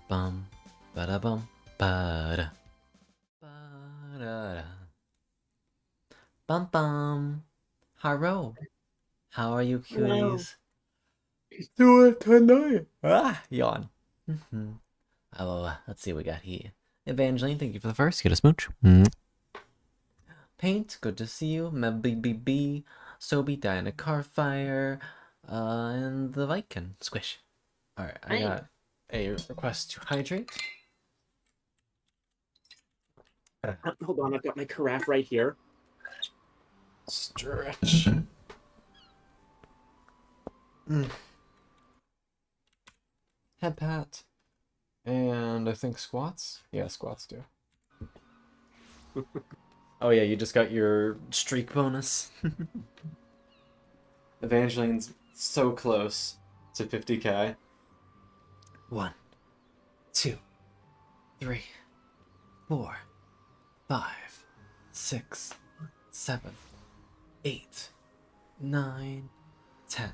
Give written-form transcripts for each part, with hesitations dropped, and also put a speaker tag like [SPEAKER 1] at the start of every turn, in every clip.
[SPEAKER 1] bum, ba bum, ba da, bum bum. Hello, how are you,
[SPEAKER 2] Hello.
[SPEAKER 1] cuties? Doing tonight? Yawn. Oh, let's see what we got here. Evangeline, thank you for the first. Get a smooch. Paint, good to see you. BB, Sobe died in a car fire. And the Viking. Squish. Alright, I
[SPEAKER 2] Hey.
[SPEAKER 1] got a request to hydrate.
[SPEAKER 2] Hold on, I've got my carafe right here.
[SPEAKER 1] Stretch. Head pat. And I think squats? Yeah, squats do. Oh yeah, you just got your streak bonus. Evangeline's so close to 50k. 1, 2, 3, 4, 5, 6, 7, 8, 9, 10,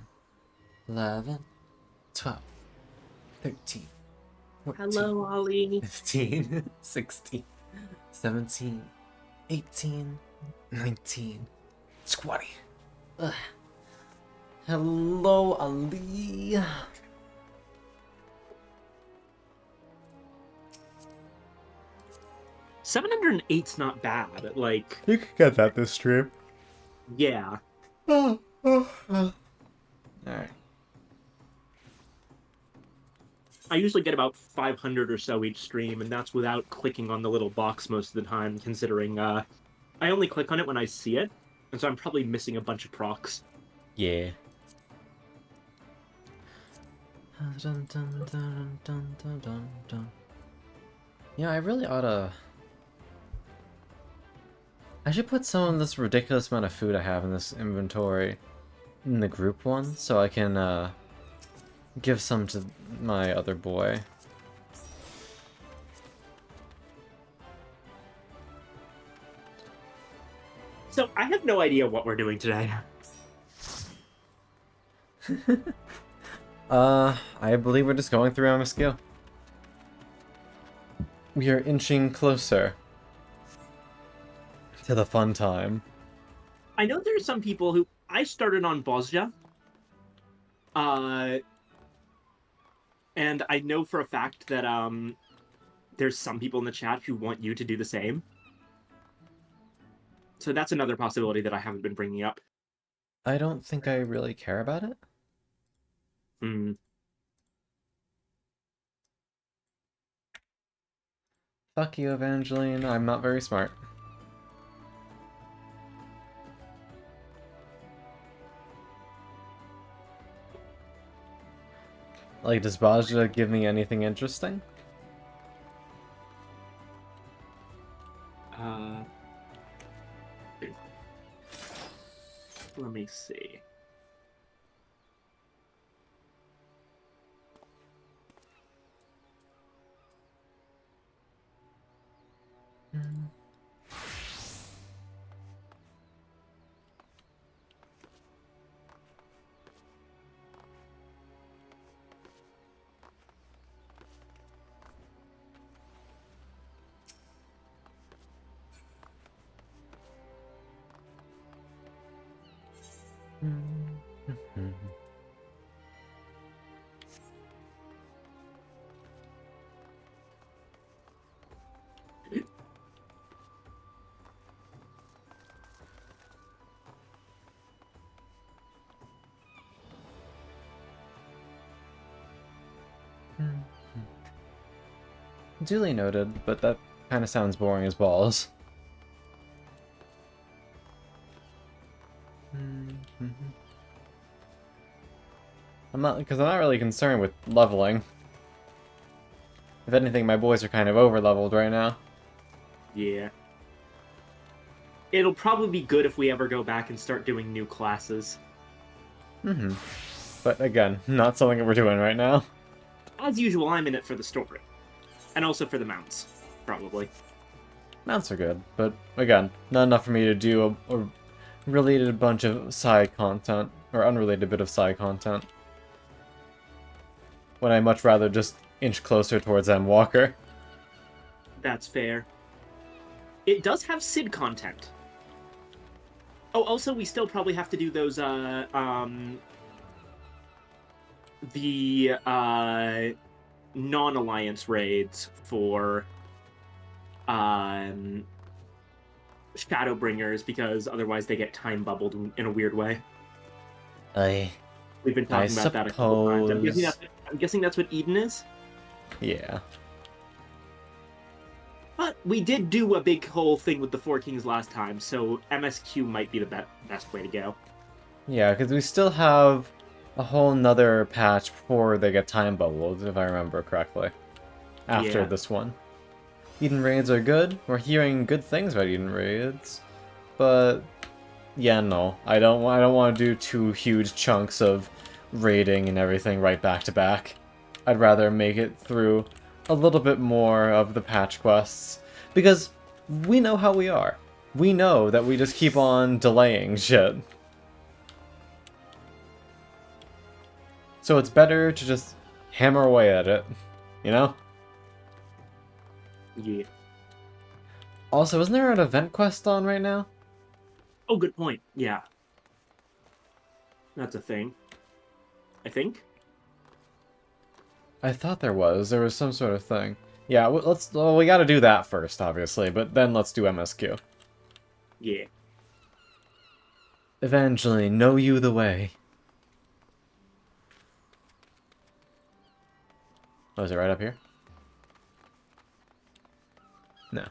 [SPEAKER 1] 11, 12, 13, 14,
[SPEAKER 2] Hello, Ollie.
[SPEAKER 1] 15, 16, 17, 18, 19, 20. Ugh. Hello, Ali.
[SPEAKER 2] 708's not bad. Like,
[SPEAKER 1] You could get that this stream.
[SPEAKER 2] yeah.
[SPEAKER 1] Alright.
[SPEAKER 2] I usually get about 500 or so each stream, and that's without clicking on the little box most of the time, considering I only click on it when I see it, and so I'm probably missing a bunch of procs.
[SPEAKER 1] Yeah. Yeah, I really oughta... I should put some of this ridiculous amount of food I have in this inventory in the group one, so I can, give some to my other boy.
[SPEAKER 2] So I have no idea what we're doing today.
[SPEAKER 1] I believe we're just going through our skill. We are inching closer to the fun time.
[SPEAKER 2] I know there are some people who... I started on Bosnia. And I know for a fact that there's some people in the chat who want you to do the same. So that's another possibility that I haven't been bringing up.
[SPEAKER 1] I don't think I really care about it.
[SPEAKER 2] Hmm.
[SPEAKER 1] Fuck you, Evangeline. I'm not very smart. Like, does Bajra give me anything interesting?
[SPEAKER 2] Let me see.
[SPEAKER 1] Duly noted, but that kind of sounds boring as balls. I'm not really concerned with leveling. If anything, my boys are kind of over-leveled right now.
[SPEAKER 2] Yeah. It'll probably be good if we ever go back and start doing new classes.
[SPEAKER 1] But again, not something that we're doing right now.
[SPEAKER 2] As usual, I'm in it for the story. And also for the mounts, probably.
[SPEAKER 1] Mounts are good, but again, not enough for me to do a related bunch of side content, or unrelated bit of side content. When I much rather just inch closer towards Walker.
[SPEAKER 2] That's fair. It does have Sid content. Oh, also, we still probably have to do those, the, non-alliance raids for, Shadowbringers, because otherwise they get time bubbled in a weird way. We've been
[SPEAKER 1] I
[SPEAKER 2] talking about that a couple times.
[SPEAKER 1] suppose.
[SPEAKER 2] I'm guessing that's what Eden is?
[SPEAKER 1] Yeah.
[SPEAKER 2] But we did do a big whole thing with the Four Kings last time, so MSQ might be the best way to go.
[SPEAKER 1] Yeah, because we still have a whole nother patch before they get time bubbled, if I remember correctly. After
[SPEAKER 2] Yeah.
[SPEAKER 1] this one. Eden raids are good. We're hearing good things about Eden raids. But yeah, no. I don't want to do 2 huge chunks of raiding and everything right back to back. I'd rather make it through a little bit more of the patch quests. Because we know how we are. We know that we just keep on delaying shit. So it's better to just hammer away at it, you know?
[SPEAKER 2] Yeah.
[SPEAKER 1] Also, isn't there an event quest on right now?
[SPEAKER 2] Oh, good point. Yeah. That's a thing. I think.
[SPEAKER 1] I thought there was. There was some sort of thing. Yeah, well, we gotta do that first, obviously, but then let's do MSQ.
[SPEAKER 2] Yeah.
[SPEAKER 1] Evangeline, know you the way. Oh, is it right up here? No.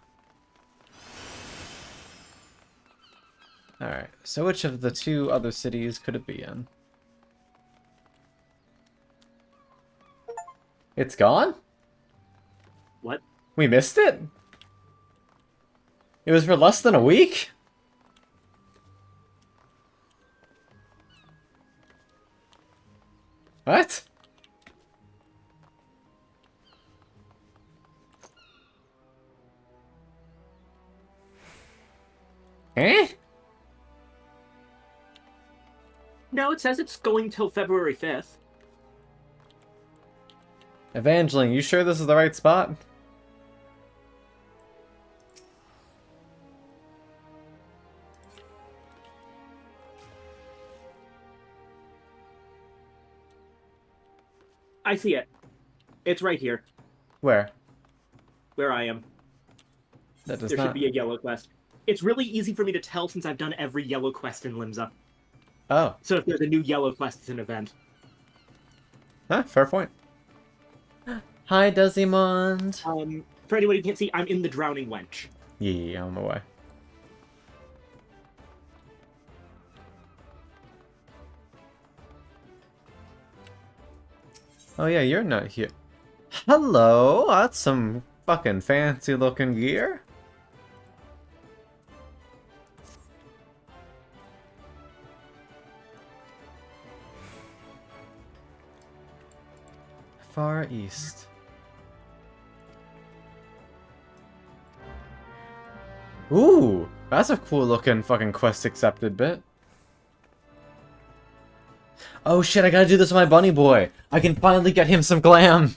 [SPEAKER 1] Alright, so which of the 2 other cities could it be in? It's gone?
[SPEAKER 2] What?
[SPEAKER 1] We missed it? It was for less than a week? What? Eh?
[SPEAKER 2] No, it says it's going till February 5th.
[SPEAKER 1] Evangeline, you sure this is the right spot?
[SPEAKER 2] I see it. It's right here,
[SPEAKER 1] Where?
[SPEAKER 2] where I am.
[SPEAKER 1] That does
[SPEAKER 2] There should
[SPEAKER 1] not...
[SPEAKER 2] be a yellow quest. It's really easy for me to tell since I've done every yellow quest in Limsa.
[SPEAKER 1] Oh.
[SPEAKER 2] So if there's a new yellow quest, it's an event.
[SPEAKER 1] Huh, fair point. Hi, Desimond.
[SPEAKER 2] For anyone who can't see, I'm in the Drowning Wench.
[SPEAKER 1] Yeah, on the way. Oh yeah, you're not here. Hello, that's some fucking fancy looking gear. Far East. Ooh, that's a cool looking fucking quest accepted bit. Oh shit, I gotta do this with my bunny boy. I can finally get him some glam.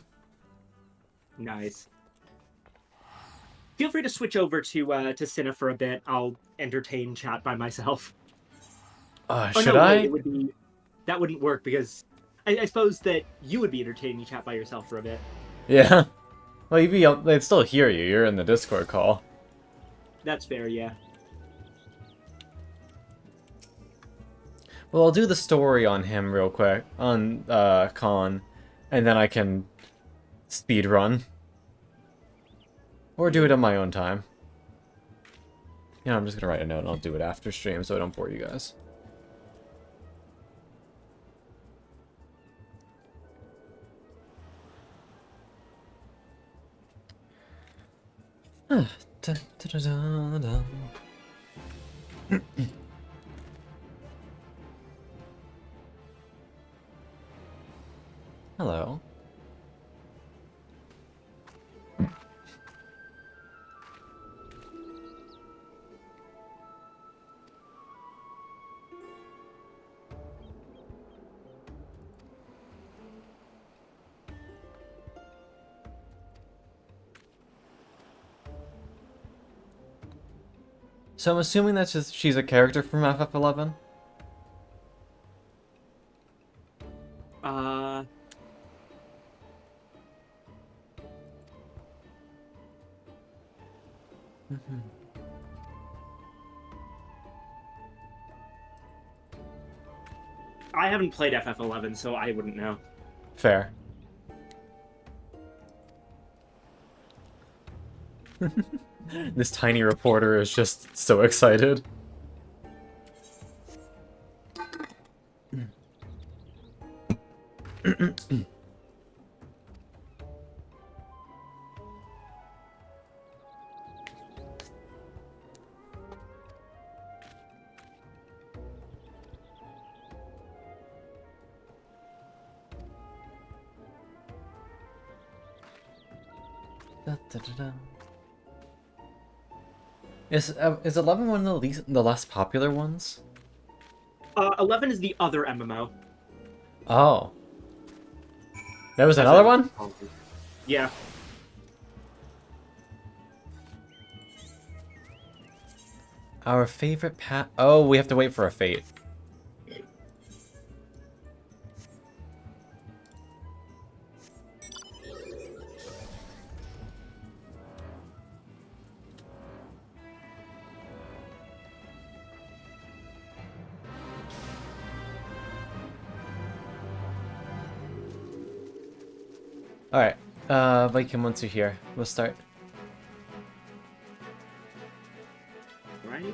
[SPEAKER 2] Nice. Feel free to switch over to Cinna for a bit. I'll entertain chat by myself. Oh,
[SPEAKER 1] Should
[SPEAKER 2] no,
[SPEAKER 1] I?
[SPEAKER 2] wait, it would be... That wouldn't work because... I suppose that you would be entertaining chat by yourself for a bit.
[SPEAKER 1] Yeah. Well, they'd still hear you. You're in the Discord call.
[SPEAKER 2] That's fair, yeah.
[SPEAKER 1] Well, I'll do the story on him real quick, on Khan, and then I can speed run. Or do it on my own time. You know, I'm just gonna write a note and I'll do it after stream so I don't bore you guys. Hello. So I'm assuming that's just she's a character from FF11?
[SPEAKER 2] Uh, I haven't played FF11, so I wouldn't know.
[SPEAKER 1] Fair. This tiny reporter is just so excited. Da. Is 11 one of the less popular ones?
[SPEAKER 2] 11 is the other MMO.
[SPEAKER 1] Oh. There was
[SPEAKER 2] That's
[SPEAKER 1] another
[SPEAKER 2] it.
[SPEAKER 1] one?
[SPEAKER 2] Yeah.
[SPEAKER 1] Our favorite Oh, we have to wait for a fate. Alright. Viking, once you're here, we'll start.
[SPEAKER 2] Right?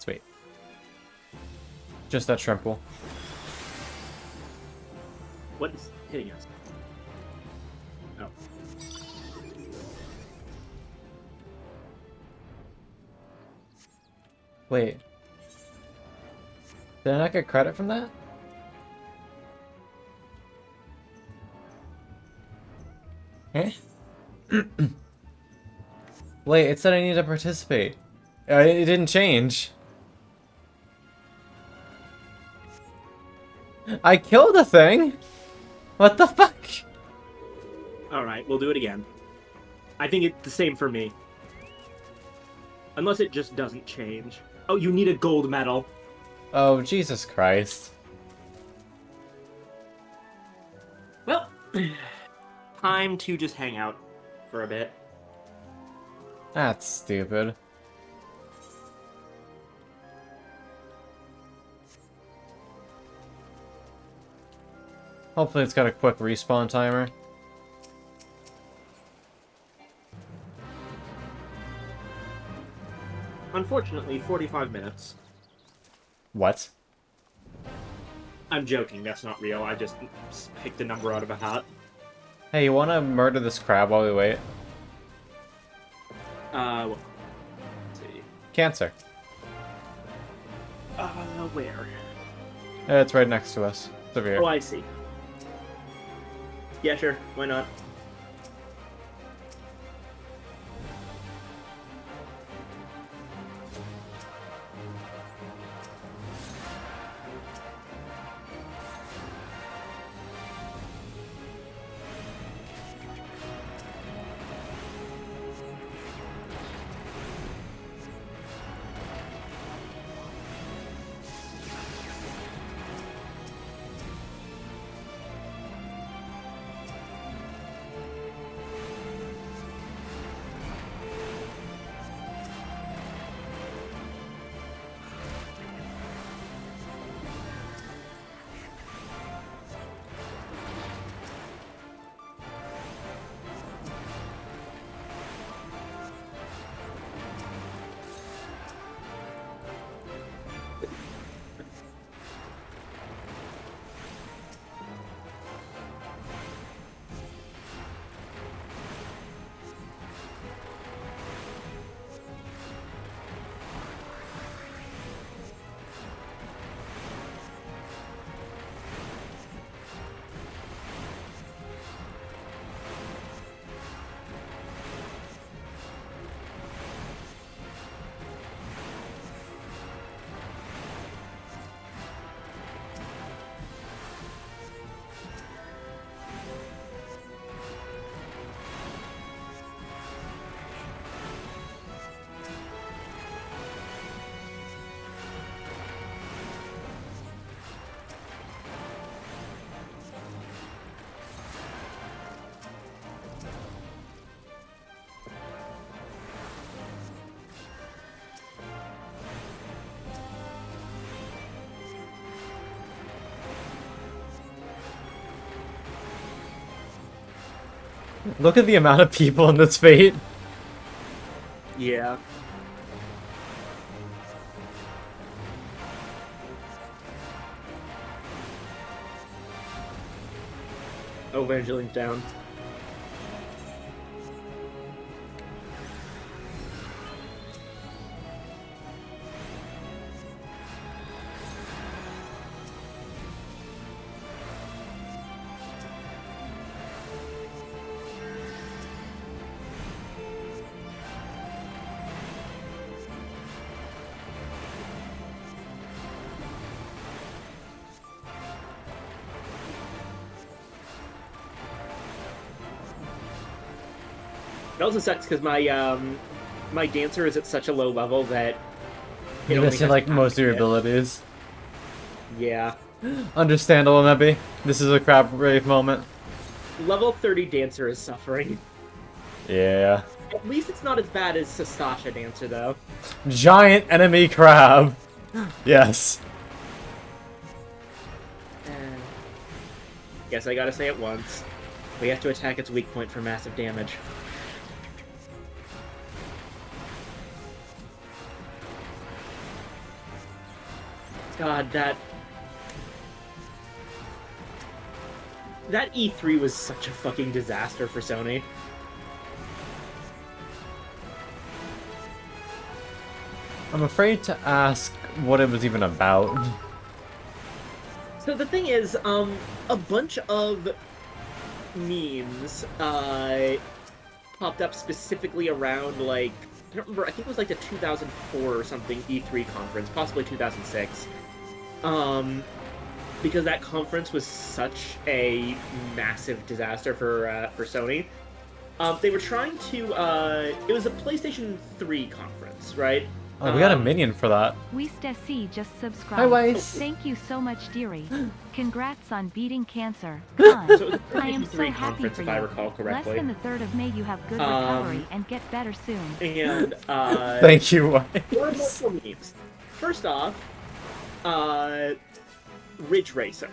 [SPEAKER 1] Let's wait. Just that shrimple.
[SPEAKER 2] What is hitting us? Oh.
[SPEAKER 1] Wait. Did I not get credit from that? Eh? Wait, it said I need to participate. It didn't change. I killed a thing! What the fuck?
[SPEAKER 2] Alright, we'll do it again. I think it's the same for me. Unless it just doesn't change. Oh, you need a gold medal.
[SPEAKER 1] Oh, Jesus Christ.
[SPEAKER 2] Well, time to just hang out for a bit.
[SPEAKER 1] That's stupid. Hopefully it's got a quick respawn timer.
[SPEAKER 2] Unfortunately, 45 minutes.
[SPEAKER 1] What?
[SPEAKER 2] I'm joking, that's not real. I just picked a number out of a hat.
[SPEAKER 1] Hey, you wanna murder this crab while we wait?
[SPEAKER 2] Well, let's see.
[SPEAKER 1] Cancer.
[SPEAKER 2] Where?
[SPEAKER 1] It's right next to us. It's over here.
[SPEAKER 2] Oh, I see. Yeah, sure. Why not?
[SPEAKER 1] Look at the amount of people in this fate.
[SPEAKER 2] Yeah. Oh, Evangeline's down. It also sucks because my dancer is at such a low level that it
[SPEAKER 1] You're
[SPEAKER 2] only
[SPEAKER 1] missing
[SPEAKER 2] has
[SPEAKER 1] like
[SPEAKER 2] half
[SPEAKER 1] most of
[SPEAKER 2] a
[SPEAKER 1] your
[SPEAKER 2] hit.
[SPEAKER 1] abilities.
[SPEAKER 2] Yeah.
[SPEAKER 1] Understandable, maybe. This is a crab rave moment.
[SPEAKER 2] Level 30 dancer is suffering.
[SPEAKER 1] Yeah.
[SPEAKER 2] At least it's not as bad as Sastasha dancer though.
[SPEAKER 1] Giant enemy crab. Yes.
[SPEAKER 2] Guess I gotta say it once. We have to attack its weak point for massive damage. God, that E3 was such a fucking disaster for Sony.
[SPEAKER 1] I'm afraid to ask what it was even about.
[SPEAKER 2] So the thing is, a bunch of memes popped up specifically around, like, I don't remember, I think it was like the 2004 or something E3 conference, possibly 2006. Because that conference was such a massive disaster for Sony. They were trying to, it was a PlayStation 3 conference, right?
[SPEAKER 1] Oh, we got a minion for that.
[SPEAKER 3] Weistesi just subscribed.
[SPEAKER 1] Hi, Weiss.
[SPEAKER 3] Thank you so much, dearie. Congrats on beating cancer. Con,
[SPEAKER 2] So it was a
[SPEAKER 3] I am
[SPEAKER 2] PlayStation
[SPEAKER 3] so
[SPEAKER 2] 3
[SPEAKER 3] happy
[SPEAKER 2] conference,
[SPEAKER 3] for
[SPEAKER 2] if
[SPEAKER 3] you.
[SPEAKER 2] I recall correctly.
[SPEAKER 3] Less than the 3rd of May, you have good recovery and get better soon.
[SPEAKER 2] And,
[SPEAKER 1] Thank you,
[SPEAKER 2] there were
[SPEAKER 1] Weiss.
[SPEAKER 2] multiple memes. First off, Ridge Racer.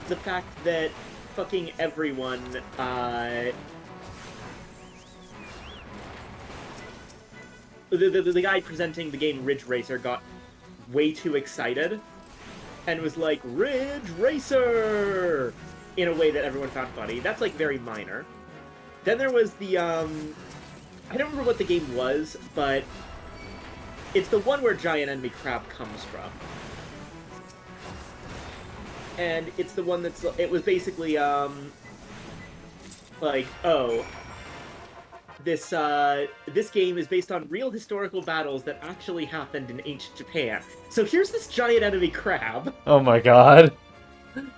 [SPEAKER 2] The fact that fucking everyone, the guy presenting the game Ridge Racer got way too excited and was like, Ridge Racer! In a way that everyone found funny. That's, like, very minor. Then there was the, I don't remember what the game was, but it's the one where Giant Enemy Crab comes from. And it's the one that's, it was basically, like, oh, this game is based on real historical battles that actually happened in ancient Japan. So here's this giant enemy crab.
[SPEAKER 1] Oh my god.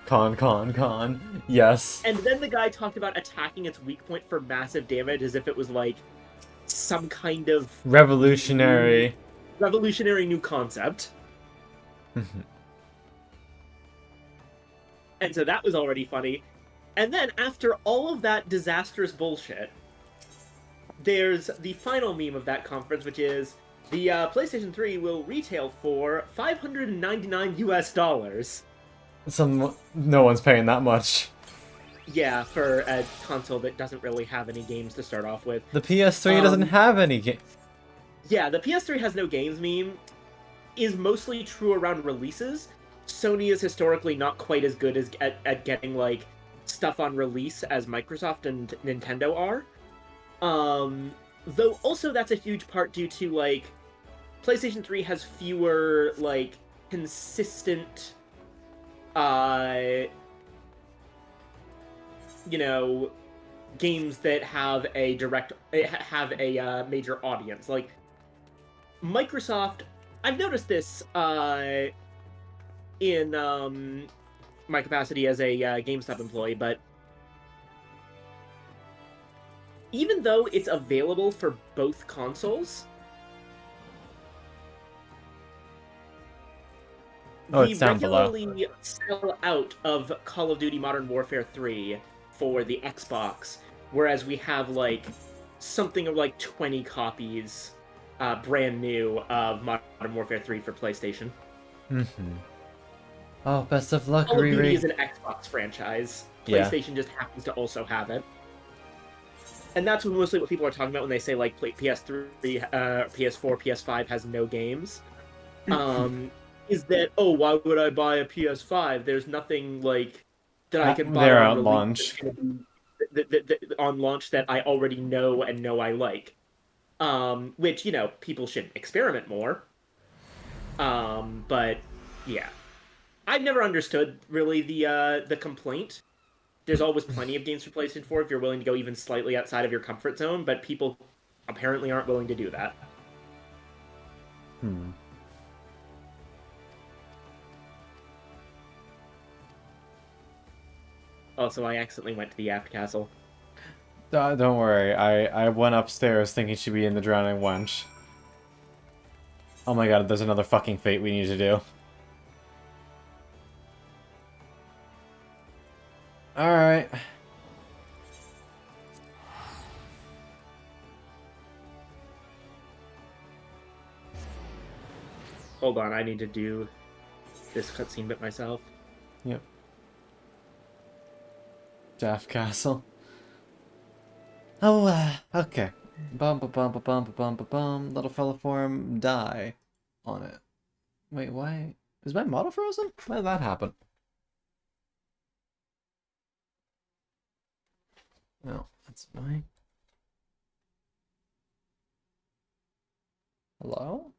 [SPEAKER 1] Con. Yes.
[SPEAKER 2] And then the guy talked about attacking its weak point for massive damage as if it was, like, some kind of
[SPEAKER 1] Revolutionary.
[SPEAKER 2] revolutionary new concept. And so that was already funny. And then, after all of that disastrous bullshit, there's the final meme of that conference, which is, the PlayStation 3 will retail for $599 US.
[SPEAKER 1] No one's paying that much.
[SPEAKER 2] Yeah, for a console that doesn't really have any games to start off with.
[SPEAKER 1] The PS3 doesn't have any game.
[SPEAKER 2] Yeah, the PS3 has no games meme is mostly true around releases. Sony is historically not quite as good as at getting, like, stuff on release as Microsoft and Nintendo are. Though also that's a huge part due to, like, PlayStation 3 has fewer, like, consistent, you know, games that have a major audience. Like, Microsoft, I've noticed this, in, my capacity as a, GameStop employee, but even though it's available for both consoles,
[SPEAKER 1] Oh, it's down below.
[SPEAKER 2] regularly sell out of Call of Duty Modern Warfare 3 for the Xbox, whereas we have, like, something of, like, 20 copies, brand new, of Modern Warfare 3 for PlayStation.
[SPEAKER 1] Oh, best of luck,
[SPEAKER 2] Call of Duty
[SPEAKER 1] Riri.
[SPEAKER 2] is an Xbox franchise.
[SPEAKER 1] Yeah.
[SPEAKER 2] PlayStation just happens to also have it. And that's mostly what people are talking about when they say like PS3, PS4, PS5 has no games. Is that, oh, why would I buy a PS5? There's nothing like that I can buy
[SPEAKER 1] They're
[SPEAKER 2] on
[SPEAKER 1] at
[SPEAKER 2] release that's
[SPEAKER 1] launch.
[SPEAKER 2] gonna be on launch that I already know and know I like. Which, you know, people should experiment more. But yeah. I've never understood really the complaint. There's always plenty of games for PlayStation 4 if you're willing to go even slightly outside of your comfort zone, but people apparently aren't willing to do that.
[SPEAKER 1] Hmm.
[SPEAKER 2] Also, I accidentally went to the Aft Castle.
[SPEAKER 1] Don't worry, I went upstairs thinking she'd be in the Drowning Wench. Oh my god, there's another fucking fate we need to do. Alright.
[SPEAKER 2] Hold on, I need to do this cutscene bit myself.
[SPEAKER 1] Yep. Daft Castle. Oh, okay. Bum ba bum ba bum ba bum ba bum. Little fella form, die on it. Wait, why? Is my model frozen? Why did that happen? No, that's annoying. Hello?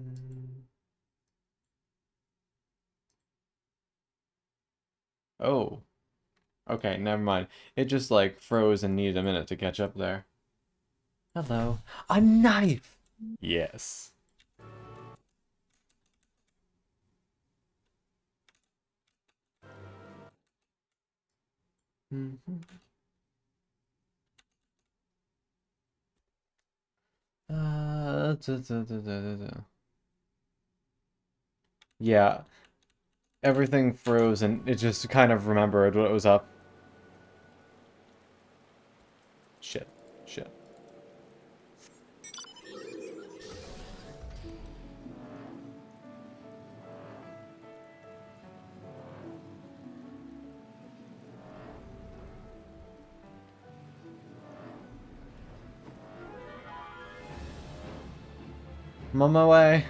[SPEAKER 1] Hmm. Oh. Okay, never mind. It just, like, froze and needed a minute to catch up there. Hello. A knife! Yes. Mhm. Yeah, everything froze and it just kind of remembered what was up. Shit. Shit. I'm on my way.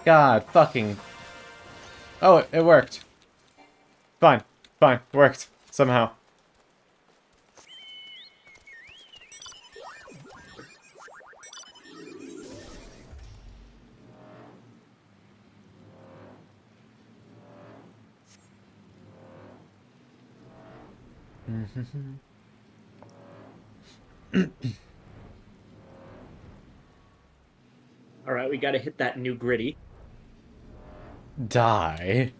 [SPEAKER 1] God, fucking... Oh, it worked. Fine. Fine. Worked. Somehow.
[SPEAKER 2] Alright, we gotta hit that new gritty.
[SPEAKER 1] Die.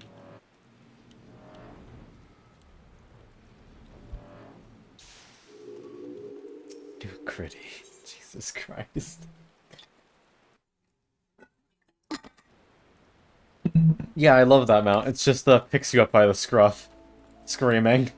[SPEAKER 1] Do gritty. Jesus Christ. Yeah, I love that mount. It's just picks you up by the scruff. Screaming.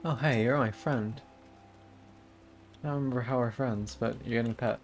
[SPEAKER 1] Oh, hey, you're my friend. I don't remember how we're friends, but you're getting pet.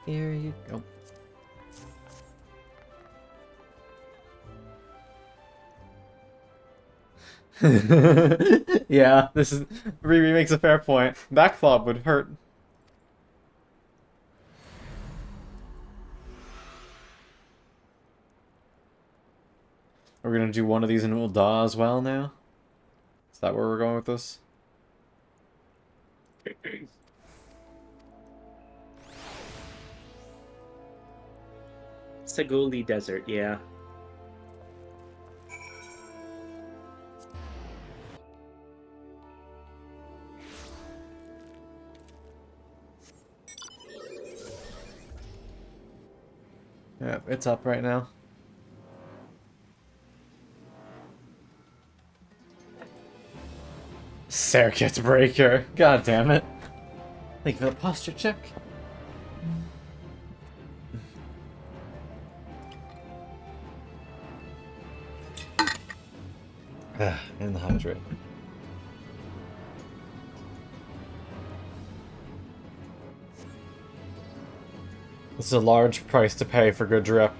[SPEAKER 1] Here you go. Yeah, this is Riri makes a fair point. That club would hurt. We're gonna do one of these in Ul'dah as well now? Is that where we're going with this?
[SPEAKER 2] Saguli Desert, yeah.
[SPEAKER 1] Yeah, it's up right now. Circuit breaker. God damn it. Thank you for the posture check. And the hydrate. This is a large price to pay for good drip.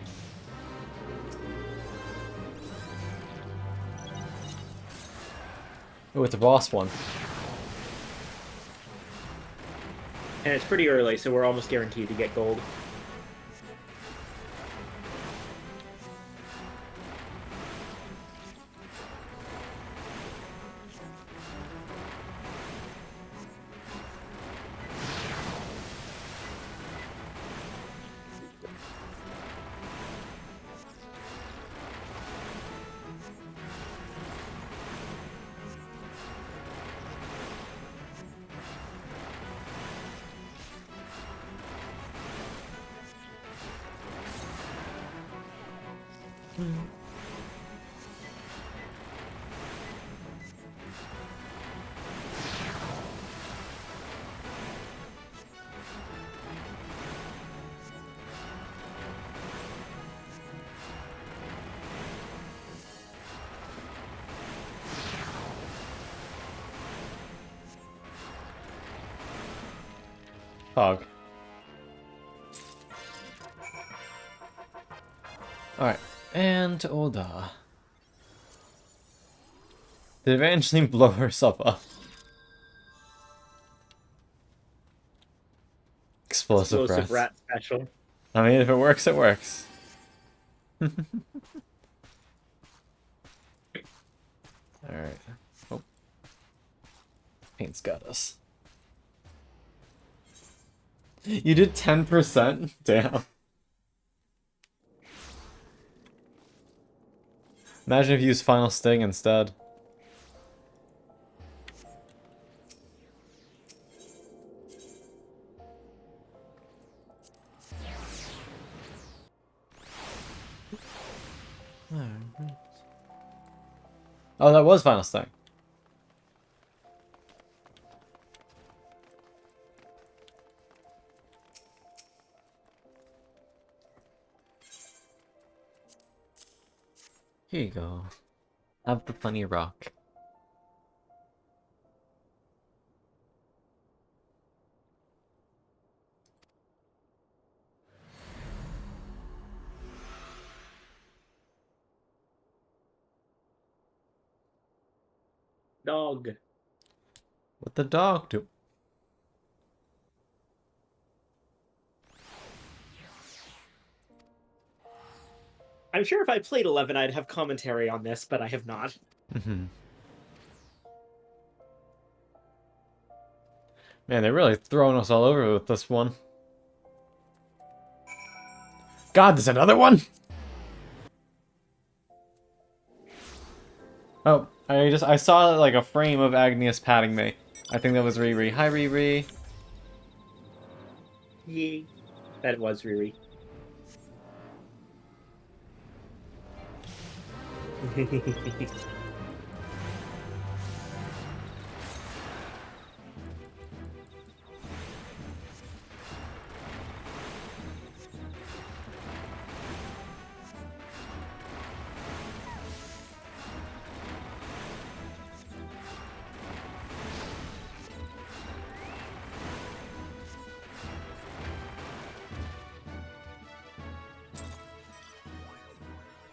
[SPEAKER 1] Oh, it's a boss one.
[SPEAKER 2] And it's pretty early, so we're almost guaranteed to get gold.
[SPEAKER 1] Fog. Alright, and to Ul'dah. Did Evangeline blow herself up? Explosive breath.
[SPEAKER 2] rat special.
[SPEAKER 1] I mean, if it works, it works. Alright. Oh. Paint's got us. You did 10%? Damn. Imagine if you used Final Sting instead. Oh, that was Final Sting. Here you go. Have the funny rock.
[SPEAKER 2] Dog.
[SPEAKER 1] What the dog do?
[SPEAKER 2] I'm sure if I played 11, I'd have commentary on this, but I have not.
[SPEAKER 1] Man, they're really throwing us all over with this one. God, there's another one? Oh, I saw like a frame of Agnes patting me. I think that was Riri. Hi, Riri.
[SPEAKER 2] Yee. That was Riri.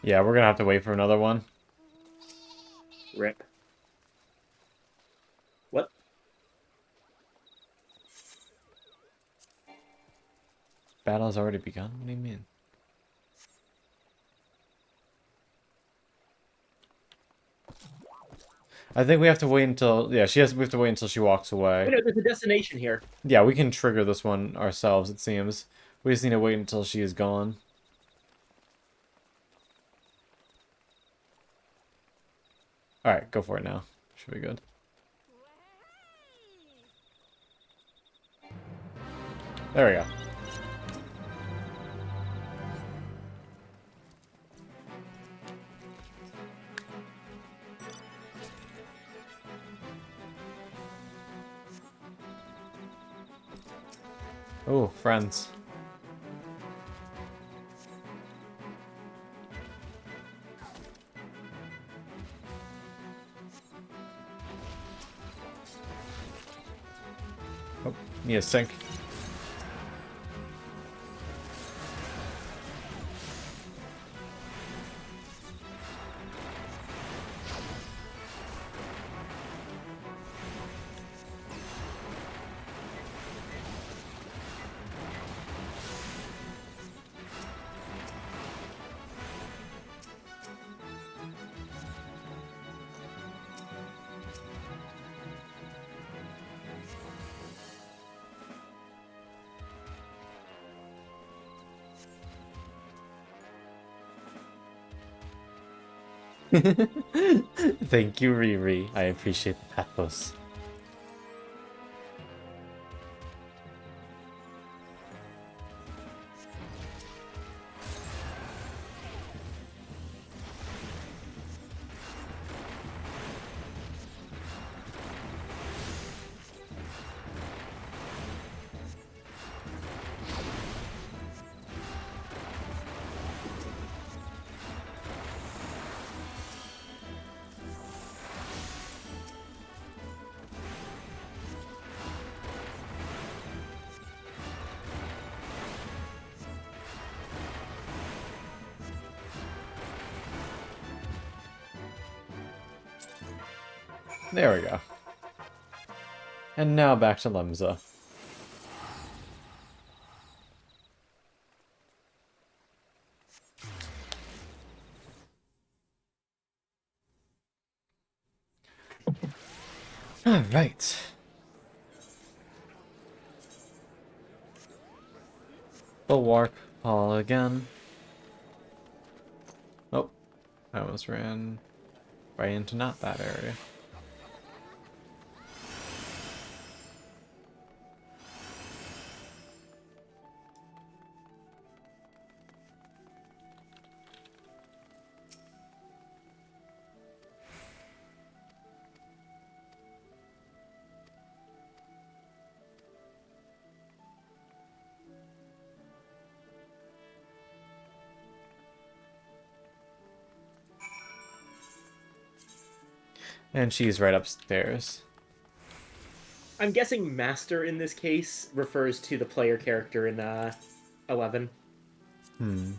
[SPEAKER 1] Yeah, we're gonna have to wait for another one.
[SPEAKER 2] Rip. What?
[SPEAKER 1] Battle's already begun? What do you mean? I think we have to wait until... Yeah, we have to wait until she walks away.
[SPEAKER 2] Wait, no, there's a destination here.
[SPEAKER 1] Yeah, we can trigger this one ourselves, it seems. We just need to wait until she is gone. Alright, go for it now. Should be good. There we go. Oh, friends. Oh, need a sync. Thank you, Riri. I appreciate the pathos. There we go. And now back to Lemza. Alright. The warp Paul again. Oh, I almost ran right into not that area. And she's right upstairs.
[SPEAKER 2] I'm guessing Master in this case refers to the player character in 11.
[SPEAKER 1] Hmm.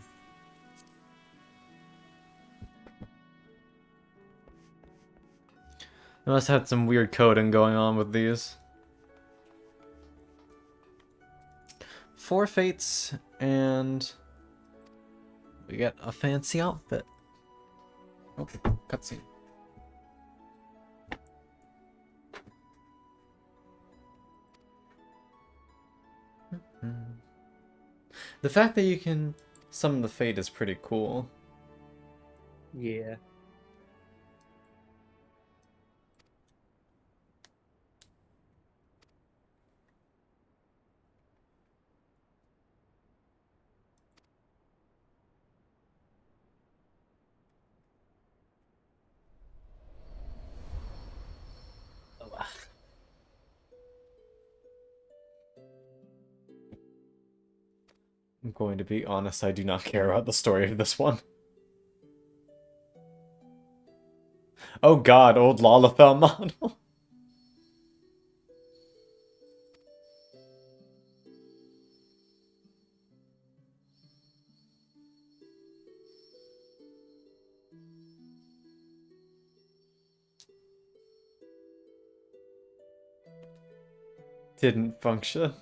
[SPEAKER 1] They must have had some weird coding going on with these. 4 fates, and we get a fancy outfit. Oh, cutscene. The fact that you can summon the fate is pretty cool.
[SPEAKER 2] Yeah.
[SPEAKER 1] I'm going to be honest, I do not care about the story of this one. Oh god, old Lalafell model. Didn't function.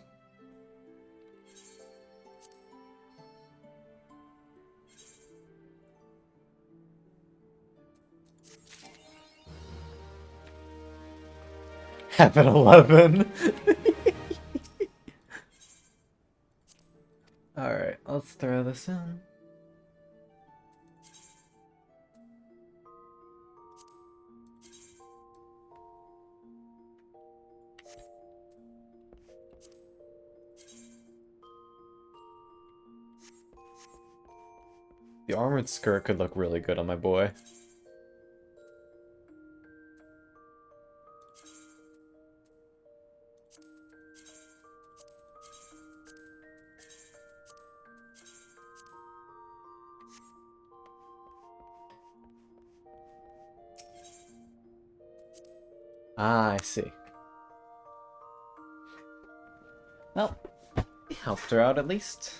[SPEAKER 1] FF11. Alright, let's throw this in. The armored skirt could look really good on my boy. Ah, I see. Well, we helped her out at least.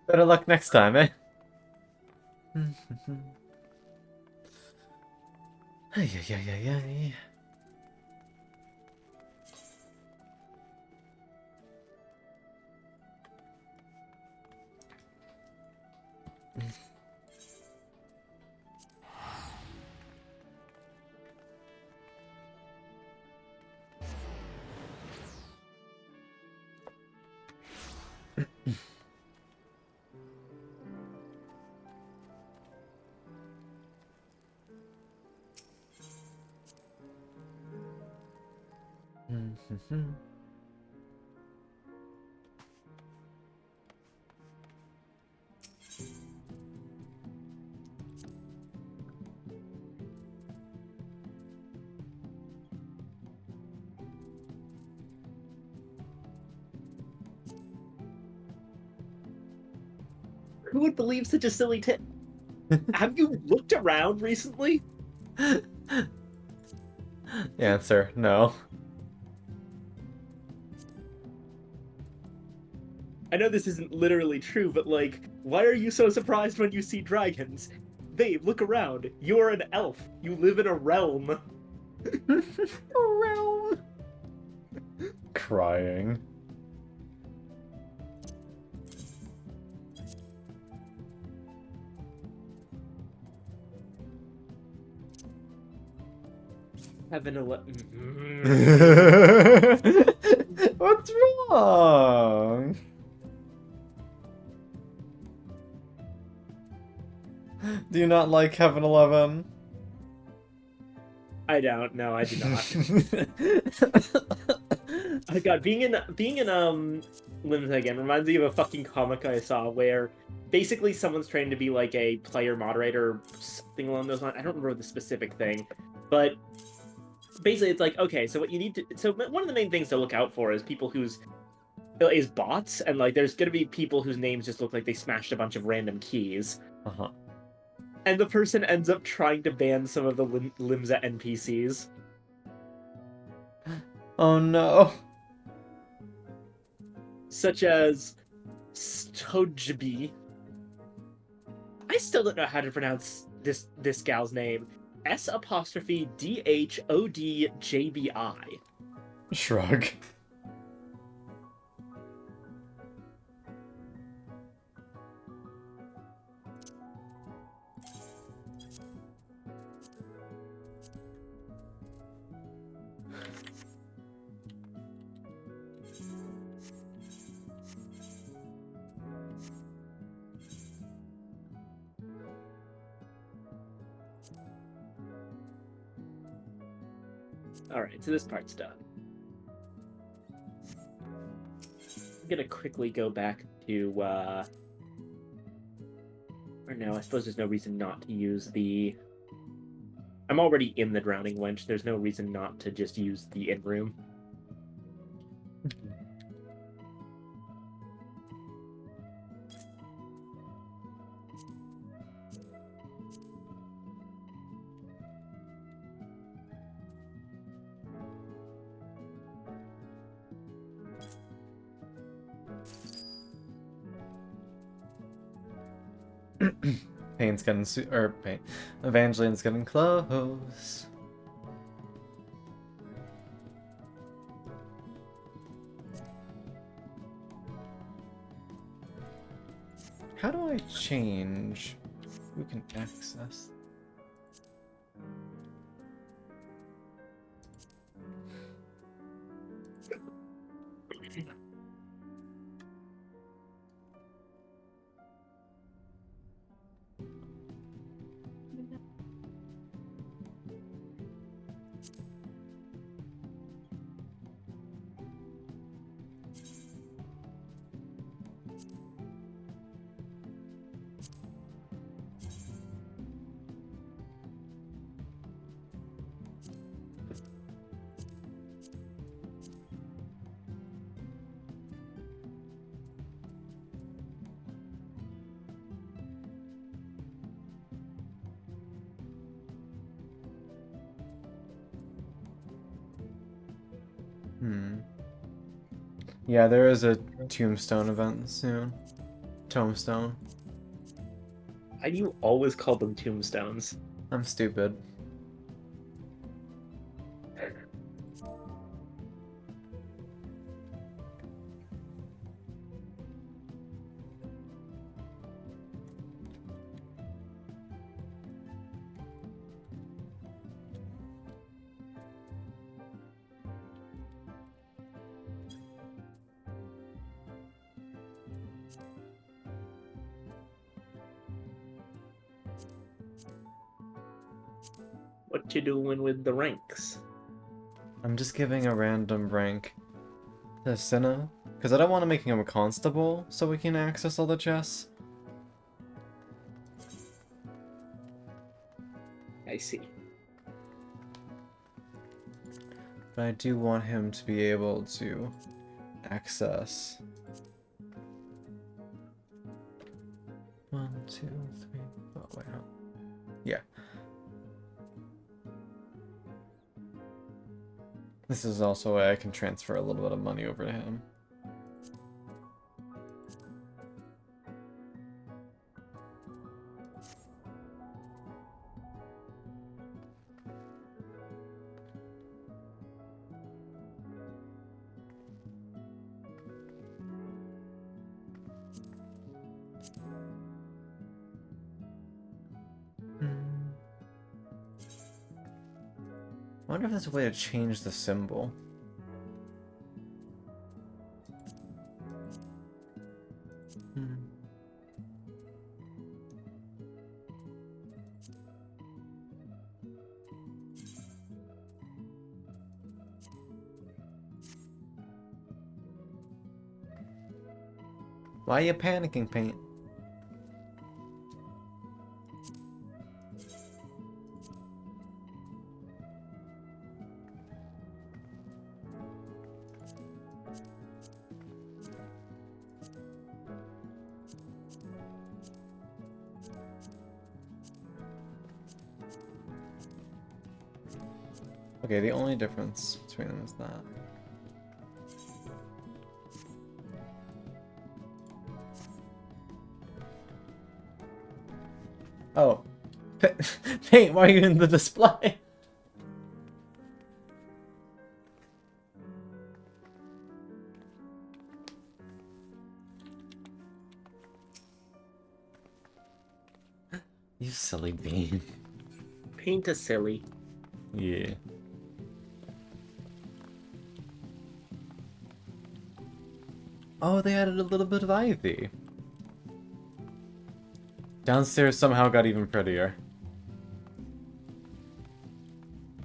[SPEAKER 1] Better luck next time, eh? Ay, ay, ay, ay, ay.
[SPEAKER 2] Who would believe such a silly tip? Have you looked around recently?
[SPEAKER 1] Answer, no.
[SPEAKER 2] I know this isn't literally true, but like, why are you so surprised when you see dragons? Babe, look around. You're an elf. You live in a realm.
[SPEAKER 1] Realm. Crying.
[SPEAKER 2] Heaven
[SPEAKER 1] What's wrong? Do you not like Heaven 11?
[SPEAKER 2] I don't. No, I do not. Oh god, being in Limsa again reminds me of a fucking comic I saw where basically someone's trying to be like a player moderator or something along those lines. I don't remember the specific thing, but basically it's like, okay, so what you need to, so one of the main things to look out for is people whose is bots, and like there's gonna be people whose names just look like they smashed a bunch of random keys.
[SPEAKER 1] Uh-huh.
[SPEAKER 2] And the person ends up trying to ban some of the Limsa NPCs.
[SPEAKER 1] Oh no.
[SPEAKER 2] Such as Stojbi. I still don't know how to pronounce this gal's name. S''DHODJBI.
[SPEAKER 1] Shrug.
[SPEAKER 2] Alright, so this part's done. I'm gonna quickly go back to, or no, I suppose there's no reason not to use the... I'm already in the Drowning Wench, there's no reason not to just use the in-room.
[SPEAKER 1] Pain's getting Pain. Evangeline's getting close. How do I change who can access? Yeah, there is a tombstone event soon. Tombstone.
[SPEAKER 2] Why do you always call them tombstones?
[SPEAKER 1] I'm stupid.
[SPEAKER 2] What you doing with the ranks?
[SPEAKER 1] I'm just giving a random rank to Cinna, because I don't want to make him a constable so we can access all the chests.
[SPEAKER 2] I see.
[SPEAKER 1] But I do want him to be able to access 1, 2, 3. Oh, wait, no. Yeah. This is also a way I can transfer a little bit of money over to him. I wonder if there's a way to change the symbol. Why are you panicking, Paint? Okay, the only difference between them is that. Oh. Paint, why are you in the display? You silly bean.
[SPEAKER 2] Paint a silly.
[SPEAKER 1] Yeah. Oh, they added a little bit of ivy. Downstairs somehow got even prettier.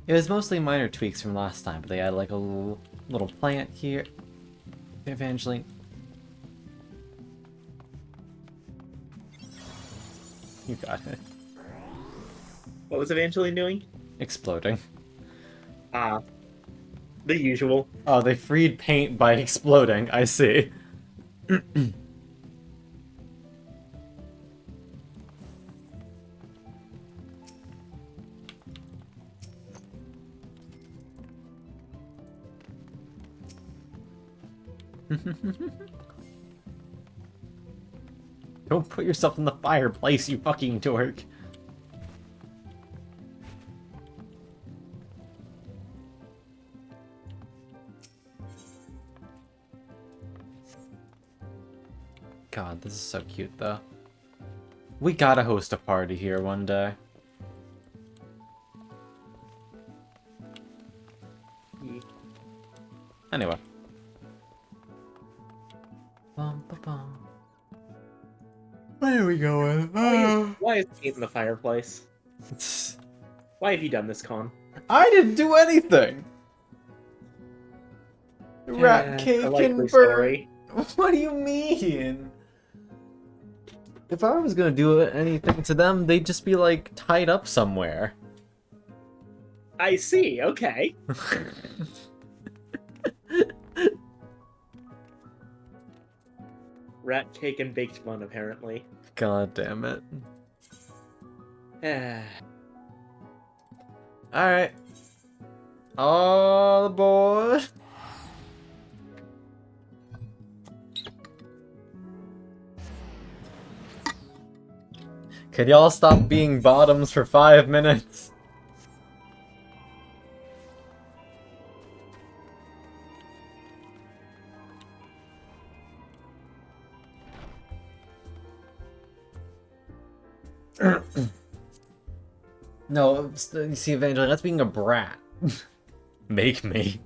[SPEAKER 1] It was mostly minor tweaks from last time, but they added like a little plant here. Evangeline. You got it.
[SPEAKER 2] What was Evangeline doing?
[SPEAKER 1] Exploding.
[SPEAKER 2] Ah. The usual.
[SPEAKER 1] Oh, they freed Paint by exploding, I see. Don't put yourself in the fireplace, you fucking dork. God, this is so cute, though. We gotta host a party here one day. Anyway. Where are we going?
[SPEAKER 2] Why is Kate in the fireplace? Why have you done this, Con?
[SPEAKER 1] I didn't do anything! Rat cake
[SPEAKER 2] a likely
[SPEAKER 1] and bird.
[SPEAKER 2] story.
[SPEAKER 1] What do you mean? If I was gonna do anything to them, they'd just be, like, tied up somewhere.
[SPEAKER 2] I see, okay. Rat cake and baked bun, apparently.
[SPEAKER 1] God damn it.
[SPEAKER 2] Ah.
[SPEAKER 1] Alright. All aboard. Could y'all stop being bottoms for 5 minutes? No, you see, Evangeline, that's being a brat. Make me.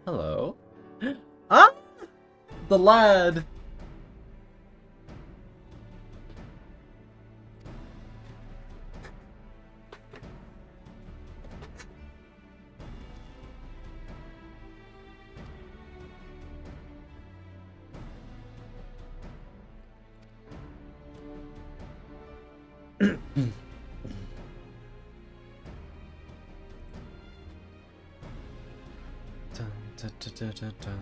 [SPEAKER 1] Hello. Ah! The lad! Dun, dun, dun, dun, dun, dun.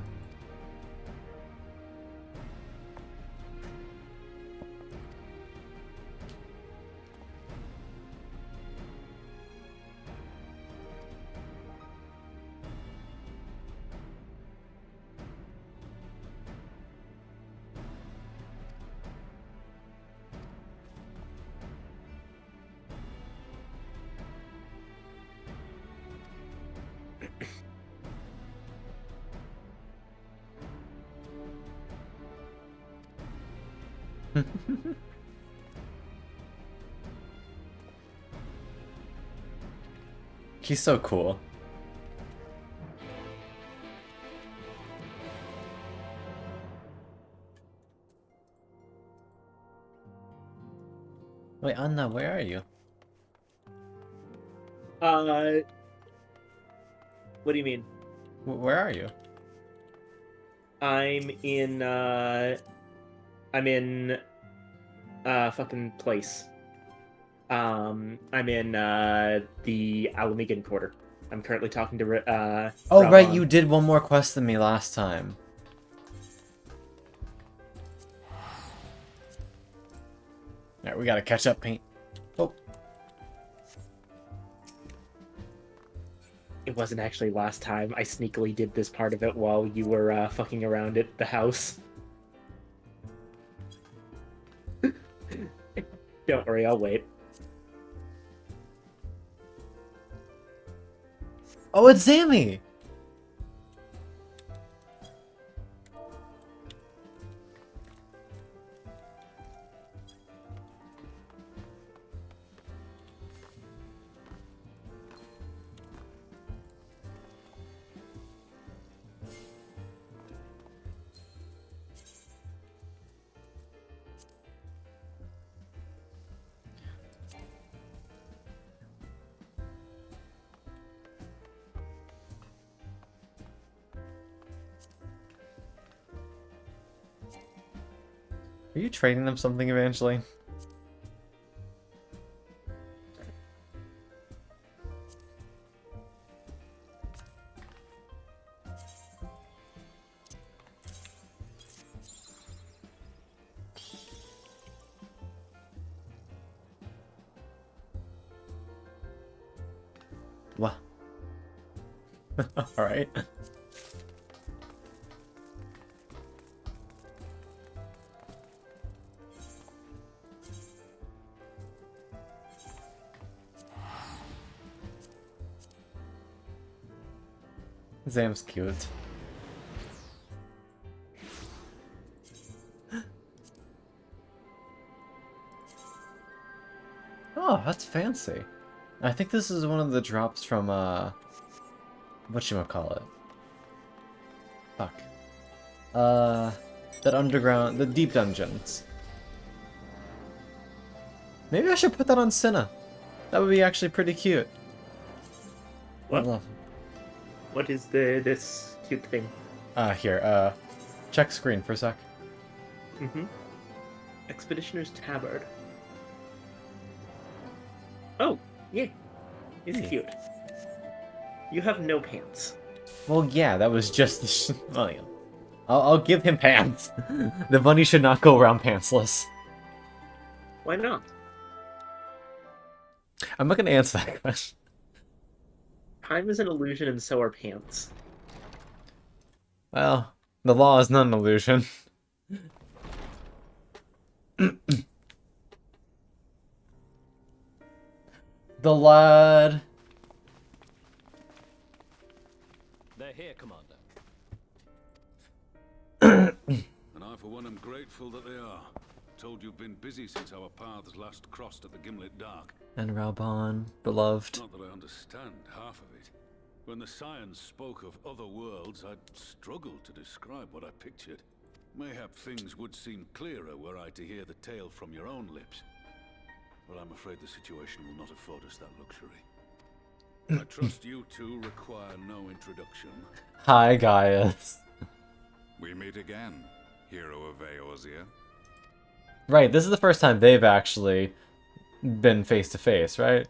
[SPEAKER 1] He's so cool. Wait, Anna, where are you?
[SPEAKER 2] What do you mean?
[SPEAKER 1] Where are you?
[SPEAKER 2] I'm in fucking place. I'm in, the Alamigan Quarter. I'm currently talking to,
[SPEAKER 1] Oh, right,
[SPEAKER 2] Ravan.
[SPEAKER 1] you did one more quest than me last time. Alright, we gotta catch up, Paint. Oh.
[SPEAKER 2] It wasn't actually last time. I sneakily did this part of it while you were, fucking around at the house. Don't worry, I'll wait.
[SPEAKER 1] Oh, it's Zammy! Are you trading them something eventually? What? Alright. Zam's cute. Oh, that's fancy. I think this is one of the drops from, whatchamacallit? Fuck. That underground, the deep dungeons. Maybe I should put that on Cinna. That would be actually pretty cute.
[SPEAKER 2] What?
[SPEAKER 1] I love
[SPEAKER 2] What is this cute thing?
[SPEAKER 1] Here, check screen for a sec.
[SPEAKER 2] Mm-hmm. Expeditioner's Tabard. Oh, yeah. It's cute. You have no pants.
[SPEAKER 1] Well, yeah, that was just the well, yeah. I'll give him pants. The bunny should not go around pantsless.
[SPEAKER 2] Why not?
[SPEAKER 1] I'm not gonna answer that question.
[SPEAKER 2] Time is an illusion and so are pants.
[SPEAKER 1] Well, the law is not an illusion. The lad.
[SPEAKER 4] They're here, Commander.
[SPEAKER 5] And I, for one, am grateful that they are. Told you've been busy since our paths last crossed at the Gimlet Dark.
[SPEAKER 1] And Raubon, beloved.
[SPEAKER 5] Not that I understand half of it. When the Scions spoke of other worlds, I'd struggled to describe what I pictured. Mayhap things would seem clearer were I to hear the tale from your own lips. But I'm afraid the situation will not afford us that luxury. I trust you two require no introduction.
[SPEAKER 1] Hi, Gaius.
[SPEAKER 6] We meet again, hero of Eorzea.
[SPEAKER 1] Right, this is the first time they've actually been face to face, right?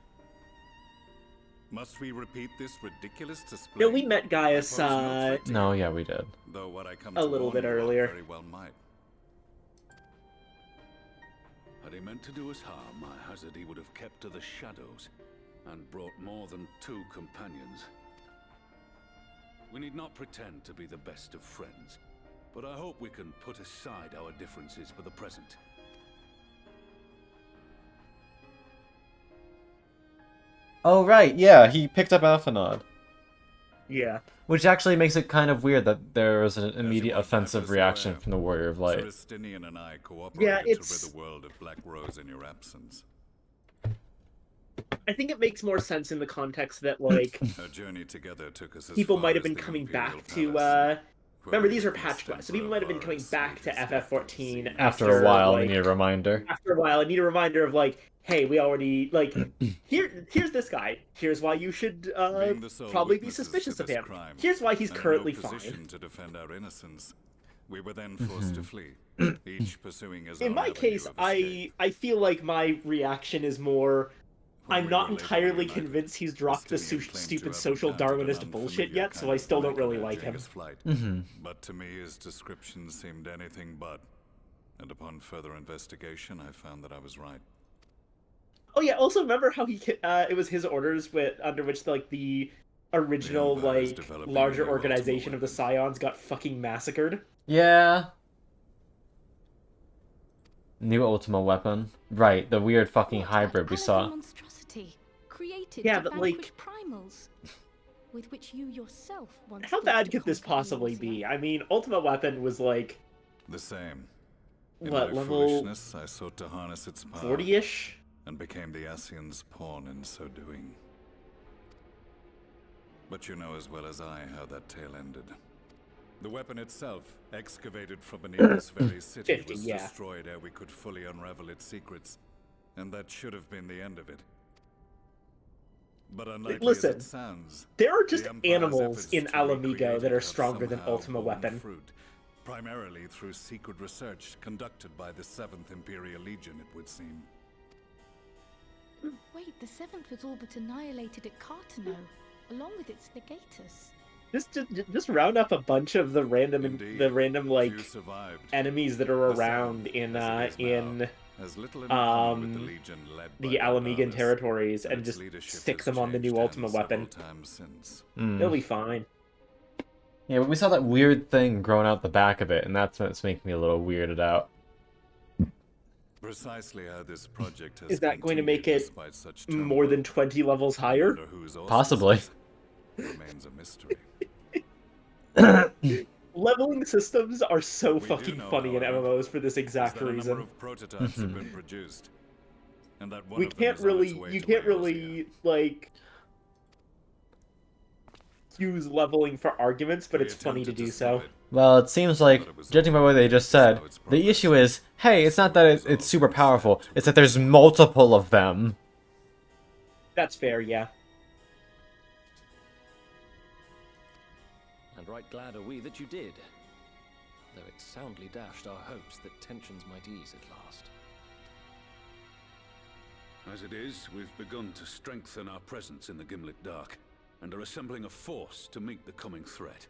[SPEAKER 6] Must we repeat this ridiculous display?
[SPEAKER 2] No, we met Gaius,
[SPEAKER 6] I pose no threat to
[SPEAKER 1] No,
[SPEAKER 6] you,
[SPEAKER 1] yeah, we did.
[SPEAKER 6] though what I come
[SPEAKER 2] a
[SPEAKER 6] to
[SPEAKER 2] little
[SPEAKER 6] warn
[SPEAKER 2] bit
[SPEAKER 6] you of
[SPEAKER 2] earlier.
[SPEAKER 6] Very well might.
[SPEAKER 5] Had he meant to do us harm, I hazard he would have kept to the shadows, and brought more than 2 companions. We need not pretend to be the best of friends, but I hope we can put aside our differences for the present.
[SPEAKER 1] Oh, right, yeah, he picked up Alphanod.
[SPEAKER 2] Yeah.
[SPEAKER 1] Which actually makes it kind of weird that there was an immediate
[SPEAKER 6] Everyone
[SPEAKER 1] offensive
[SPEAKER 6] matters
[SPEAKER 1] reaction
[SPEAKER 6] aware.
[SPEAKER 1] from the Warrior of Light.
[SPEAKER 6] Justinian and I cooperated
[SPEAKER 2] it's-
[SPEAKER 6] to rid the world of Black Rose in your absence.
[SPEAKER 2] I think it makes more sense in the context that, like,
[SPEAKER 6] Our journey together took us as
[SPEAKER 2] people
[SPEAKER 6] far
[SPEAKER 2] might have
[SPEAKER 6] as
[SPEAKER 2] been
[SPEAKER 6] the
[SPEAKER 2] coming
[SPEAKER 6] Imperial
[SPEAKER 2] back to,
[SPEAKER 6] Palace,
[SPEAKER 2] remember,
[SPEAKER 6] where
[SPEAKER 2] these are
[SPEAKER 6] witnessed
[SPEAKER 2] patch quests, so
[SPEAKER 6] Emperor
[SPEAKER 2] people might have been coming
[SPEAKER 6] Varus
[SPEAKER 2] back to
[SPEAKER 6] lead his
[SPEAKER 2] FF14
[SPEAKER 6] death
[SPEAKER 1] After a while,
[SPEAKER 2] like,
[SPEAKER 1] they need a reminder.
[SPEAKER 2] After a while, I need a reminder of, like, hey, we already, like, here's this guy. Here's why you should
[SPEAKER 6] Being the sole
[SPEAKER 2] probably be
[SPEAKER 6] witnesses
[SPEAKER 2] suspicious
[SPEAKER 6] to
[SPEAKER 2] of
[SPEAKER 6] this
[SPEAKER 2] him.
[SPEAKER 6] crime,
[SPEAKER 2] Here's why he's
[SPEAKER 6] and in
[SPEAKER 2] currently
[SPEAKER 6] no
[SPEAKER 2] fine.
[SPEAKER 6] position to defend our innocence. We were then forced to flee, each pursuing his
[SPEAKER 2] In
[SPEAKER 6] own
[SPEAKER 2] my
[SPEAKER 6] avenue
[SPEAKER 2] case,
[SPEAKER 6] of escape.
[SPEAKER 2] I feel like my reaction is more,
[SPEAKER 6] When
[SPEAKER 2] I'm
[SPEAKER 6] we
[SPEAKER 2] not
[SPEAKER 6] were later
[SPEAKER 2] entirely
[SPEAKER 6] reunited,
[SPEAKER 2] convinced he's dropped the
[SPEAKER 6] Justinian claimed to
[SPEAKER 2] stupid
[SPEAKER 6] have
[SPEAKER 2] social
[SPEAKER 6] encountered an
[SPEAKER 2] Darwinist bullshit
[SPEAKER 6] unfamiliar
[SPEAKER 2] yet, so
[SPEAKER 6] kind
[SPEAKER 2] I
[SPEAKER 6] of
[SPEAKER 2] still don't
[SPEAKER 6] snake
[SPEAKER 2] really
[SPEAKER 6] on
[SPEAKER 2] like
[SPEAKER 6] edge
[SPEAKER 2] him.
[SPEAKER 6] his flight.
[SPEAKER 1] Mm-hmm.
[SPEAKER 6] But to me, his description seemed anything but. And upon further investigation, I found that I was right.
[SPEAKER 2] Oh yeah, also remember how it was his orders under which like the original
[SPEAKER 6] The Empire is
[SPEAKER 2] like
[SPEAKER 6] developing
[SPEAKER 2] larger
[SPEAKER 6] a new
[SPEAKER 2] organization
[SPEAKER 6] ultimate
[SPEAKER 2] of the Scions got fucking massacred.
[SPEAKER 1] Yeah. New Ultima weapon. Right, the weird fucking
[SPEAKER 7] What's
[SPEAKER 1] hybrid
[SPEAKER 7] that
[SPEAKER 1] we saw.
[SPEAKER 7] elegant monstrosity created
[SPEAKER 2] Yeah,
[SPEAKER 7] to
[SPEAKER 2] but,
[SPEAKER 7] vanquish
[SPEAKER 2] like-
[SPEAKER 7] primals, with which you yourself once
[SPEAKER 2] How
[SPEAKER 7] thought
[SPEAKER 2] bad
[SPEAKER 7] to
[SPEAKER 2] could this
[SPEAKER 7] conquer
[SPEAKER 2] possibly
[SPEAKER 7] Eorzea?
[SPEAKER 2] be? I mean, Ultimate Weapon was like
[SPEAKER 6] The same. In
[SPEAKER 2] what,
[SPEAKER 6] my
[SPEAKER 2] level
[SPEAKER 6] foolishness, I sought to harness its power
[SPEAKER 2] 40-ish?
[SPEAKER 6] and became the Ascian's pawn in so doing. But you know as well as I how that tale ended. The weapon itself, excavated from beneath this very city,
[SPEAKER 2] 50,
[SPEAKER 6] was
[SPEAKER 2] yeah.
[SPEAKER 6] destroyed ere we could fully unravel its secrets, and that should have been the end of it. But unlikely
[SPEAKER 2] Listen,
[SPEAKER 6] as it sounds,
[SPEAKER 2] There are just
[SPEAKER 6] the Empire's
[SPEAKER 2] animals
[SPEAKER 6] efforts
[SPEAKER 2] in
[SPEAKER 6] to
[SPEAKER 2] Alamigo
[SPEAKER 6] recreate
[SPEAKER 2] that
[SPEAKER 6] it
[SPEAKER 2] are
[SPEAKER 6] have
[SPEAKER 2] stronger than
[SPEAKER 6] somehow
[SPEAKER 2] Ultima
[SPEAKER 6] borne
[SPEAKER 2] Weapon.
[SPEAKER 6] fruit, Primarily through secret research conducted by the 7th Imperial Legion, it would seem.
[SPEAKER 7] Wait, the 7th was all but annihilated at Cartano, along with its legatus.
[SPEAKER 2] Just round up a bunch of the random
[SPEAKER 6] Indeed,
[SPEAKER 2] like
[SPEAKER 6] few survived.
[SPEAKER 2] enemies that are
[SPEAKER 6] The
[SPEAKER 2] around
[SPEAKER 6] 7th,
[SPEAKER 2] in
[SPEAKER 6] as it is now, has little in common with the Legion led by
[SPEAKER 2] the Alamegan
[SPEAKER 6] Barbaras,
[SPEAKER 2] territories and
[SPEAKER 6] its
[SPEAKER 2] just
[SPEAKER 6] leadership
[SPEAKER 2] stick
[SPEAKER 6] has
[SPEAKER 2] them on the new
[SPEAKER 6] changed
[SPEAKER 2] Ultima
[SPEAKER 6] hands
[SPEAKER 2] weapon.
[SPEAKER 6] several times since.
[SPEAKER 2] They'll be fine.
[SPEAKER 1] Yeah, but we saw that weird thing growing out the back of it, and that's what's making me a little weirded out.
[SPEAKER 6] Precisely how this project has
[SPEAKER 2] Is that going to
[SPEAKER 6] continued
[SPEAKER 2] make it
[SPEAKER 6] despite such
[SPEAKER 2] more than
[SPEAKER 6] turmoil,
[SPEAKER 2] 20 levels
[SPEAKER 6] I
[SPEAKER 2] higher?
[SPEAKER 6] wonder whose
[SPEAKER 1] Possibly.
[SPEAKER 6] auspices remains a mystery.
[SPEAKER 2] Leveling systems are so
[SPEAKER 6] We do
[SPEAKER 2] fucking
[SPEAKER 6] know,
[SPEAKER 2] funny in
[SPEAKER 6] however,
[SPEAKER 2] MMOs for this
[SPEAKER 6] is
[SPEAKER 2] exact
[SPEAKER 6] that a number
[SPEAKER 2] reason.
[SPEAKER 6] of prototypes have been produced, and that one
[SPEAKER 2] We
[SPEAKER 6] of them
[SPEAKER 2] can't
[SPEAKER 6] is on its
[SPEAKER 2] really,
[SPEAKER 6] way
[SPEAKER 2] you
[SPEAKER 6] to
[SPEAKER 2] can't
[SPEAKER 6] Eorzea.
[SPEAKER 2] really, like, use leveling for arguments, but
[SPEAKER 6] We
[SPEAKER 2] it's funny to
[SPEAKER 6] attempted
[SPEAKER 2] do
[SPEAKER 6] slow
[SPEAKER 2] so.
[SPEAKER 6] it,
[SPEAKER 1] Well, it seems like,
[SPEAKER 6] but it was
[SPEAKER 1] judging by
[SPEAKER 6] all
[SPEAKER 1] what they just said,
[SPEAKER 6] slow its
[SPEAKER 1] the
[SPEAKER 6] progress.
[SPEAKER 1] issue is, hey, it's not that it's
[SPEAKER 6] resolved
[SPEAKER 1] super
[SPEAKER 6] instead
[SPEAKER 1] powerful,
[SPEAKER 6] to
[SPEAKER 1] it's that there's multiple of them.
[SPEAKER 2] That's fair, yeah.
[SPEAKER 4] And right glad are we that you did. Though it soundly dashed our hopes that tensions might ease at last.
[SPEAKER 5] As it is, we've begun to strengthen our presence in the Gimlet Dark, and are assembling a force to meet the coming threat.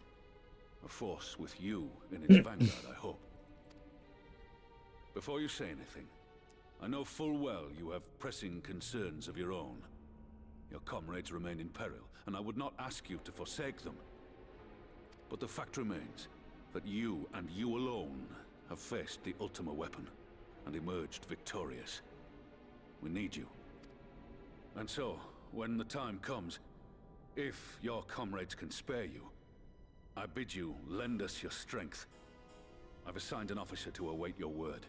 [SPEAKER 5] A force with you in its vanguard, I hope. Before you say anything, I know full well you have pressing concerns of your own. Your comrades remain in peril, and I would not ask you to forsake them. But the fact remains that you and you alone have faced the Ultima weapon and emerged victorious. We need you. And so, when the time comes, if your comrades can spare you, I bid you lend us your strength. I've assigned an officer to await your word.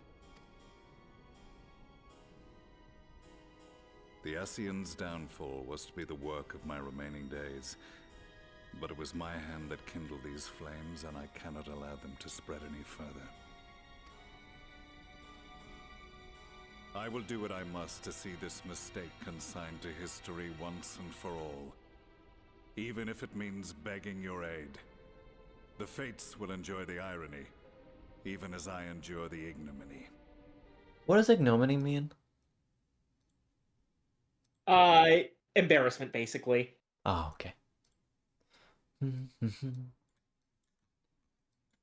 [SPEAKER 6] The Ascian's downfall was to be the work of my remaining days. But it was my hand that kindled these flames, and I cannot allow them to spread any further. I will do what I must to see this mistake consigned to history once and for all. Even if it means begging your aid. The Fates will enjoy the irony, even as I endure the ignominy.
[SPEAKER 1] What does ignominy mean?
[SPEAKER 2] Embarrassment, basically.
[SPEAKER 1] Oh, okay.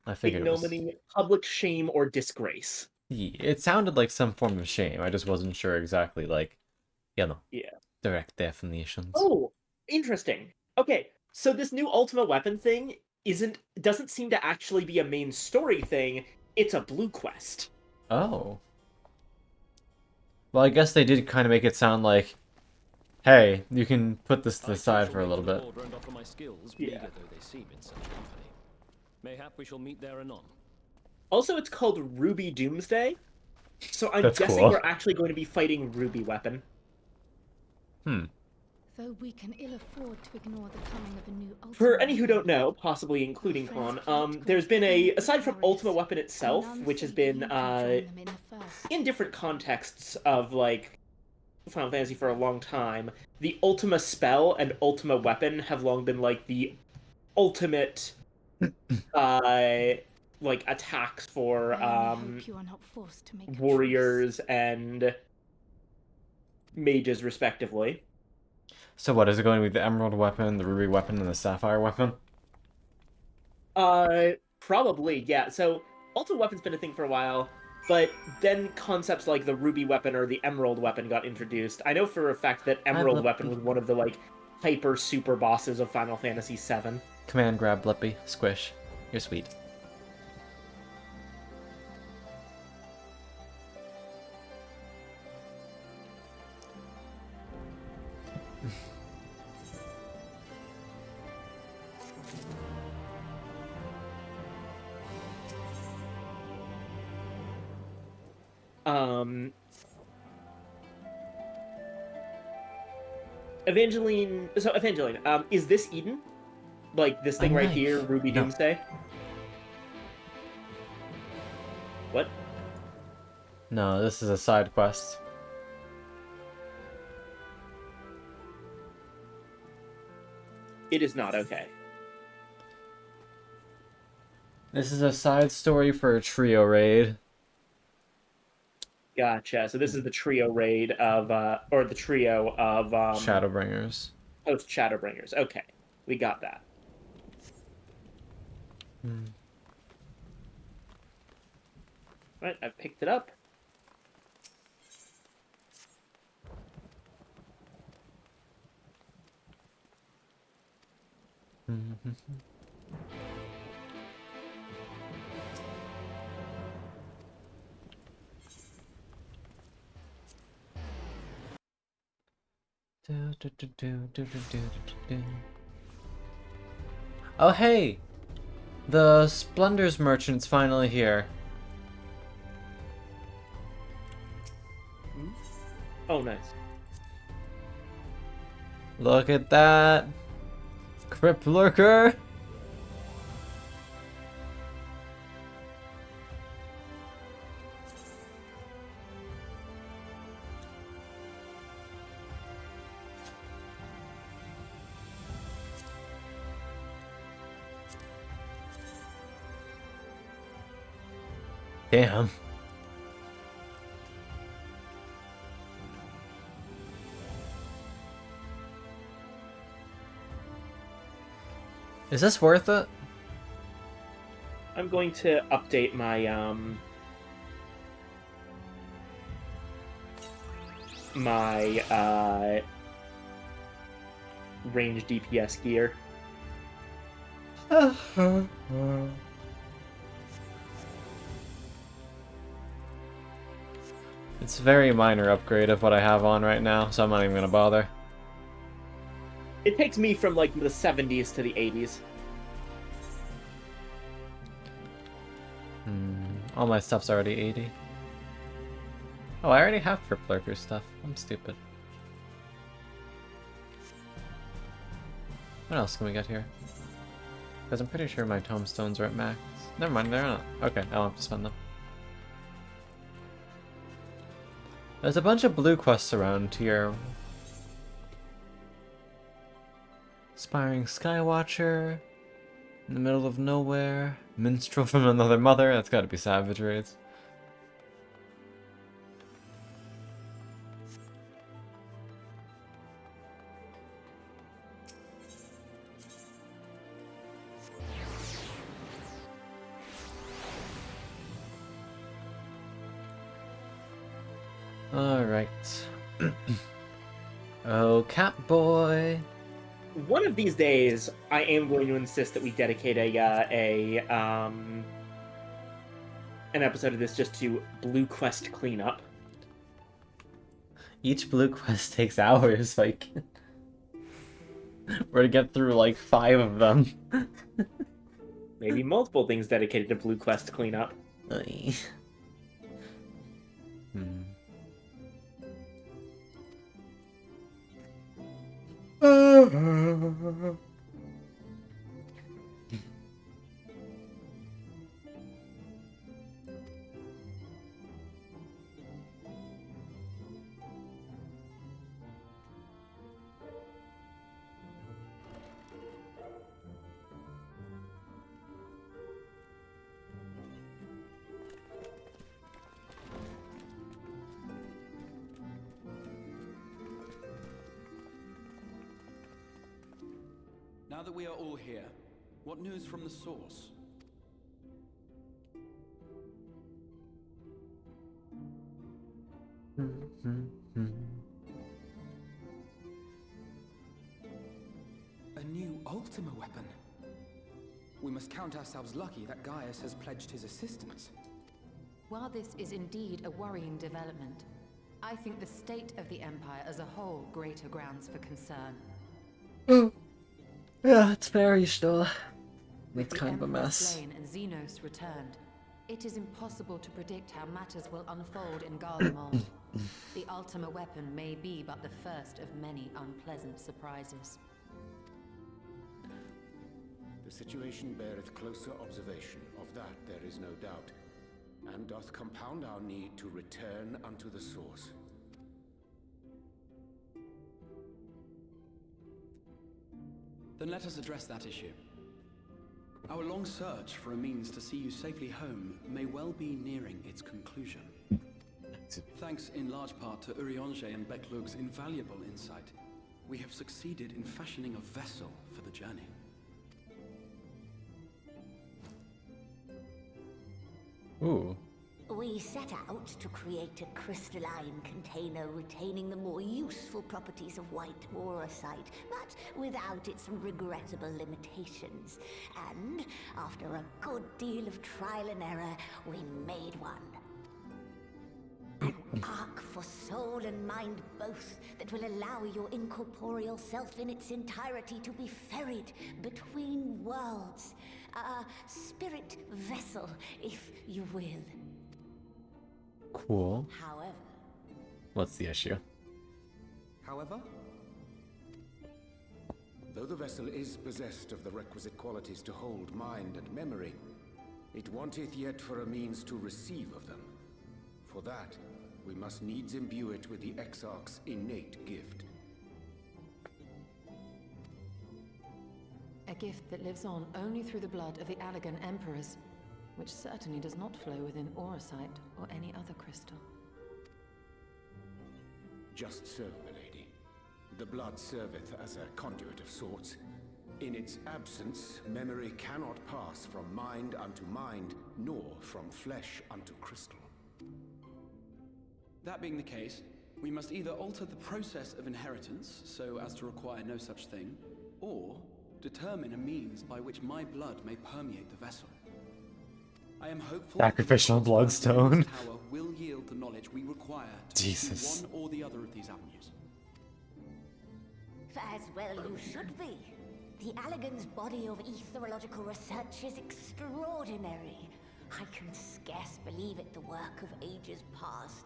[SPEAKER 1] I figured it was...
[SPEAKER 2] Ignominy, public shame, or disgrace.
[SPEAKER 1] Yeah, it sounded like some form of shame. I just wasn't sure exactly, like,
[SPEAKER 2] Yeah.
[SPEAKER 1] direct definitions.
[SPEAKER 2] Oh, interesting. Okay, so this new Ultima weapon thing doesn't seem to actually be a main story thing. It's a blue quest.
[SPEAKER 1] Oh. Well, I guess they did kind of make it sound like, hey, you can put this to the side for a little bit.
[SPEAKER 4] And offer my skills,
[SPEAKER 2] Yeah.
[SPEAKER 4] meager though they seem in such company. Mayhap we shall meet there anon.
[SPEAKER 2] Also, it's called Ruby Doomsday, so I'm
[SPEAKER 1] That's
[SPEAKER 2] guessing
[SPEAKER 1] cool.
[SPEAKER 2] we're actually going to be fighting Ruby Weapon.
[SPEAKER 7] Though we can ill afford to ignore the coming of a new Ultima.
[SPEAKER 2] For any who don't know, possibly including Con, there's been aside from Ultima Weapon itself, which has been, in different contexts of, like, Final Fantasy for a long time, the Ultima Spell and Ultima Weapon have long been, like, the ultimate, like, attacks for, warriors and mages, respectively.
[SPEAKER 1] So what, is it going to be the Emerald Weapon, the Ruby Weapon, and the Sapphire Weapon?
[SPEAKER 2] Probably, yeah. So, Ultima Weapon's been a thing for a while, but then concepts like the Ruby Weapon or the Emerald Weapon got introduced. I know for a fact that Emerald Weapon was one of the, like, hyper super bosses of Final Fantasy VII.
[SPEAKER 1] Command grab, Blippy. Squish. You're sweet.
[SPEAKER 2] Evangeline, is this Eden? Like, this thing right here, Ruby
[SPEAKER 1] No.
[SPEAKER 2] Doomsday? What?
[SPEAKER 1] No, this is a side quest.
[SPEAKER 2] It is not, okay.
[SPEAKER 1] This is a side story for a trio raid.
[SPEAKER 2] Gotcha. So this is the trio raid of, or the trio of
[SPEAKER 1] Shadowbringers.
[SPEAKER 2] post Shadowbringers. Okay, we got that. Right, I've picked it up.
[SPEAKER 1] Oh hey! The Splendors merchant's finally here.
[SPEAKER 2] Oh, nice.
[SPEAKER 1] Look at that! Crypt Lurker! Damn. Is this worth it?
[SPEAKER 2] I'm going to update my range DPS gear.
[SPEAKER 1] It's a very minor upgrade of what I have on right now, so I'm not even gonna bother.
[SPEAKER 2] It takes me from like the 70s to the 80s.
[SPEAKER 1] All my stuff's already 80. Oh, I already have Crypt Lurker stuff. I'm stupid. What else can we get here? Because I'm pretty sure my tombstones are at max. Never mind, they're not. Okay, I won't have to spend them. There's a bunch of blue quests around here. Aspiring Skywatcher. In the middle of nowhere. Minstrel from Another Mother. That's gotta be Savage Raids. Alright. Oh, Catboy.
[SPEAKER 2] One of these days, I am going to insist that we dedicate an episode of this just to Blue Quest cleanup.
[SPEAKER 1] Each blue quest takes hours, like... We're to get through like 5 of them.
[SPEAKER 2] Maybe multiple things dedicated to Blue Quest cleanup.
[SPEAKER 8] Now that we are all here, what news from the source? A new Ultima weapon. We must count ourselves lucky that Gaius has pledged his assistance.
[SPEAKER 9] While this is indeed a worrying development, I think the state of the Empire as a whole greater grounds for concern.
[SPEAKER 1] Yeah, it's very still.
[SPEAKER 9] With
[SPEAKER 1] It's
[SPEAKER 9] the
[SPEAKER 1] kind of a
[SPEAKER 9] Emperor
[SPEAKER 1] mess.
[SPEAKER 9] slain and Xenos returned, it is impossible to predict how matters will unfold in Garlemald. The Ultima weapon may be but the first of many unpleasant surprises.
[SPEAKER 10] The situation beareth closer observation, of that there is no doubt, and doth compound our need to return unto the source.
[SPEAKER 8] Then let us address that issue.
[SPEAKER 11] Our long search for a means to see you safely home may well be nearing its conclusion. Thanks in large part to Urianger and Beklug's invaluable insight, we have succeeded in fashioning a vessel for the journey.
[SPEAKER 1] Ooh.
[SPEAKER 12] We set out to create a crystalline container retaining the more useful properties of white aurosite, but without its regrettable limitations. And after a good deal of trial and error, we made one. An ark for soul and mind both that will allow your incorporeal self in its entirety to be ferried between worlds. A spirit vessel, if you will.
[SPEAKER 1] Cool.
[SPEAKER 12] However...
[SPEAKER 1] What's the issue?
[SPEAKER 8] However?
[SPEAKER 10] Though the vessel is possessed of the requisite qualities to hold mind and memory, it wanteth yet for a means to receive of them. For that, we must needs imbue it with the Exarch's innate gift.
[SPEAKER 9] A gift that lives on only through the blood of the Allegan Emperors, which certainly does not flow within aurosite or any other crystal.
[SPEAKER 10] Just so, milady. The blood serveth as a conduit of sorts. In its absence, memory cannot pass from mind unto mind, nor from flesh unto crystal.
[SPEAKER 11] That being the case, we must either alter the process of inheritance so as to require no such thing, or determine a means by which my blood may permeate the vessel. I am hopeful
[SPEAKER 1] Sacrificial bloodstone.
[SPEAKER 11] Tower will yield the knowledge we require to
[SPEAKER 1] Jesus.
[SPEAKER 11] pursue one or the other of these avenues.
[SPEAKER 12] As well you should be. The Allegan's body of etherological research is extraordinary. I can scarce believe it the work of ages past.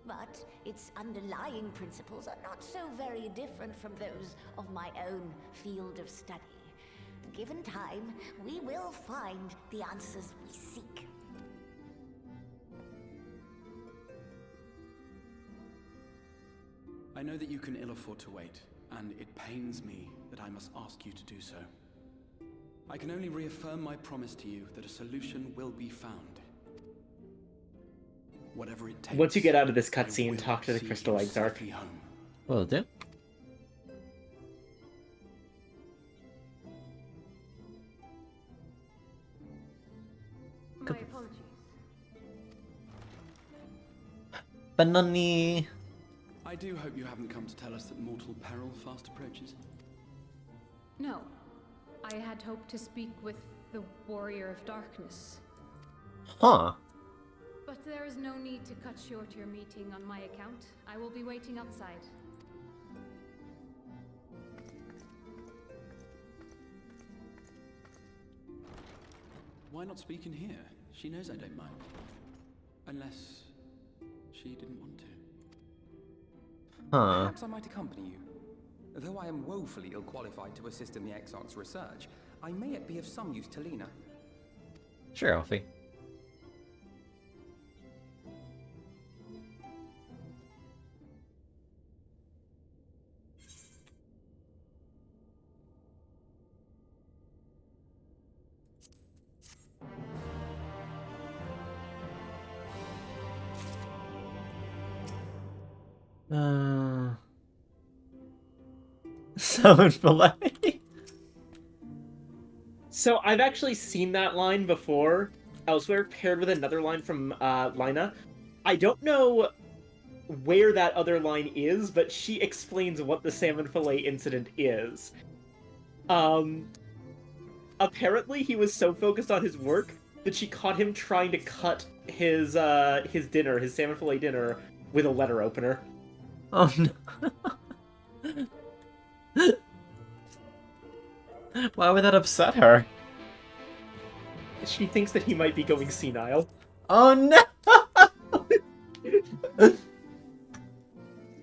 [SPEAKER 12] But its underlying principles are not so very different from those of my own field of study. Given time, we will find the answers we seek.
[SPEAKER 11] I know that you can ill afford to wait, and it pains me that I must ask you to do so. I can only reaffirm my promise to you that a solution will be found. Whatever it takes.
[SPEAKER 2] Once you get out of this cutscene, talk to the Crystal Exarch.
[SPEAKER 1] Will do.
[SPEAKER 3] My apologies.
[SPEAKER 1] Banani.
[SPEAKER 11] I do hope you haven't come to tell us that mortal peril fast approaches.
[SPEAKER 13] No. I had hoped to speak with the Warrior of Darkness.
[SPEAKER 1] Huh.
[SPEAKER 13] But there is no need to cut short your meeting on my account. I will be waiting outside.
[SPEAKER 11] Why not speak in here? She knows I don't mind. Unless she didn't want to.
[SPEAKER 1] Huh.
[SPEAKER 8] Perhaps I might accompany you. Though I am woefully ill-qualified to assist in the Exarch's research, I may yet be of some use to Lena.
[SPEAKER 1] Sure, Alfie. Salmon fillet.
[SPEAKER 2] So I've actually seen that line before elsewhere, paired with another line from Lina. I don't know where that other line is, but she explains what the salmon fillet incident is. Apparently he was so focused on his work that she caught him trying to cut his dinner, his salmon fillet dinner, with a letter opener.
[SPEAKER 1] Oh no. Why would that upset her?
[SPEAKER 2] She thinks that he might be going senile.
[SPEAKER 1] Oh no! To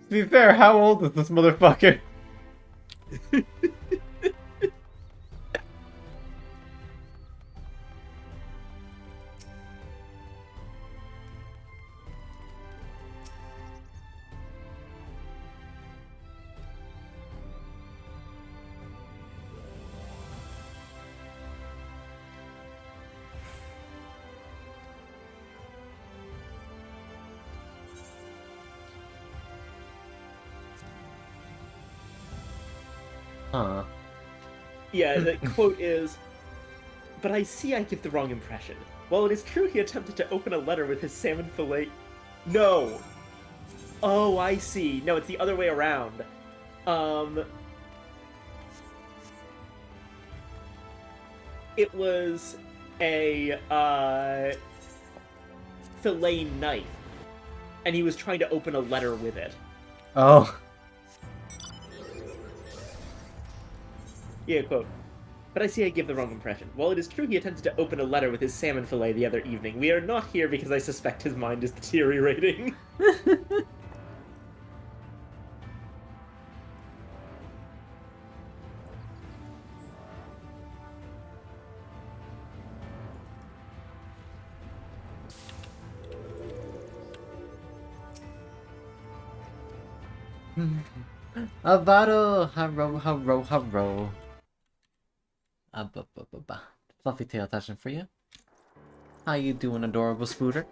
[SPEAKER 1] be fair, how old is this motherfucker? Huh.
[SPEAKER 2] Yeah, the quote is, "But I see I give the wrong impression. While it is true he attempted to open a letter with his salmon fillet..." No! Oh, I see. No, it's the other way around. It was a, fillet knife. And he was trying to open a letter with it.
[SPEAKER 1] Oh.
[SPEAKER 2] Yeah, quote. "But I see I give the wrong impression. While it is true he attempted to open a letter with his salmon fillet the other evening, we are not here because I suspect his mind is deteriorating."
[SPEAKER 1] Avado, haro, haro, haro. Fluffy tail touching for you. How you doing, adorable Spooter?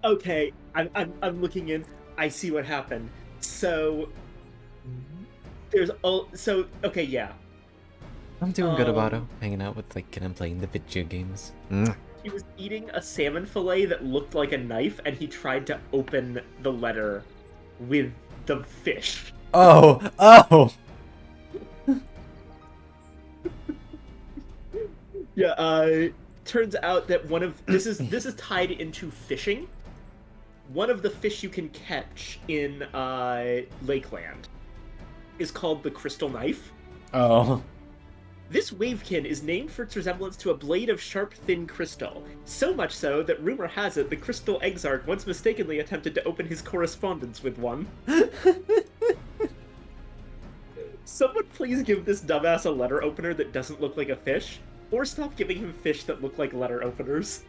[SPEAKER 2] Okay, I'm looking in. I see what happened. So there's okay, yeah.
[SPEAKER 1] I'm doing good, Avado. Hanging out with like and playing the video games.
[SPEAKER 2] He was eating a salmon fillet that looked like a knife, and he tried to open the letter with the fish.
[SPEAKER 1] Oh, oh.
[SPEAKER 2] Yeah, turns out that one of this is tied into fishing. One of the fish you can catch in Lakeland is called the crystal knife.
[SPEAKER 1] Oh.
[SPEAKER 2] This wavekin is named for its resemblance to a blade of sharp, thin crystal. So much so that rumor has it the crystal exarch once mistakenly attempted to open his correspondence with one. Someone please give this dumbass a letter opener that doesn't look like a fish, or stop giving him fish that look like letter openers.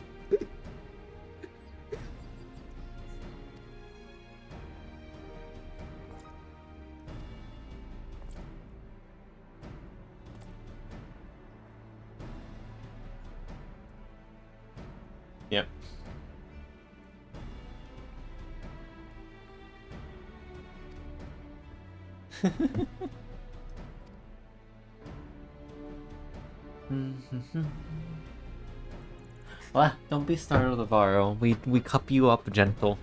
[SPEAKER 1] Yep. Well, don't be startled, Avaro. We cup you up gentle.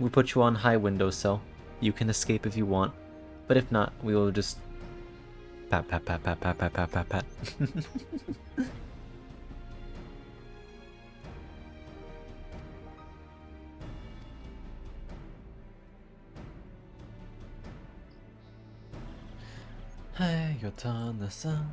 [SPEAKER 1] We put you on high windowsill. You can escape if you want, but if not, we will just pat pat pat pat pat pat pat pat pat. Hey, your turn the sun.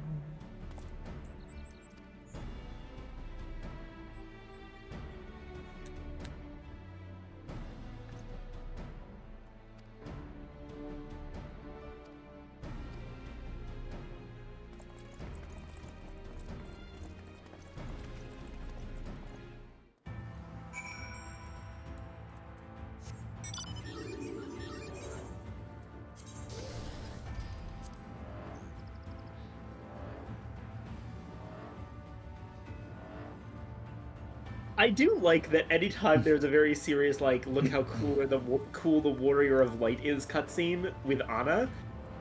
[SPEAKER 2] I do like that anytime there's a very serious, like, look how cool the Warrior of Light is cutscene with Ana,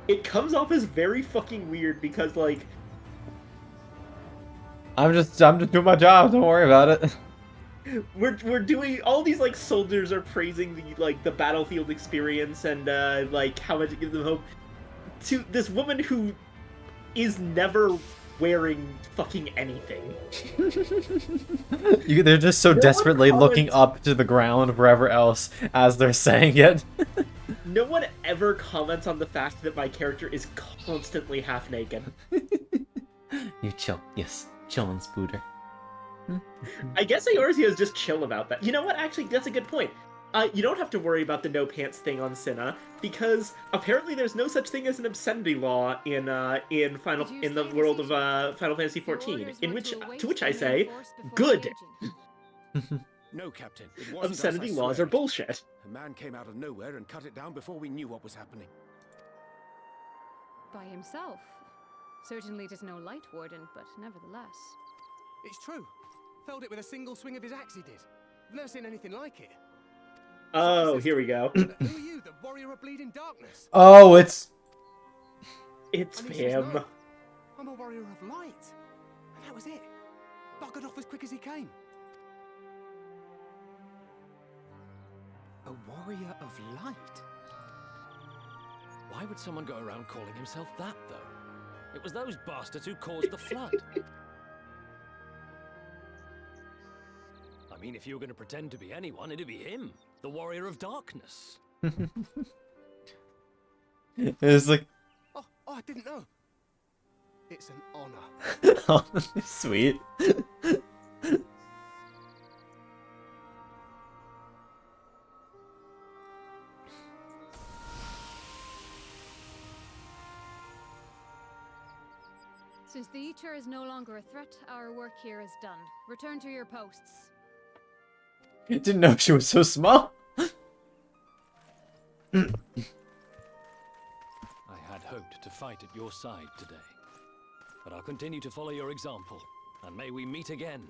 [SPEAKER 2] it comes off as very fucking weird because, like...
[SPEAKER 1] I'm just doing my job, don't worry about it.
[SPEAKER 2] We're doing... All these, like, soldiers are praising the, like, the battlefield experience and, like, how much it gives them hope. To this woman who is never wearing fucking anything.
[SPEAKER 1] They're just so desperately looking up to the ground wherever else as they're saying it.
[SPEAKER 2] No one ever comments on the fact that my character is constantly half naked.
[SPEAKER 1] You chill. Yes, chillin', Spooter.
[SPEAKER 2] I guess Eorzea is just chill about that. You know what? Actually, that's a good point. You don't have to worry about the no pants thing on Cinna because apparently there's no such thing as an obscenity law in the world of Final Fantasy XIV. To which I say, good.
[SPEAKER 10] No, Captain. It wasn't us,
[SPEAKER 2] Obscenity
[SPEAKER 10] I
[SPEAKER 2] laws
[SPEAKER 10] swear
[SPEAKER 2] are
[SPEAKER 10] it.
[SPEAKER 2] bullshit.
[SPEAKER 10] A man came out of nowhere and cut it down before we knew what was happening.
[SPEAKER 13] By himself. Certainly it is no light warden, but nevertheless.
[SPEAKER 8] It's true. Felled it with a single swing of his axe, he did. I've never seen anything like it.
[SPEAKER 2] Oh, here we go.
[SPEAKER 8] Who are you, the warrior of bleeding darkness?
[SPEAKER 1] Oh, it's
[SPEAKER 2] It's
[SPEAKER 8] And he says,
[SPEAKER 2] him.
[SPEAKER 8] "No, I'm a warrior of light." And that was it. Buggered off as quick as he came. A warrior of light?
[SPEAKER 4] Why would someone go around calling himself that, though? It was those bastards who caused the flood. I mean, if you were going to pretend to be anyone, it'd be him, the warrior of darkness.
[SPEAKER 1] it's like
[SPEAKER 8] Oh, I didn't know. It's an honor.
[SPEAKER 1] oh, sweet.
[SPEAKER 13] Since the Eater is no longer a threat, our work here is done. Return to your posts.
[SPEAKER 1] Didn't know she was so small.
[SPEAKER 4] I had hoped to fight at your side today, but I'll continue to follow your example, and may we meet again.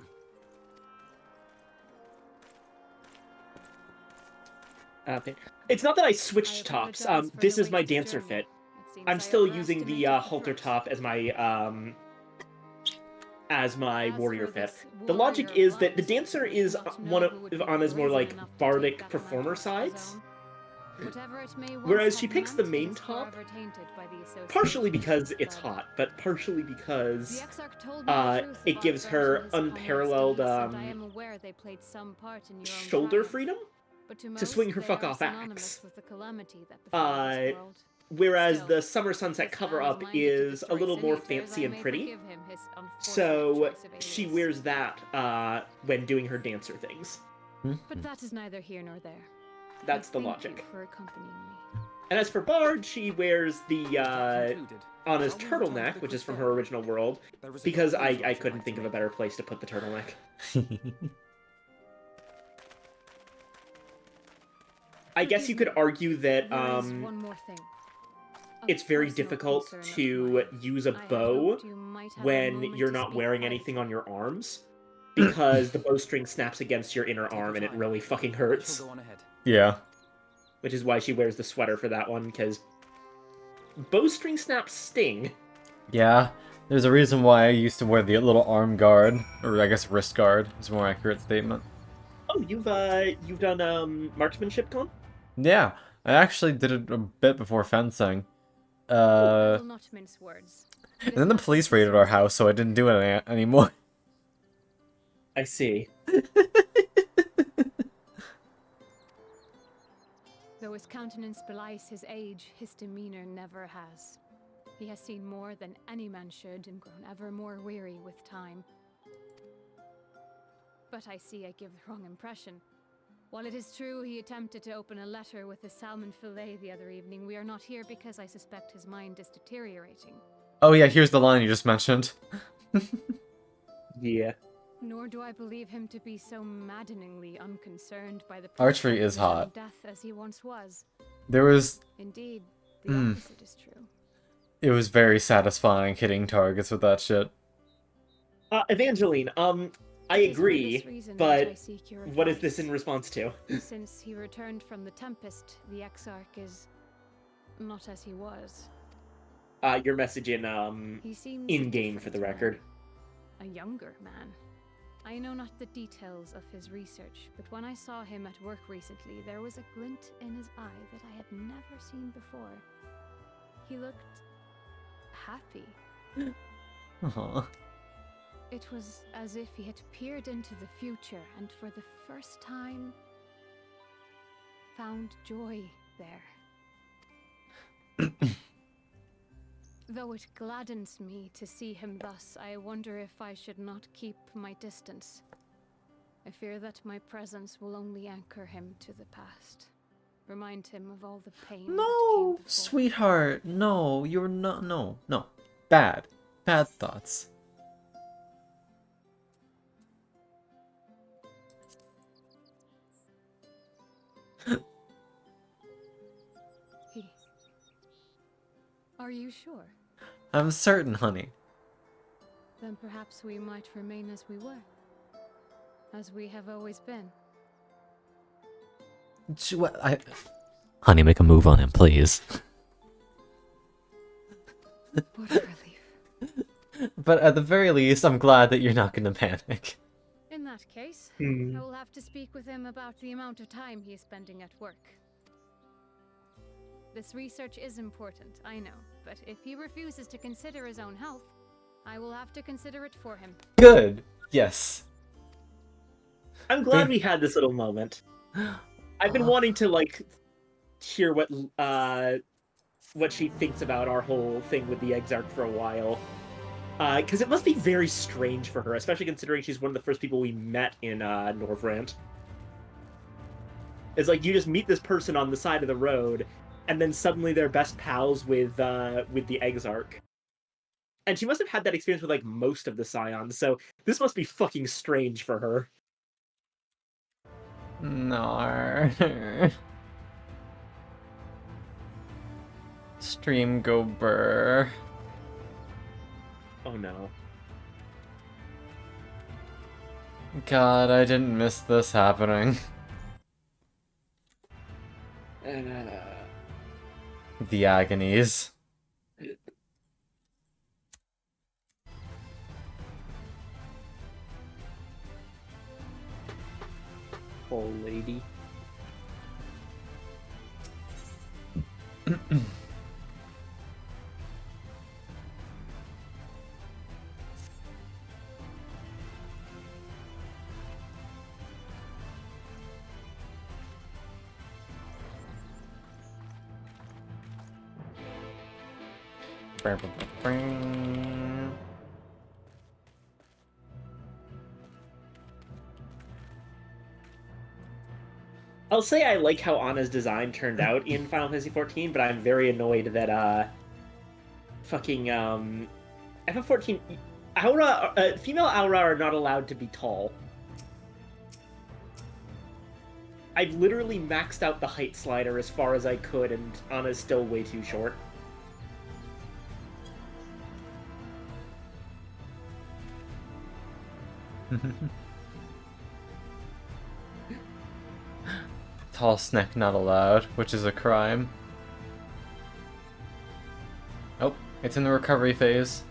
[SPEAKER 2] Okay. It's not that I switched tops. This is my dancer fit. I'm still using the halter top as my warrior fit. The logic is that the dancer is on his more like bardic performer sides, whereas she picks the main top, partially because it's hot, but partially because it gives her unparalleled shoulder freedom to swing her fuck off axe. Whereas the Summer Sunset cover-up is a little more fancy and pretty, so she wears that when doing her dancer things.
[SPEAKER 13] But that is neither here nor there.
[SPEAKER 2] That's the
[SPEAKER 13] Thank
[SPEAKER 2] logic.
[SPEAKER 13] you for accompanying me.
[SPEAKER 2] And as for Bard, she wears the Anna's turtleneck, which is from her original world, because I couldn't think of a better place to put the turtleneck. I guess you could argue that
[SPEAKER 13] There is one more thing.
[SPEAKER 2] it's very difficult to use a bow when you're not wearing anything on your arms, because the bowstring snaps against your inner arm and it really fucking hurts.
[SPEAKER 1] Yeah.
[SPEAKER 2] Which is why she wears the sweater for that one, because bowstring snaps sting.
[SPEAKER 1] Yeah. There's a reason why I used to wear the little arm guard, or I guess wrist guard is a more accurate statement.
[SPEAKER 2] Oh, you've done marksmanship, Con?
[SPEAKER 1] Yeah, I actually did it a bit before fencing.
[SPEAKER 13] I will not mince words.
[SPEAKER 1] And then the police raided our house, so I didn't do it anymore.
[SPEAKER 2] I see.
[SPEAKER 13] Though his countenance belies his age, his demeanor never has. He has seen more than any man should and grown ever more weary with time. But I see I give the wrong impression. While it is true he attempted to open a letter with a salmon fillet the other evening, we are not here because I suspect his mind is deteriorating.
[SPEAKER 1] Oh yeah, here's the line you just mentioned.
[SPEAKER 2] Yeah.
[SPEAKER 13] Nor do I believe him to be so maddeningly unconcerned by the
[SPEAKER 1] Archery is
[SPEAKER 13] prospect of
[SPEAKER 1] hot.
[SPEAKER 13] death as he once was.
[SPEAKER 1] There was...
[SPEAKER 13] Indeed, the opposite is true.
[SPEAKER 1] It was very satisfying hitting targets with that shit.
[SPEAKER 2] Evangeline, I agree, but what is this in response to?
[SPEAKER 13] Since he returned from the Tempest, the Exarch is not as he was.
[SPEAKER 2] Your message in
[SPEAKER 13] He seems
[SPEAKER 2] in-game for the record.
[SPEAKER 13] a younger man. I know not the details of his research, but when I saw him at work recently, there was a glint in his eye that I had never seen before. He looked happy.
[SPEAKER 1] Aww.
[SPEAKER 13] It was as if he had peered into the future and for the first time found joy there. Though it gladdens me to see him thus, I wonder if I should not keep my distance. I fear that my presence will only anchor him to the past. Remind him of all the pain that came
[SPEAKER 1] No,
[SPEAKER 13] before.
[SPEAKER 1] sweetheart, no, you're not, no. Bad thoughts.
[SPEAKER 13] Are you sure?
[SPEAKER 1] I'm certain, honey.
[SPEAKER 13] Then perhaps we might remain as we were. As we have always been.
[SPEAKER 1] Honey, make a move on him, please.
[SPEAKER 13] What a relief.
[SPEAKER 1] But at the very least, I'm glad that you're not gonna panic.
[SPEAKER 13] In that case, I will have to speak with him about the amount of time he is spending at work. This research is important, I know, but if he refuses to consider his own health, I will have to consider it for him.
[SPEAKER 1] Good. Yes.
[SPEAKER 2] I'm glad we had this little moment. I've been wanting to like hear what she thinks about our whole thing with the Exarch for a while. Because it must be very strange for her, especially considering she's one of the first people we met in Norvrant. It's like you just meet this person on the side of the road, and then suddenly they're best pals with the Exarch. And she must have had that experience with like most of the Scions, so this must be fucking strange for her.
[SPEAKER 1] No. Stream go burr.
[SPEAKER 2] Oh no.
[SPEAKER 1] God, I didn't miss this happening. The agonies.
[SPEAKER 2] Old lady. I'll say I like how Anna's design turned out in Final Fantasy XIV, but I'm very annoyed that fucking FF14 Aura female Aura are not allowed to be tall. I've literally maxed out the height slider as far as I could, and Anna's still way too short.
[SPEAKER 1] Tall snack not allowed, which is a crime. Oh, it's in the recovery phase.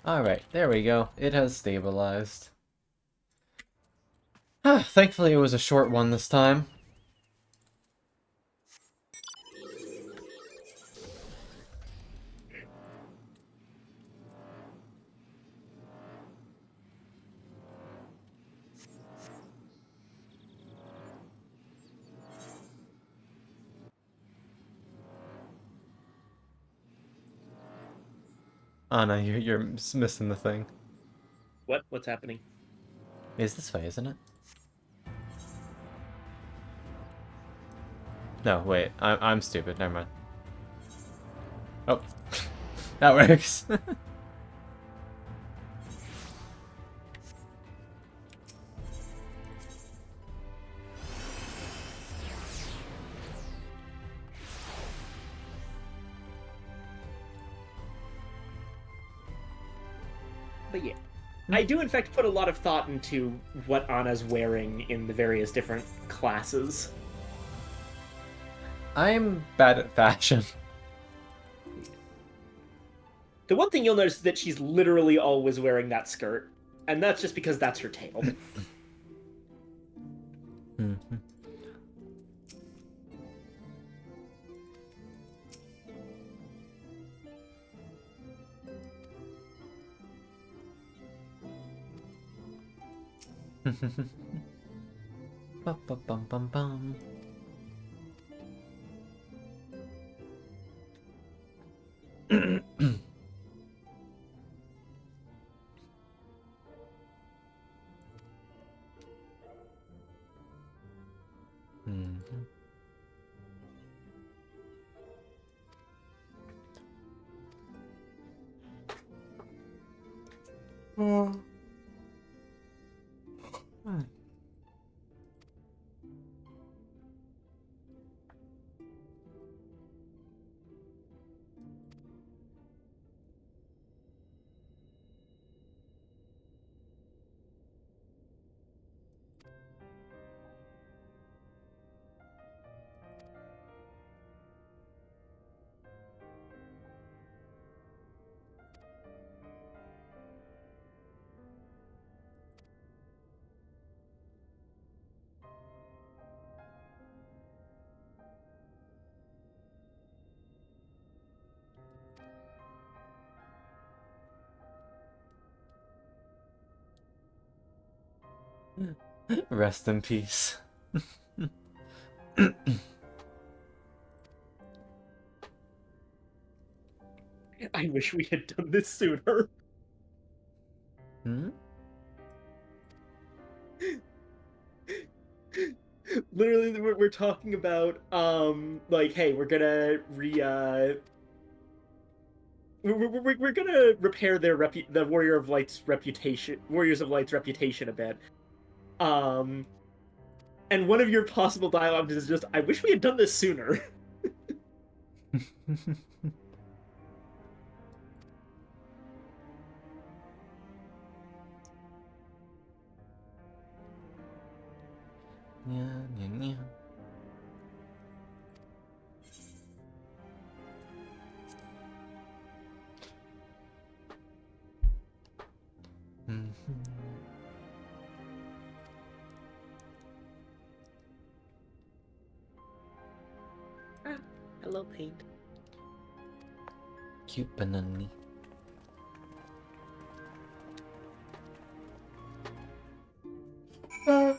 [SPEAKER 1] Alright, there we go. It has stabilized. Thankfully it was a short one this time. Anna, you're missing the thing.
[SPEAKER 2] What? What's happening?
[SPEAKER 1] Is this way, isn't it? No, wait. I'm stupid. Never mind. Oh. That works.
[SPEAKER 2] But yeah. I do in fact put a lot of thought into what Anna's wearing in the various different classes.
[SPEAKER 1] I'm bad at fashion.
[SPEAKER 2] The one thing you'll notice is that she's literally always wearing that skirt, and that's just because that's her tail.
[SPEAKER 1] Bum, bum, bum, bum, bum. Rest in peace.
[SPEAKER 2] I wish we had done this sooner.
[SPEAKER 1] Hmm?
[SPEAKER 2] Literally, we're talking about like, hey, we're gonna we're gonna repair the Warriors of Light's reputation a bit. And one of your possible dialogues is just, I wish we had done this sooner.
[SPEAKER 1] Yeah, yeah, yeah.
[SPEAKER 2] Hello, paint.
[SPEAKER 1] Cute banana.
[SPEAKER 2] And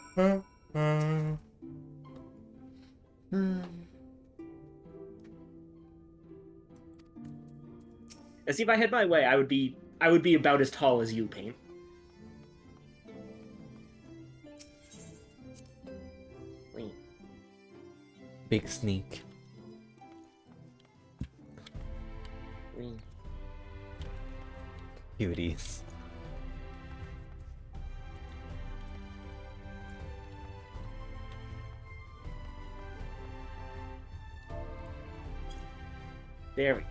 [SPEAKER 2] see, if I had my way, I would be about as tall as you, paint. Wait.
[SPEAKER 1] Big sneak.
[SPEAKER 2] Wait.
[SPEAKER 1] Cuties.
[SPEAKER 2] There we go.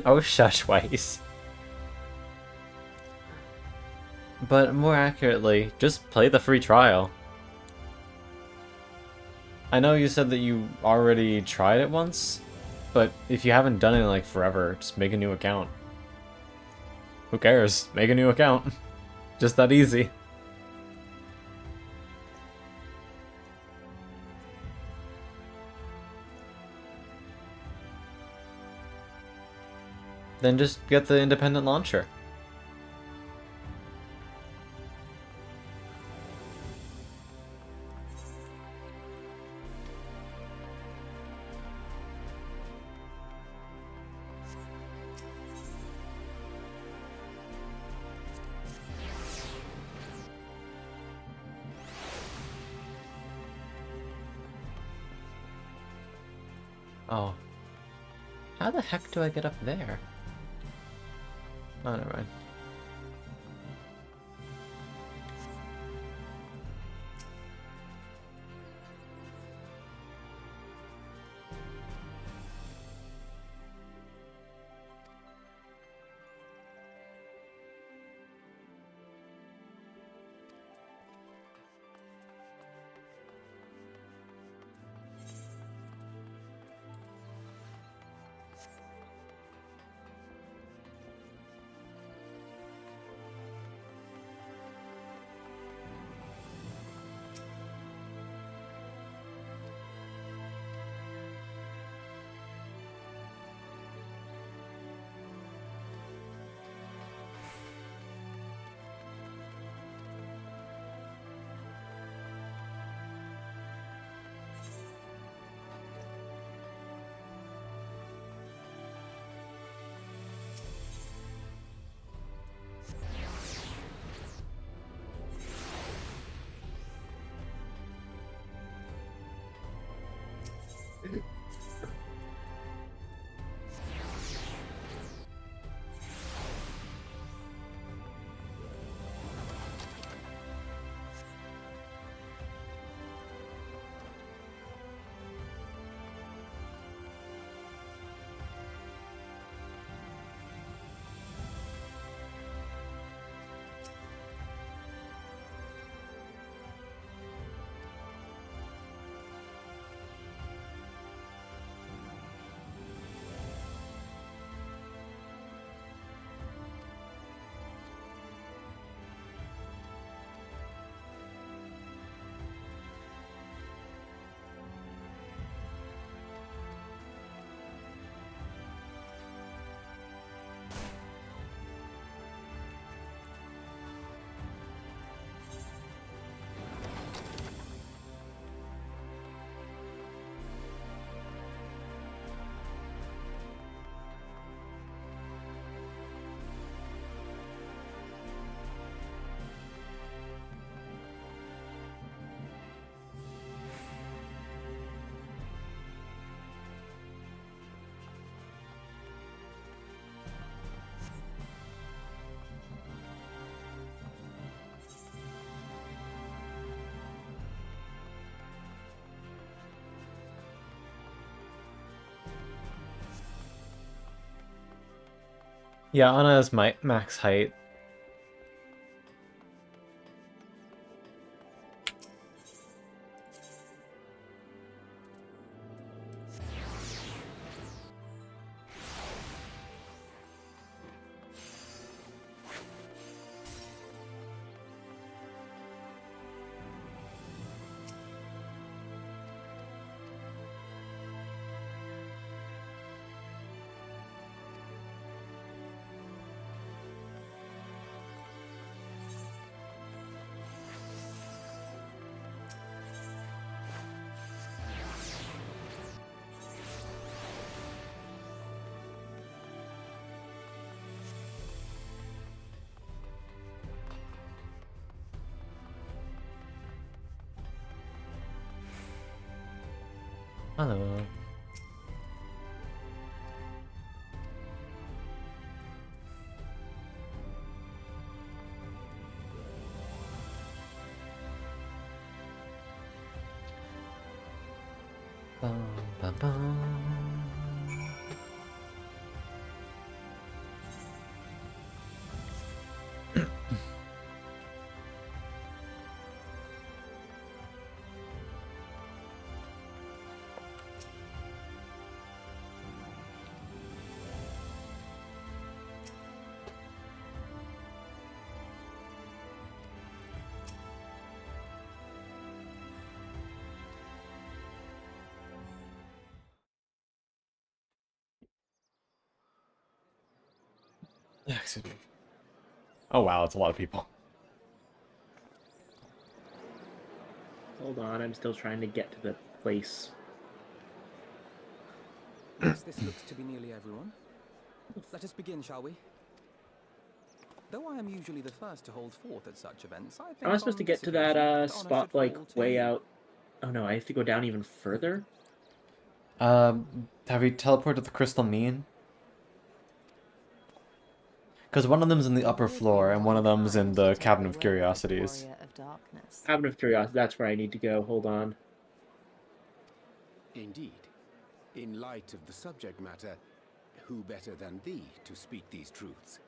[SPEAKER 1] Oh, shush, Weiss. But more accurately, just play the free trial. I know you said that you already tried it once, but if you haven't done it in like forever, just make a new account. Who cares? Make a new account. Just that easy. Then just get the independent launcher. Oh. How the heck do I get up there? Oh, never mind. Yeah, Ana is my max height. Hello. Bum, bum, bum. Excuse me. Oh wow, it's a lot of people.
[SPEAKER 2] Hold on, I'm still trying to get to the place.
[SPEAKER 8] Yes, this looks to be nearly everyone. Let us begin, shall we? Though I am usually the first to hold forth at such events, I think
[SPEAKER 2] Am I supposed to
[SPEAKER 8] on
[SPEAKER 2] get
[SPEAKER 8] this
[SPEAKER 2] to that
[SPEAKER 8] occasion,
[SPEAKER 2] spot
[SPEAKER 8] honor
[SPEAKER 2] like
[SPEAKER 8] should fall to
[SPEAKER 2] way
[SPEAKER 8] you.
[SPEAKER 2] out? Oh no, I have to go down even further?
[SPEAKER 1] Have you teleported the crystal mean? Because one of them's in the upper floor, and one of them's in the Cabinet of Curiosities.
[SPEAKER 2] Cabinet of Curiosity, that's where I need to go. Hold on.
[SPEAKER 10] Indeed. In light of the subject matter, who better than thee to speak these truths?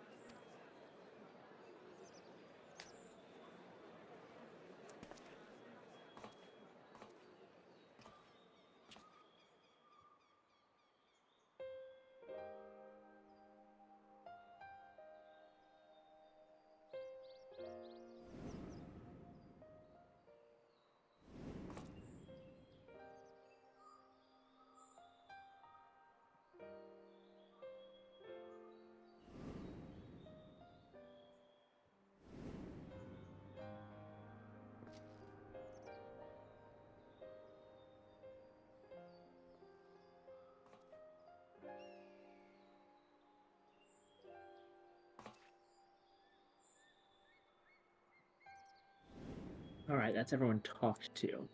[SPEAKER 2] Alright, that's everyone talked to.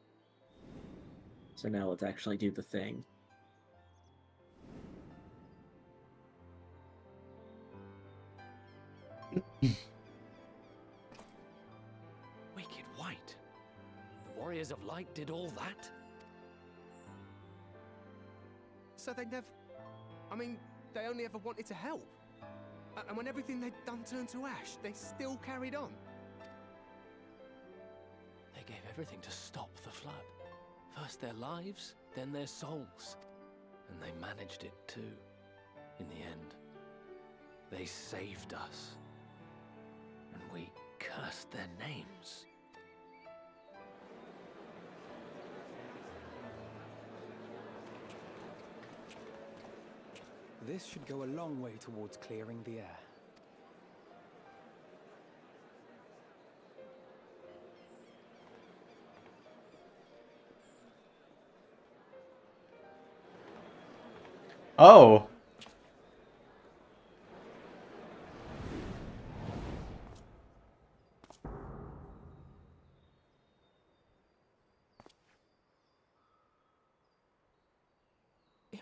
[SPEAKER 2] So now let's actually do the thing.
[SPEAKER 4] Wicked White? The Warriors of Light did all that?
[SPEAKER 8] So they never... I mean, they only ever wanted to help. And when everything they'd done turned to ash, they still carried on.
[SPEAKER 4] They gave everything to stop the flood. First their lives, then their souls. And they managed it too. In the end, they saved us. And we cursed their names.
[SPEAKER 8] This should go a long way towards clearing the air.
[SPEAKER 1] Oh!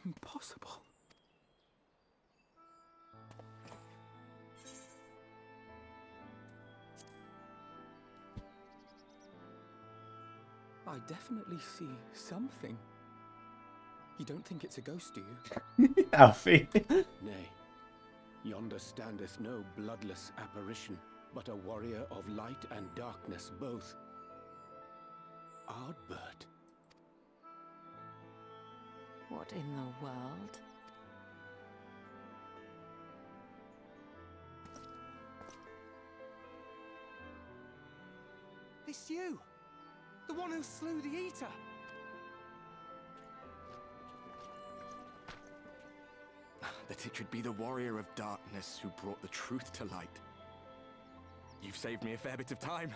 [SPEAKER 8] Impossible. I definitely see something. You don't think it's a ghost, do you?
[SPEAKER 1] Alfie.
[SPEAKER 10] Nay, Yonder standeth no bloodless apparition, but a warrior of light and darkness both. Ardbert.
[SPEAKER 9] What in the world?
[SPEAKER 8] It's you! The one who slew the Eater!
[SPEAKER 14] That it should be the warrior of darkness who brought the truth to light. You've saved me a fair bit of time.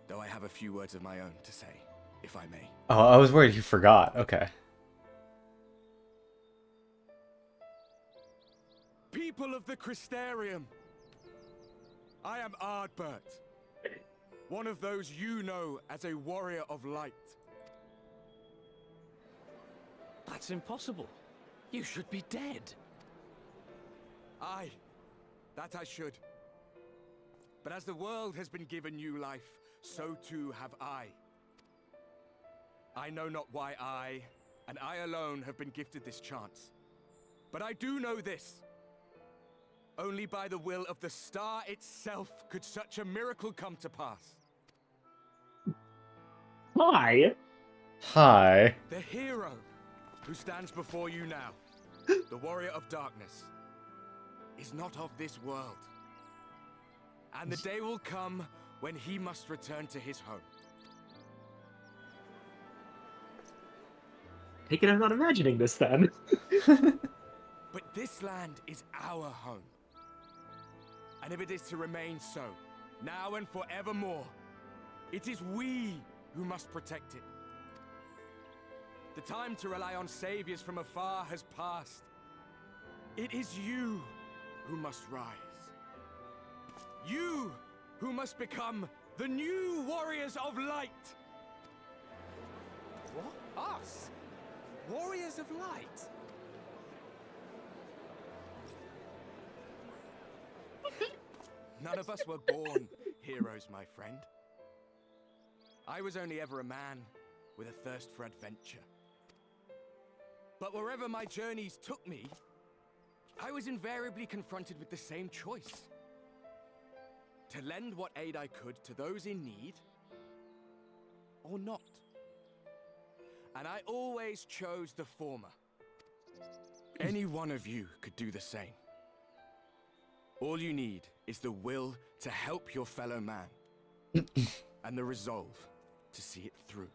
[SPEAKER 14] Though I have a few words of my own to say, if I may.
[SPEAKER 1] Oh, I was worried you forgot. Okay.
[SPEAKER 14] People of the Crystarium, I am Ardbert, one of those you know as a warrior of light.
[SPEAKER 4] That's impossible. You should be dead.
[SPEAKER 14] Aye, that I should. But as the world has been given new life, so too have I. I know not why I, and I alone, have been gifted this chance. But I do know this. Only by the will of the star itself could such a miracle come to pass.
[SPEAKER 2] Hi.
[SPEAKER 1] Hi.
[SPEAKER 14] The hero who stands before you now, the warrior of darkness, is not of this world. And the day will come when he must return to his home.
[SPEAKER 2] Take it I'm not imagining this then.
[SPEAKER 14] But this land is our home. And if it is to remain so, now and forevermore, it is we who must protect it. The time to rely on saviors from afar has passed. It is you who must rise. You who must become the new warriors of light.
[SPEAKER 8] What? Us? Warriors of light?
[SPEAKER 14] None of us were born heroes, my friend. I was only ever a man with a thirst for adventure. But wherever my journeys took me, I was invariably confronted with the same choice. To lend what aid I could to those in need, or not. And I always chose the former. Any one of you could do the same. All you need is the will to help your fellow man, and the resolve to see it through.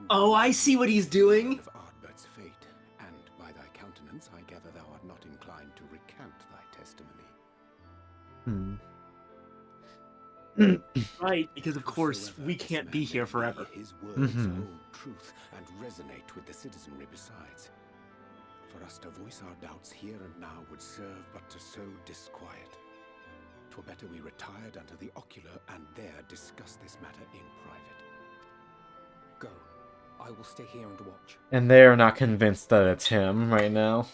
[SPEAKER 15] Oh, I see what he's doing.
[SPEAKER 10] Of Ardbert's fate, and by thy countenance, I gather thou art not inclined to recant thy testimony.
[SPEAKER 15] Right, because of course we can't be here forever.
[SPEAKER 10] His words hold truth and resonate with the citizenry besides. For us to voice our doubts here and now would serve but to sow disquiet. 'Twere better we retired under the ocular and there discuss this matter in private.
[SPEAKER 8] Go. I will stay here and watch.
[SPEAKER 1] And they are not convinced that it's him right now.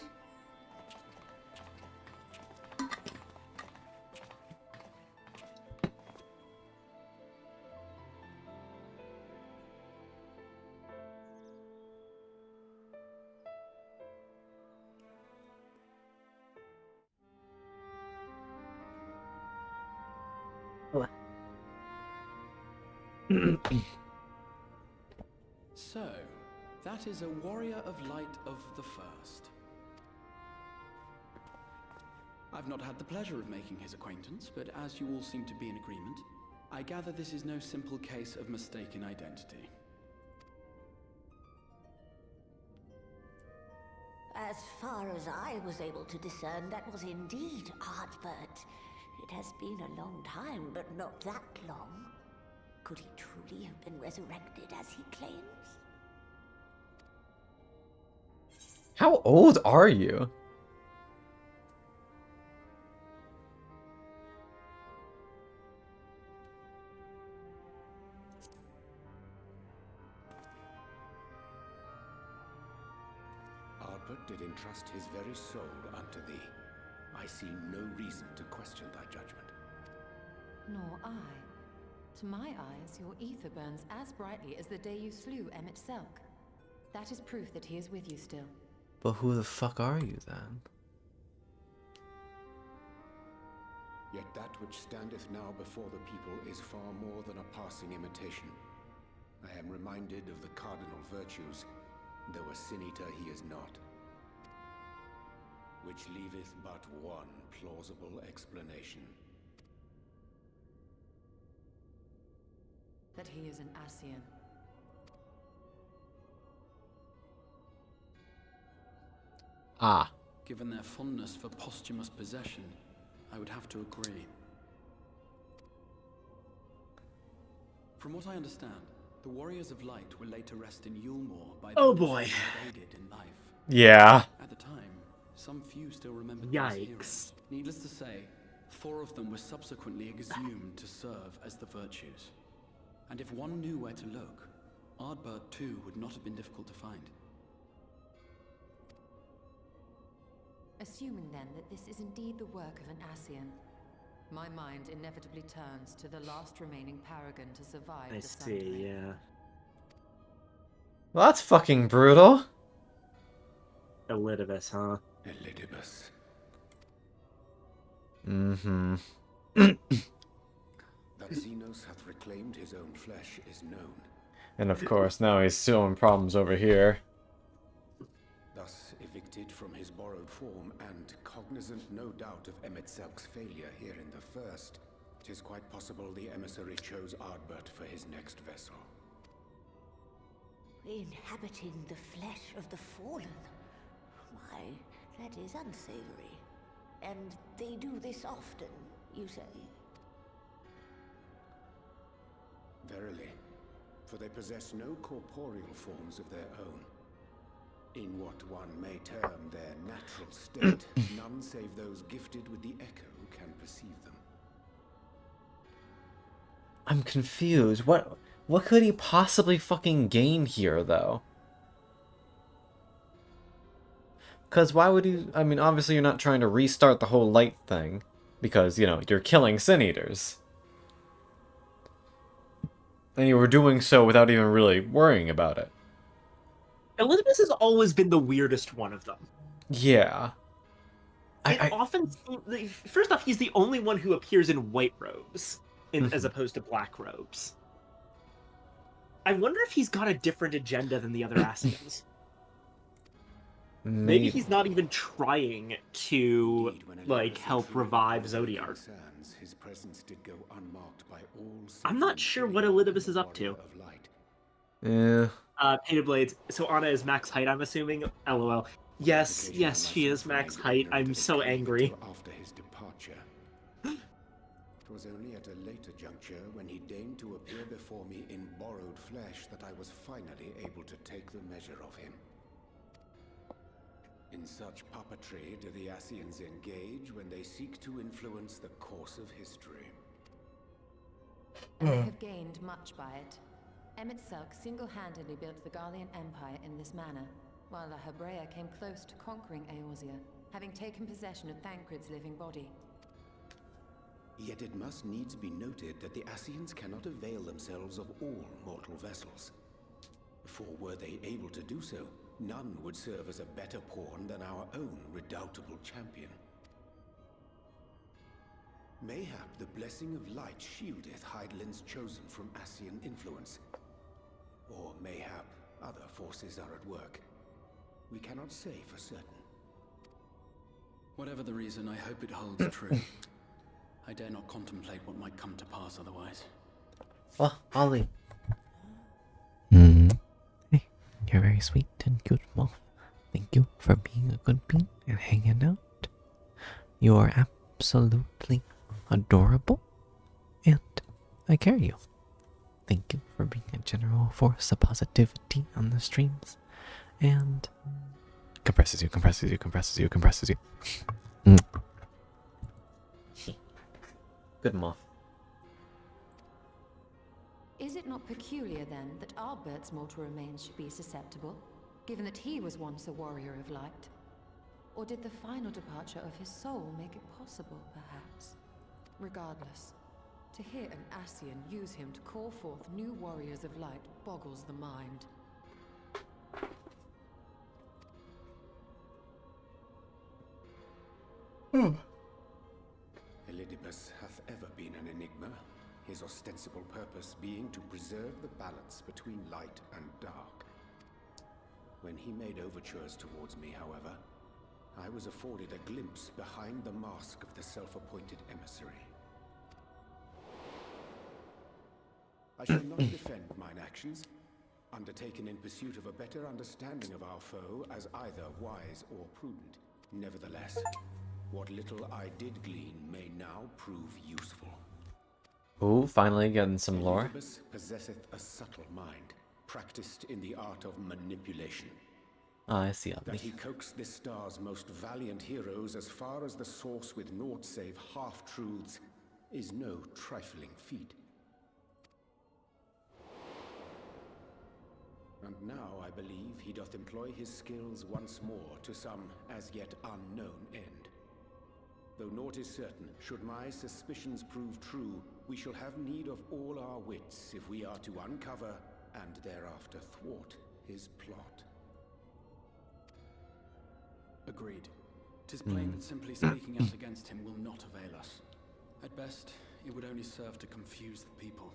[SPEAKER 11] So, that is a warrior of light of the first. I've not had the pleasure of making his acquaintance, but as you all seem to be in agreement, I gather this is no simple case of mistaken identity.
[SPEAKER 12] As far as I was able to discern, that was indeed Ardbert. It has been a long time, but not that long. Could he truly have been resurrected as he claims?
[SPEAKER 1] How old are you?
[SPEAKER 10] Ardbert did entrust his very soul unto thee. I see no reason to question thy judgment.
[SPEAKER 9] Nor I. To my eyes, your ether burns as brightly as the day you slew Emmett Selk. That is proof that he is with you still.
[SPEAKER 1] But who the fuck are you then?
[SPEAKER 10] Yet that which standeth now before the people is far more than a passing imitation. I am reminded of the cardinal virtues, though a sin-eater he is not. Which leaveth but one plausible explanation.
[SPEAKER 9] That he is an Ascian.
[SPEAKER 1] Ah.
[SPEAKER 11] Given their fondness for posthumous possession, I would have to agree. From what I understand, the Warriors of Light were laid to rest in Yulmore by
[SPEAKER 2] Oh
[SPEAKER 11] those
[SPEAKER 2] boy.
[SPEAKER 11] who had aided in life.
[SPEAKER 1] Yeah.
[SPEAKER 11] At the time, some few still remembered
[SPEAKER 2] Yikes.
[SPEAKER 11] these heroes. Needless to say, 4 of them were subsequently exhumed to serve as the virtues. And if one knew where to look, Ardbert too would not have been difficult to find.
[SPEAKER 9] Assuming then that this is indeed the work of an Ascian, my mind inevitably turns to the last remaining paragon to survive
[SPEAKER 2] I
[SPEAKER 9] the
[SPEAKER 2] see,
[SPEAKER 9] Sunday.
[SPEAKER 2] yeah.
[SPEAKER 1] Well, that's fucking brutal.
[SPEAKER 2] Elidibus, huh?
[SPEAKER 10] Elidibus.
[SPEAKER 1] Mm-hmm.
[SPEAKER 10] That Xenos hath reclaimed his own flesh is known.
[SPEAKER 1] And of course, now he's still in problems over here.
[SPEAKER 10] Thus evicted from his borrowed form and cognizant no doubt of Emmett Selk's failure here in the first, 'tis quite possible the emissary chose Ardbert for his next vessel.
[SPEAKER 12] Inhabiting the flesh of the fallen? Why, that is unsavory. And they do this often, you say?
[SPEAKER 10] Verily, for they possess no corporeal forms of their own. In what one may term their natural state, none save those gifted with the echo can perceive them.
[SPEAKER 1] I'm confused. What could he possibly fucking gain here, though? Because why would you... I mean, obviously you're not trying to restart the whole light thing. Because, you know, you're killing Sin Eaters. And you were doing so without even really worrying about it.
[SPEAKER 2] Elidibus has always been the weirdest one of them.
[SPEAKER 1] Yeah.
[SPEAKER 2] It often seems... First off, he's the only one who appears in white robes, as opposed to black robes. I wonder if he's got a different agenda than the other Ascians. Maybe he's not even trying to, like, help revive Zodiark.
[SPEAKER 10] His presence did go unmarked by all.
[SPEAKER 2] I'm not sure what Elidibus is up to.
[SPEAKER 1] Yeah.
[SPEAKER 2] Painted Blades. So Anna is max height, I'm assuming? LOL. Yes, she is max height. I'm so angry.
[SPEAKER 10] After his departure. It was only at a later juncture, when he deigned to appear before me in borrowed flesh, that I was finally able to take the measure of him. In such puppetry do the Ascians engage when they seek to influence the course of history.
[SPEAKER 9] And they have gained much by it. Emmett Selk single-handedly built the Garlean Empire in this manner, while La Hebrea came close to conquering Eorzea, having taken possession of Thancred's living body.
[SPEAKER 10] Yet it must needs be noted that the Ascians cannot avail themselves of all mortal vessels. For were they able to do so, none would serve as a better pawn than our own redoubtable champion. Mayhap the blessing of light shieldeth Hydaelyn's chosen from Ascian influence. Or mayhap other forces are at work. We cannot say for certain.
[SPEAKER 11] Whatever the reason, I hope it holds true. I dare not contemplate what might come to pass otherwise.
[SPEAKER 1] Well, Ollie.
[SPEAKER 16] Hey, you're very sweet and cute, Wolf. Thank you for being a good bean and hanging out. You are absolutely adorable, and I carry you. Thank you for being a general force of positivity on the streams, and compresses you.
[SPEAKER 1] Good moth.
[SPEAKER 9] Is it not peculiar, then, that Ardbert's mortal remains should be susceptible, given that he was once a warrior of light? Or did the final departure of his soul make it possible, perhaps? Regardless, to hear an Ascian use him to call forth new warriors of light boggles the mind.
[SPEAKER 10] Elidibus hath ever been an enigma, his ostensible purpose being to preserve the balance between light and dark. When he made overtures towards me, however, I was afforded a glimpse behind the mask of the self-appointed emissary. I shall not defend mine actions, undertaken in pursuit of a better understanding of our foe as either wise or prudent. Nevertheless, what little I did glean may now prove useful.
[SPEAKER 1] Ooh, finally getting some lore.
[SPEAKER 10] Elidibus possesseth a subtle mind, practiced in the art of manipulation.
[SPEAKER 1] Ah, I see.
[SPEAKER 10] That he coaxed this star's most valiant heroes as far as the source with naught save half-truths is no trifling feat. And now I believe he doth employ his skills once more to some as yet unknown end. Though naught is certain, should my suspicions prove true, we shall have need of all our wits if we are to uncover and thereafter thwart his plot.
[SPEAKER 11] Agreed. 'Tis plain that simply speaking out against him will not avail us. At best, it would only serve to confuse the people.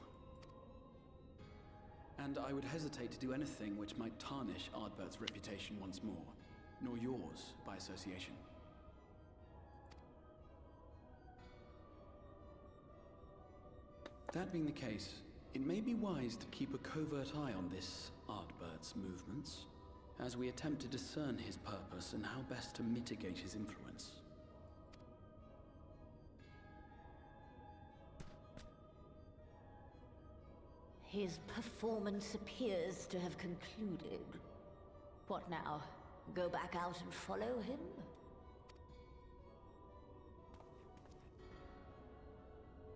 [SPEAKER 11] And I would hesitate to do anything which might tarnish Ardbert's reputation once more, nor yours by association. That being the case, it may be wise to keep a covert eye on this Ardbert's movements, as we attempt to discern his purpose and how best to mitigate his influence.
[SPEAKER 12] His performance appears to have concluded. What now? Go back out and follow him?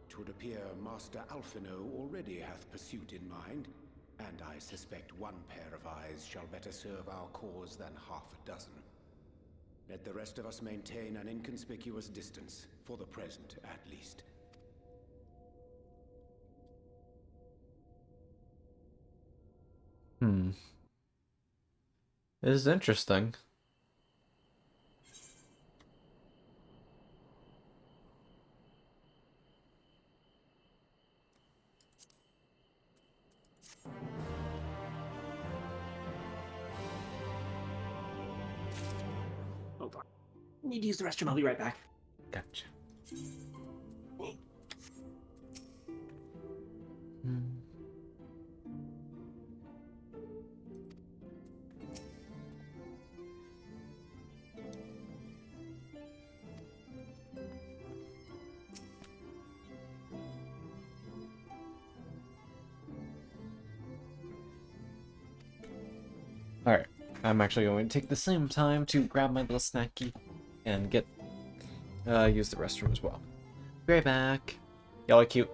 [SPEAKER 10] Twould appear Master Alphino already hath pursuit in mind, and I suspect one pair of eyes shall better serve our cause than half a dozen. Let the rest of us maintain an inconspicuous distance, for the present at least.
[SPEAKER 1] This is interesting.
[SPEAKER 15] Hold on. Need to use the restroom. I'll be right back.
[SPEAKER 1] Gotcha. Alright, I'm actually going to take the same time to grab my little snacky and get use the restroom as well. Be right back. Y'all are cute.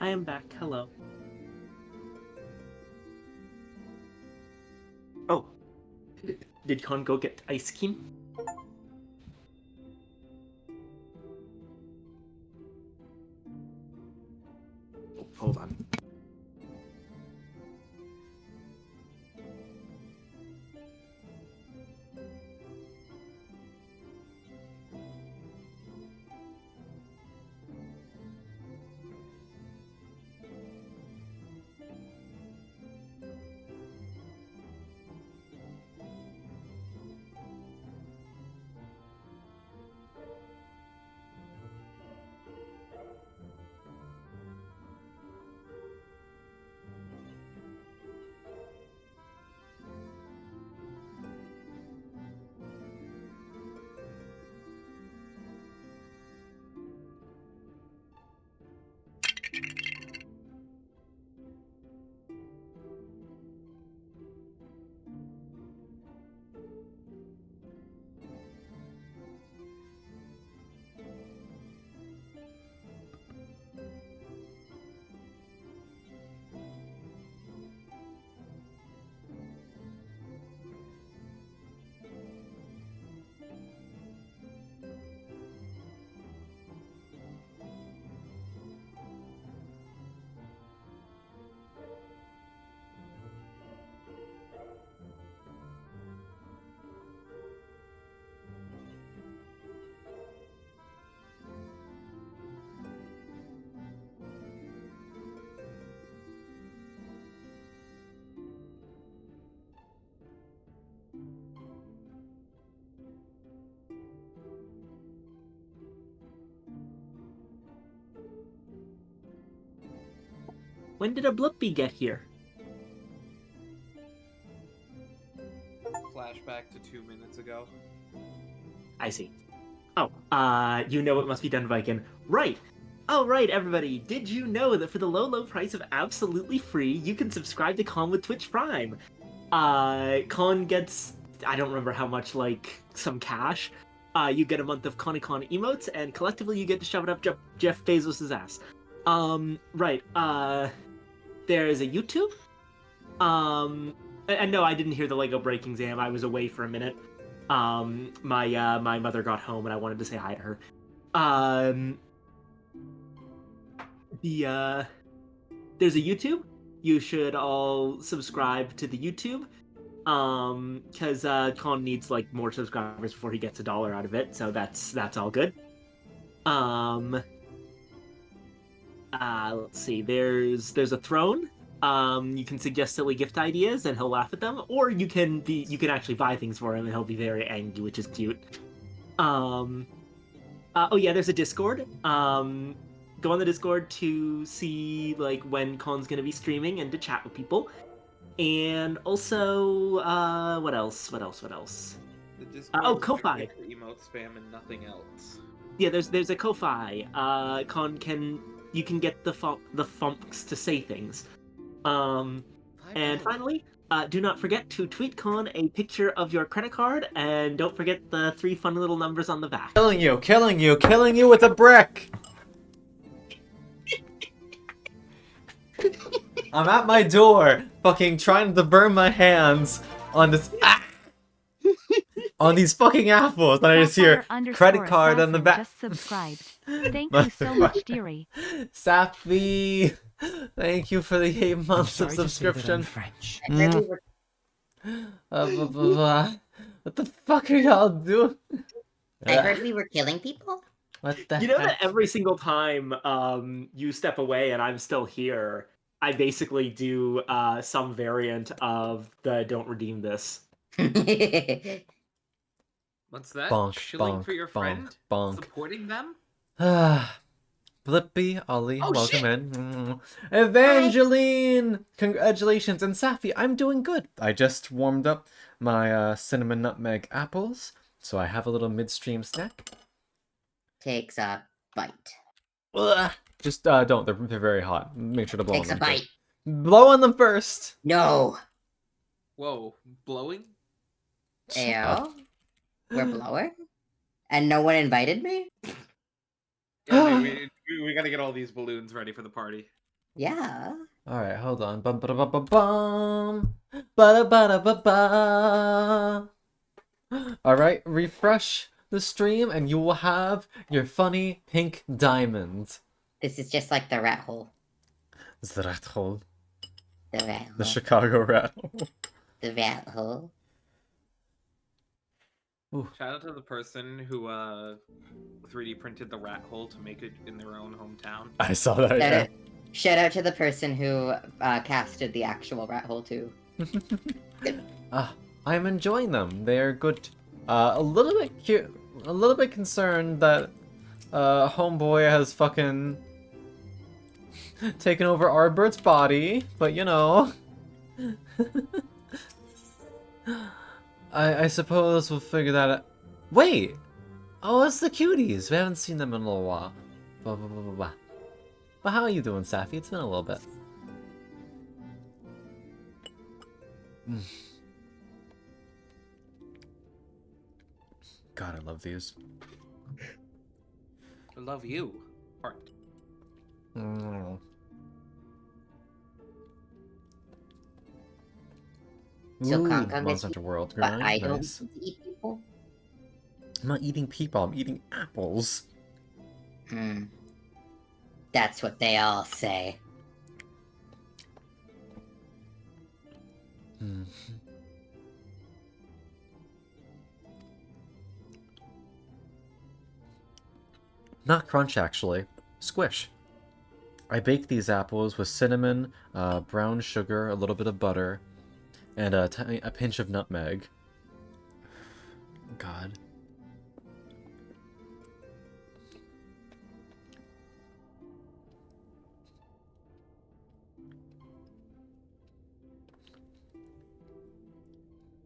[SPEAKER 15] I am back. Hello. Oh. Did Con go get ice cream? Oh, hold on. When did a Blippi get here?
[SPEAKER 17] Flashback to 2 minutes ago.
[SPEAKER 15] I see. Oh, you know it must be done, Viking. Right! Oh, right, everybody. Did you know that for the low, low price of absolutely free, you can subscribe to Con with Twitch Prime? Con gets, I don't remember how much, like, some cash. You get a month of Con emotes, and collectively you get to shove it up Jeff Bezos' ass. Right, there's a YouTube. And no, I didn't hear the Lego breaking Zam. I was away for a minute. My mother got home and I wanted to say hi to her. There's a YouTube. You should all subscribe to the YouTube. Because Con needs like more subscribers before he gets $1 out of it, so that's all good. Let's see. There's a throne. You can suggest silly gift ideas and he'll laugh at them, or you can actually buy things for him and he'll be very angry, which is cute. Oh yeah, there's a Discord. Go on the Discord to see like when Con's gonna be streaming and to chat with people. And also, what else?
[SPEAKER 17] The Discord
[SPEAKER 15] Oh, Ko-Fi.
[SPEAKER 17] Emote spam and nothing else.
[SPEAKER 15] Yeah, there's a Ko-Fi. You can get the Fumps to say things. And finally, do not forget to tweet Con a picture of your credit card, and don't forget the 3 fun little numbers on the back.
[SPEAKER 1] Killing you with a brick! I'm at my door, fucking trying to burn my hands on this on these fucking apples, and I just hear credit card on the back.
[SPEAKER 3] Just subscribed. Thank you so much, dearie.
[SPEAKER 1] Sappy, thank you for the 8 months of subscription.
[SPEAKER 16] French.
[SPEAKER 1] What the fuck are y'all doing?
[SPEAKER 18] I heard we were killing people?
[SPEAKER 1] What the
[SPEAKER 15] You know
[SPEAKER 1] heck?
[SPEAKER 15] that every single time you step away and I'm still here, I basically do some variant of the don't redeem this.
[SPEAKER 17] What's that?
[SPEAKER 1] Bonk,
[SPEAKER 17] Chilling
[SPEAKER 1] bonk,
[SPEAKER 17] for your
[SPEAKER 1] bonk,
[SPEAKER 17] friend?
[SPEAKER 1] bonk.
[SPEAKER 17] Supporting them?
[SPEAKER 1] Blippi, Ollie,
[SPEAKER 17] Oh,
[SPEAKER 1] welcome
[SPEAKER 17] shit.
[SPEAKER 1] in. Evangeline! Congratulations. And Safi, I'm doing good. I just warmed up my cinnamon nutmeg apples, so I have a little midstream snack.
[SPEAKER 18] Takes a bite.
[SPEAKER 1] Ugh. Just don't. They're very hot. Make sure to blow
[SPEAKER 18] Takes
[SPEAKER 1] on
[SPEAKER 18] a
[SPEAKER 1] them.
[SPEAKER 18] bite.
[SPEAKER 1] First. Blow on them first.
[SPEAKER 18] No.
[SPEAKER 17] Whoa, blowing?
[SPEAKER 18] Ayo. We're blowing? And no one invited me?
[SPEAKER 17] Yeah, dude, we gotta get all these balloons ready for the party.
[SPEAKER 18] Yeah.
[SPEAKER 1] All right, hold on. Bum ba ba ba bum. Ba ba ba ba. All right, refresh the stream, and you will have your funny pink diamond.
[SPEAKER 18] This is just like the rat hole.
[SPEAKER 1] It's the rat hole.
[SPEAKER 18] The rat hole.
[SPEAKER 1] The Chicago rat hole.
[SPEAKER 18] The rat hole.
[SPEAKER 1] Ooh.
[SPEAKER 17] Shout out to the person who 3D printed the rat hole to make it in their own hometown.
[SPEAKER 1] I saw that. Yeah.
[SPEAKER 18] Shout out to the person who casted the actual rat hole too.
[SPEAKER 1] I'm enjoying them. They're good. A little bit cute. A little bit concerned that homeboy has fucking taken over Arbert's body, but you know. I suppose we'll figure that out. Wait! Oh, it's the cuties! We haven't seen them in a little while. Blah, blah, blah, blah, blah. But how are you doing, Safi? It's been a little bit. God, I love these.
[SPEAKER 17] I love you. Heart.
[SPEAKER 18] So
[SPEAKER 1] Ooh,
[SPEAKER 18] Congo gets
[SPEAKER 1] Monster Hunter World.
[SPEAKER 18] but
[SPEAKER 1] Grind.
[SPEAKER 18] I don't
[SPEAKER 1] Nice.
[SPEAKER 18] eat people?
[SPEAKER 1] I'm not eating people, I'm eating apples.
[SPEAKER 18] That's what they all say.
[SPEAKER 1] Not crunch, actually. Squish. I bake these apples with cinnamon, brown sugar, a little bit of butter, and a pinch of nutmeg. God.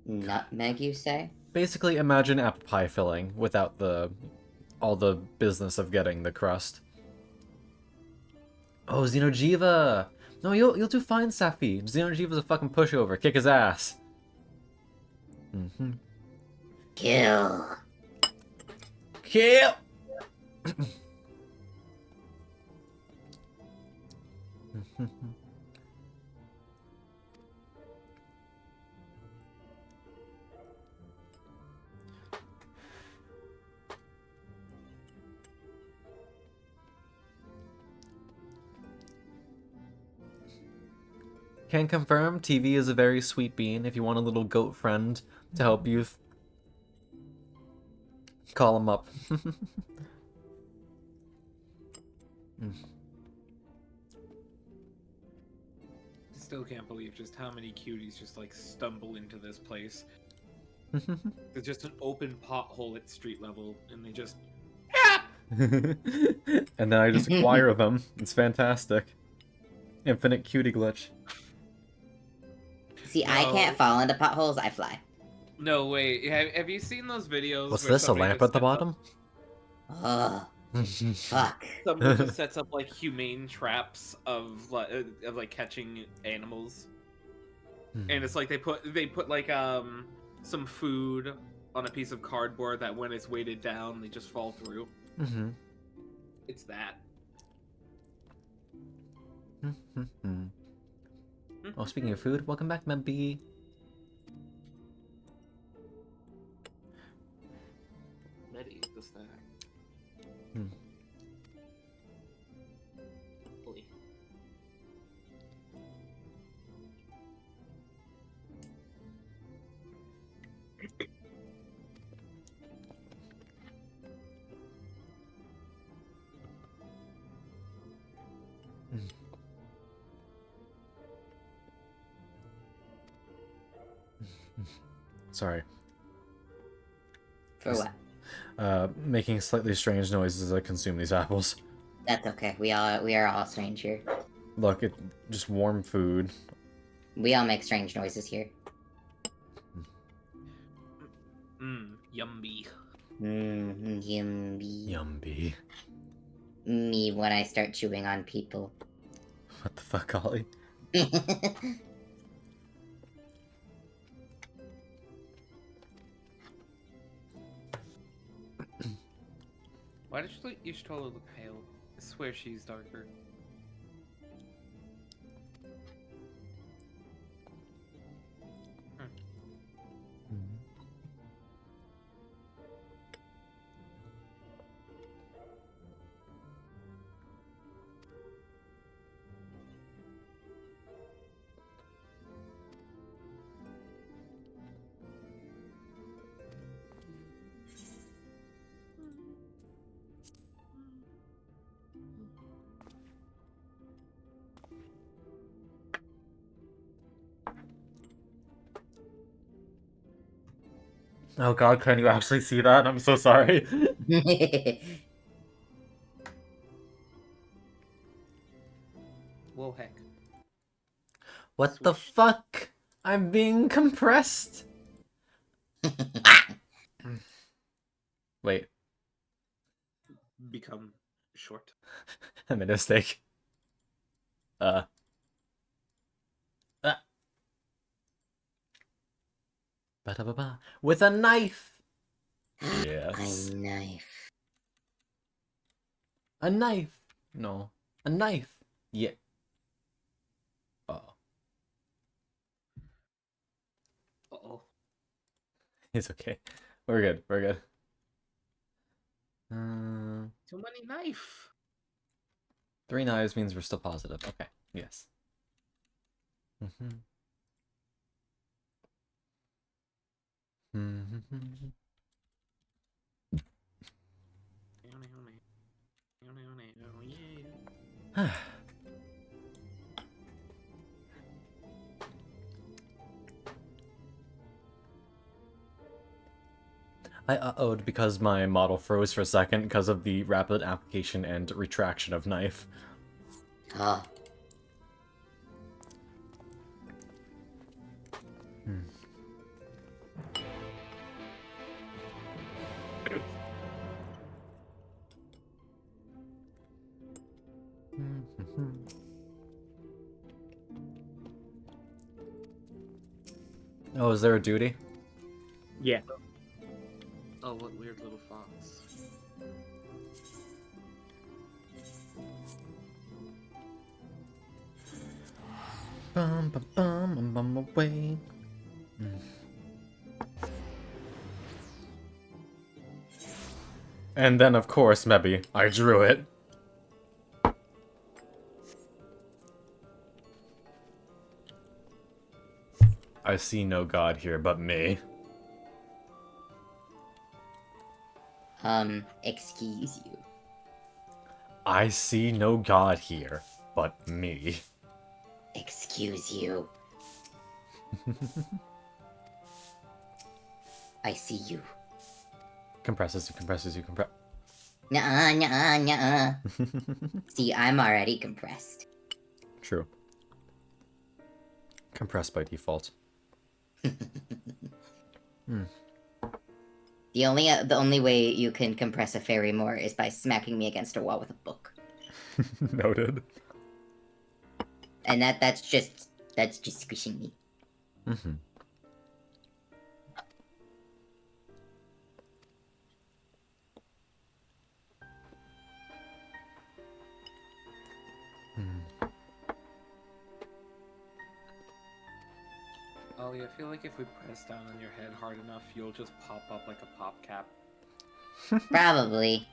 [SPEAKER 18] Nutmeg, you say?
[SPEAKER 1] Basically, imagine apple pie filling without all the business of getting the crust. Oh, Xeno'jiiva! No, you'll do fine, Safi. Xeno'jiiva's a fucking pushover. Kick his ass.
[SPEAKER 18] Kill.
[SPEAKER 1] Kill! Can confirm, TV is a very sweet bean. If you want a little goat friend to help you, call him up.
[SPEAKER 17] Still can't believe just how many cuties just like stumble into this place. There's just an open pothole at street level, and they just.
[SPEAKER 1] And then I just acquire them. It's fantastic. Infinite cutie glitch.
[SPEAKER 18] See, I can't fall into potholes, I fly.
[SPEAKER 17] No, wait. Have you seen those videos?
[SPEAKER 1] What's
[SPEAKER 17] where
[SPEAKER 1] this, a
[SPEAKER 17] somebody
[SPEAKER 1] lamp
[SPEAKER 17] just
[SPEAKER 1] at the
[SPEAKER 17] sets up-
[SPEAKER 1] bottom?
[SPEAKER 18] Oh, fuck.
[SPEAKER 17] Someone just sets up like humane traps of like catching animals, and it's like they put like some food on a piece of cardboard that when it's weighted down, they just fall through.
[SPEAKER 1] Mm-hmm.
[SPEAKER 17] It's that.
[SPEAKER 1] Oh, speaking of food, welcome back, Membee.
[SPEAKER 17] Medi, the snack. Holy.
[SPEAKER 1] Sorry.
[SPEAKER 18] For what?
[SPEAKER 1] Making slightly strange noises as I consume these apples.
[SPEAKER 18] That's okay. We are all strange here.
[SPEAKER 1] Look, it just warm food.
[SPEAKER 18] We all make strange noises here.
[SPEAKER 17] Yummy.
[SPEAKER 18] Yummy.
[SPEAKER 1] Yummy.
[SPEAKER 18] Me when I start chewing on people.
[SPEAKER 1] What the fuck, Ollie?
[SPEAKER 17] Why did Y'shtola look pale? I swear she's darker.
[SPEAKER 1] Oh god, can you actually see that? I'm so sorry.
[SPEAKER 17] Whoa, heck.
[SPEAKER 1] What the fuck? I'm being compressed. Wait.
[SPEAKER 17] Become short.
[SPEAKER 1] I made a mistake. Ba-da-ba-ba. With a knife! Yes.
[SPEAKER 18] A knife.
[SPEAKER 1] A knife! No. A knife! Yeah. Oh.
[SPEAKER 17] Uh-oh.
[SPEAKER 1] It's okay. We're good. We're good.
[SPEAKER 17] Too many knife.
[SPEAKER 1] 3 knives means we're still positive. Okay. Yes. I uh-oh'd because my model froze for a second because of the rapid application and retraction of knife.
[SPEAKER 18] Oh.
[SPEAKER 1] Oh, is there a duty?
[SPEAKER 2] Yeah.
[SPEAKER 17] Oh, what weird little fox.
[SPEAKER 1] Bum bum bum bum away. And then, of course, maybe I drew it. I see no god here but me.
[SPEAKER 18] Excuse you.
[SPEAKER 1] I see no god here but me.
[SPEAKER 18] Excuse you. I see you.
[SPEAKER 1] Compresses you, compresses you, compress.
[SPEAKER 18] Nuh-uh, nuh-uh, nuh-uh. See, I'm already compressed.
[SPEAKER 1] True. Compressed by default.
[SPEAKER 18] The only way you can compress a fairy more is by smacking me against a wall with a book.
[SPEAKER 1] Noted.
[SPEAKER 18] And that's just squishing me.
[SPEAKER 1] Mm-hmm.
[SPEAKER 17] Ollie, I feel like if we press down on your head hard enough, you'll just pop up like a pop cap.
[SPEAKER 18] Probably.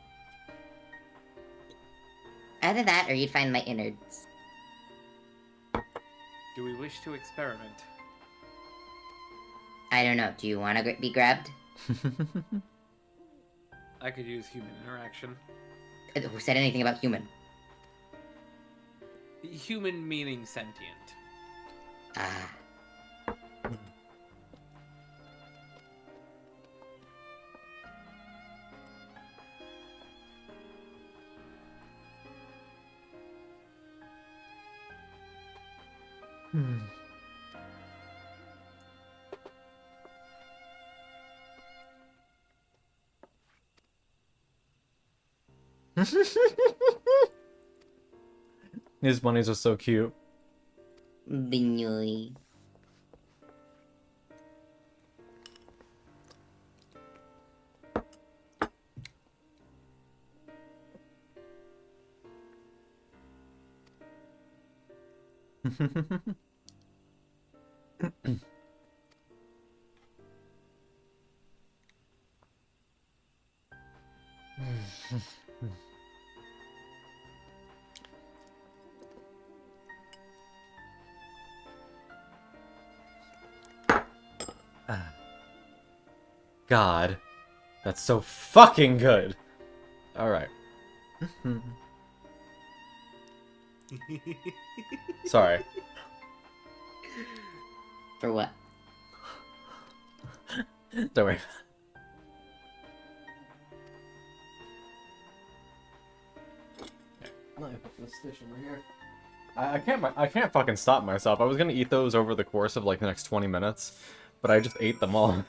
[SPEAKER 18] Either that or you'd find my innards.
[SPEAKER 17] Do we wish to experiment?
[SPEAKER 18] I don't know. Do you want to be grabbed?
[SPEAKER 17] I could use human interaction.
[SPEAKER 18] Who said anything about human?
[SPEAKER 17] Human meaning sentient.
[SPEAKER 18] Ah.
[SPEAKER 1] His bunnies are so cute.
[SPEAKER 18] Binoy.
[SPEAKER 1] God. That's so fucking good. Alright. Sorry.
[SPEAKER 18] For what?
[SPEAKER 1] Don't worry. Let me put this station right here. I can't fucking stop myself. I was gonna eat those over the course of like the next 20 minutes, but I just ate them all.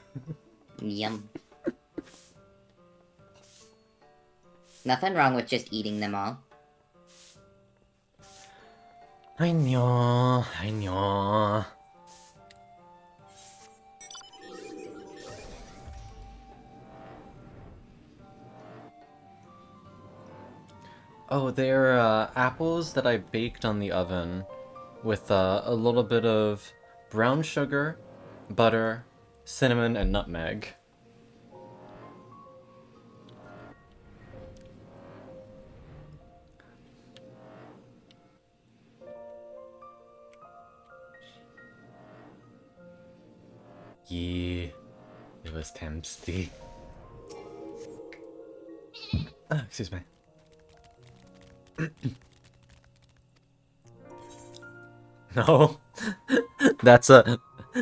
[SPEAKER 18] Yum. Nothing wrong with just eating them all.
[SPEAKER 1] I know, I know. Oh, they're apples that I baked on the oven with a little bit of brown sugar, butter, cinnamon, and nutmeg. Yeah, it was tasty. Excuse me. No, that's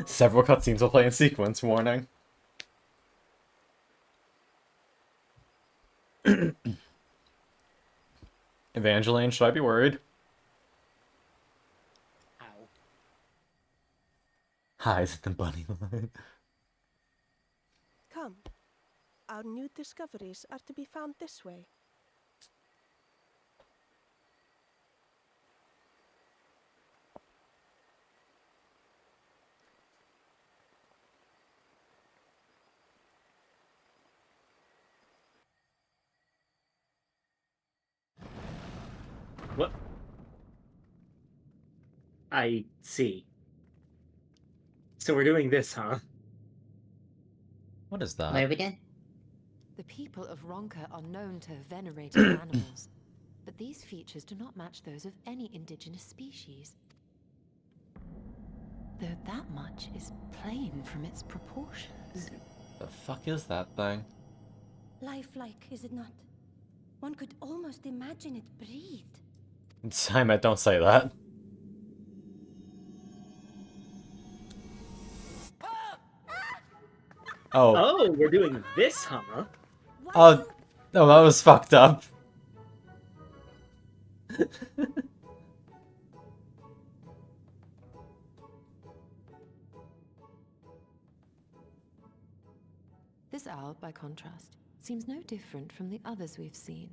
[SPEAKER 1] several cutscenes will play in sequence. Warning. Evangeline, should I be worried? Hi, is it the bunny line?
[SPEAKER 19] Come. Our new discoveries are to be found this way.
[SPEAKER 2] What? I see. So we're doing this, huh?
[SPEAKER 1] What is that?
[SPEAKER 18] What are we doing?
[SPEAKER 9] The people of Ronka are known to have venerated animals, but these features do not match those of any indigenous species. Though that much is plain from its proportions.
[SPEAKER 1] The fuck is that thing?
[SPEAKER 19] Lifelike, is it not? One could almost imagine it breathed.
[SPEAKER 1] Simon, don't say that. Oh.
[SPEAKER 2] Oh, we're doing this, huh?
[SPEAKER 1] Oh, no, that was fucked up.
[SPEAKER 9] This owl, by contrast, seems no different from the others we've seen.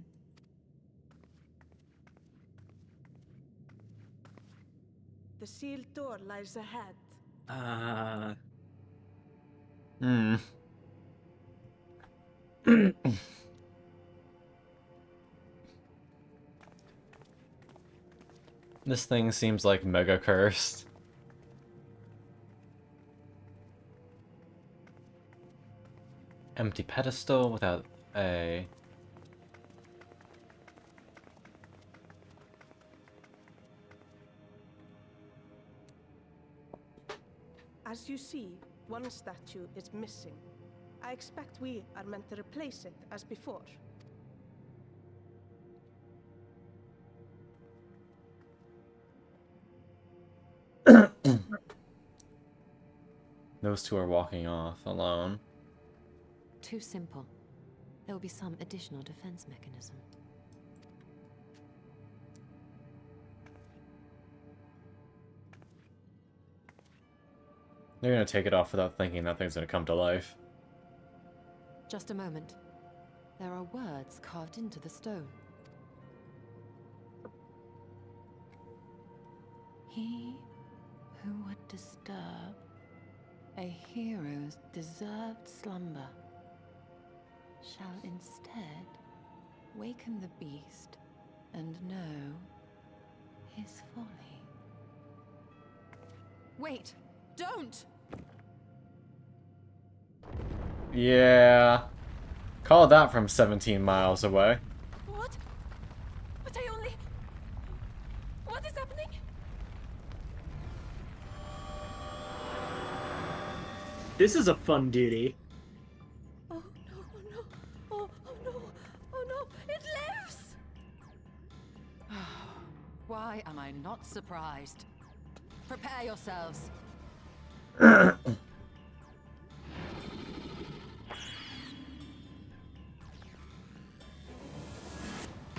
[SPEAKER 19] The sealed door lies ahead.
[SPEAKER 1] This thing seems like mega cursed. Empty pedestal without a...
[SPEAKER 19] As you see, one statue is missing. I expect we are meant to replace it as before.
[SPEAKER 1] Those two are walking off alone.
[SPEAKER 9] Too simple. There will be some additional defense mechanism.
[SPEAKER 1] They're gonna take it off without thinking that thing's gonna come to life.
[SPEAKER 9] Just a moment. There are words carved into the stone. He who would disturb a hero's deserved slumber shall instead waken the beast and know his folly. Wait! Don't!
[SPEAKER 1] Yeah. Call that from 17 miles away.
[SPEAKER 19] What? But I only... What is happening?
[SPEAKER 2] This is a fun duty.
[SPEAKER 19] Oh no, oh no, oh no, oh no, it lives!
[SPEAKER 9] Why am I not surprised? Prepare yourselves.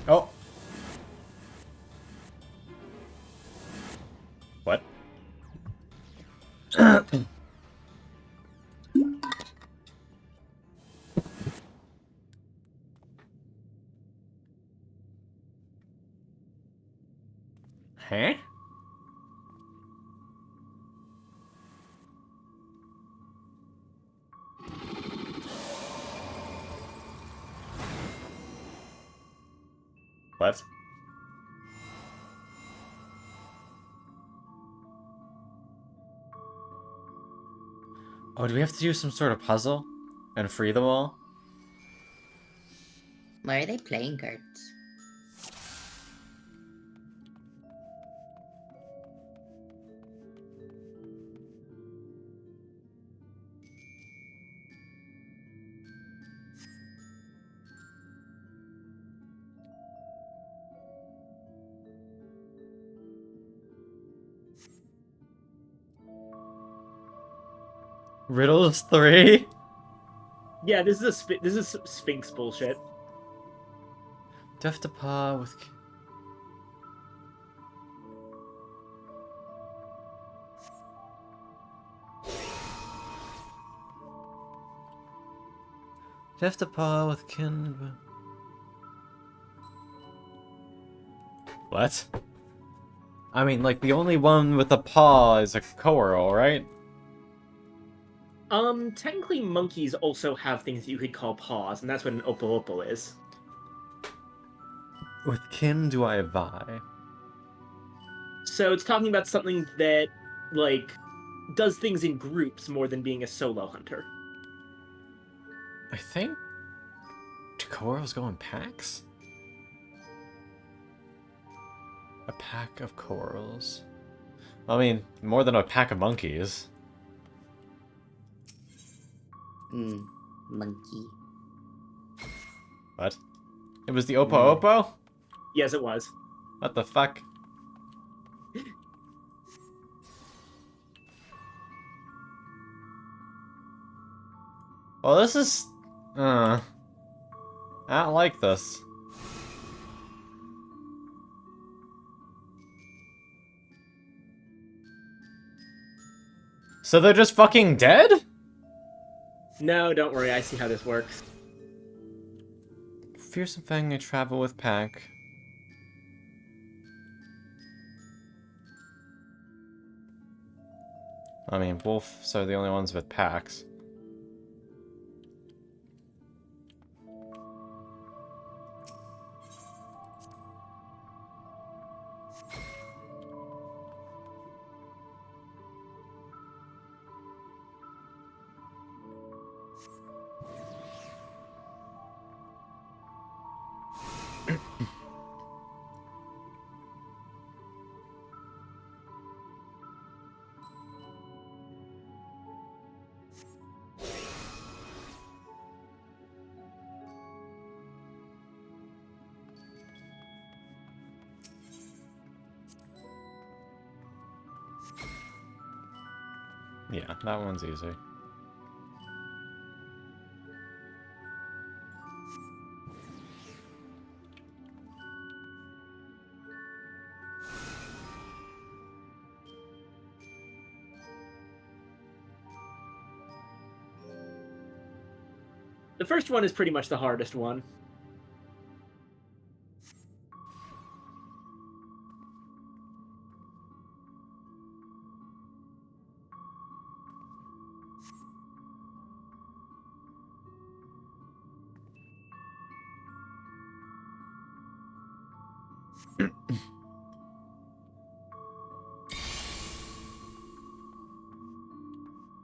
[SPEAKER 1] Oh. What? Huh? What? Oh, do we have to do some sort of puzzle and free them all?
[SPEAKER 18] Why are they playing cards?
[SPEAKER 1] Riddles 3?
[SPEAKER 2] Yeah, this is Sphinx bullshit.
[SPEAKER 1] Death to paw with... Death to paw with kin... What? I mean, like, the only one with a paw is a coral, right?
[SPEAKER 2] Technically monkeys also have things that you could call paws, and that's what an opal opal is.
[SPEAKER 1] With kin do I vie?
[SPEAKER 2] So it's talking about something that, like, does things in groups more than being a solo hunter.
[SPEAKER 1] I think Koros go in packs? A pack of corals. I mean, more than a pack of monkeys.
[SPEAKER 18] Monkey.
[SPEAKER 1] What? It was the Oppo Oppo?
[SPEAKER 2] Yes, it was.
[SPEAKER 1] What the fuck? Well, this is... I don't like this. So they're just fucking dead?
[SPEAKER 2] No, don't worry, I see how this works.
[SPEAKER 1] Fearsome Fang, I travel with pack. I mean, wolves are the only ones with packs. Yeah, that one's easy.
[SPEAKER 2] The first one is pretty much the hardest one.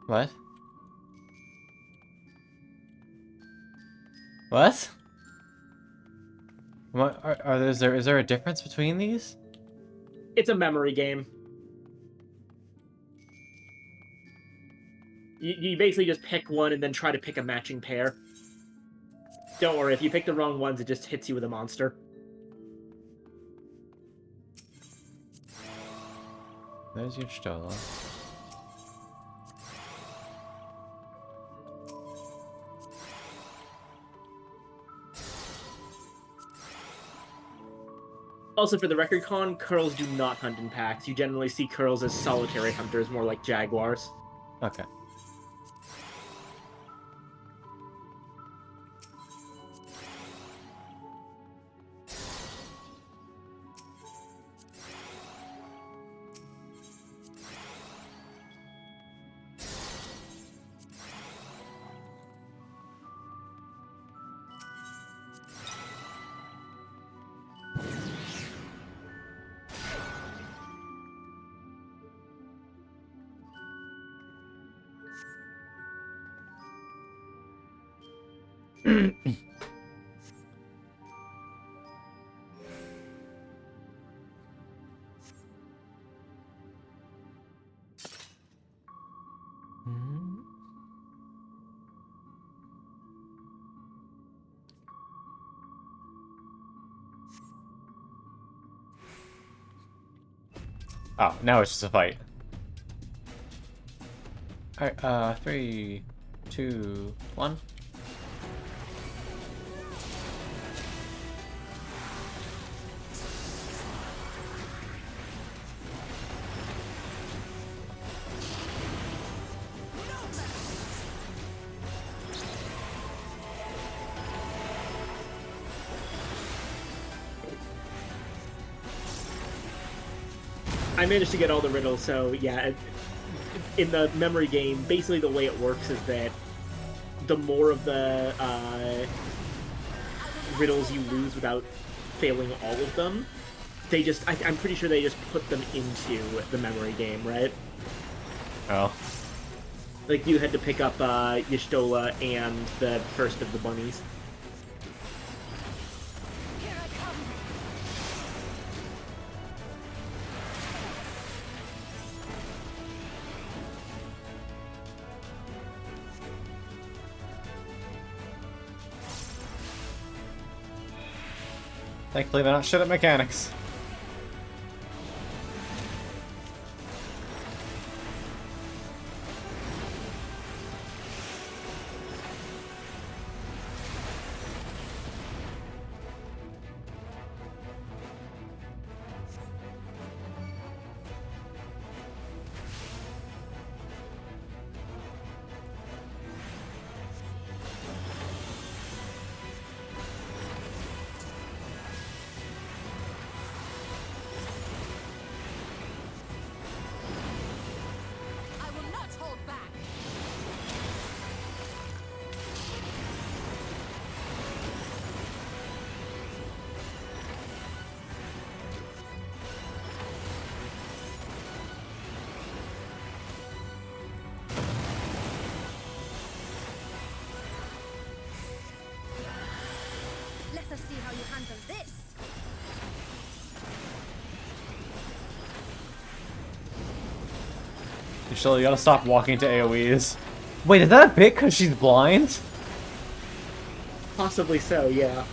[SPEAKER 1] What? What? What is there a difference between these?
[SPEAKER 2] It's a memory game. You basically just pick one and then try to pick a matching pair. Don't worry, if you pick the wrong ones, it just hits you with a monster.
[SPEAKER 1] There's your Stola.
[SPEAKER 2] Also, for the record, Con, Curls do not hunt in packs. You generally see Curls as solitary hunters, more like jaguars.
[SPEAKER 1] Okay. Oh, now it's just a fight. Alright, 3, 2, 1.
[SPEAKER 2] I managed to get all the riddles, so yeah. In the memory game, basically the way it works is that the more of the riddles you lose without failing all of them, they just, I'm pretty sure they just put them into the memory game, right?
[SPEAKER 1] Oh.
[SPEAKER 2] Like, you had to pick up Y'shtola and the first of the bunnies.
[SPEAKER 1] Thankfully, they're not shit at mechanics.
[SPEAKER 9] I will not hold back.
[SPEAKER 20] Let us see how you handle this.
[SPEAKER 1] Y'shtola, you gotta stop walking to AoEs. Wait, is that a bit because she's blind?
[SPEAKER 2] Possibly so, yeah.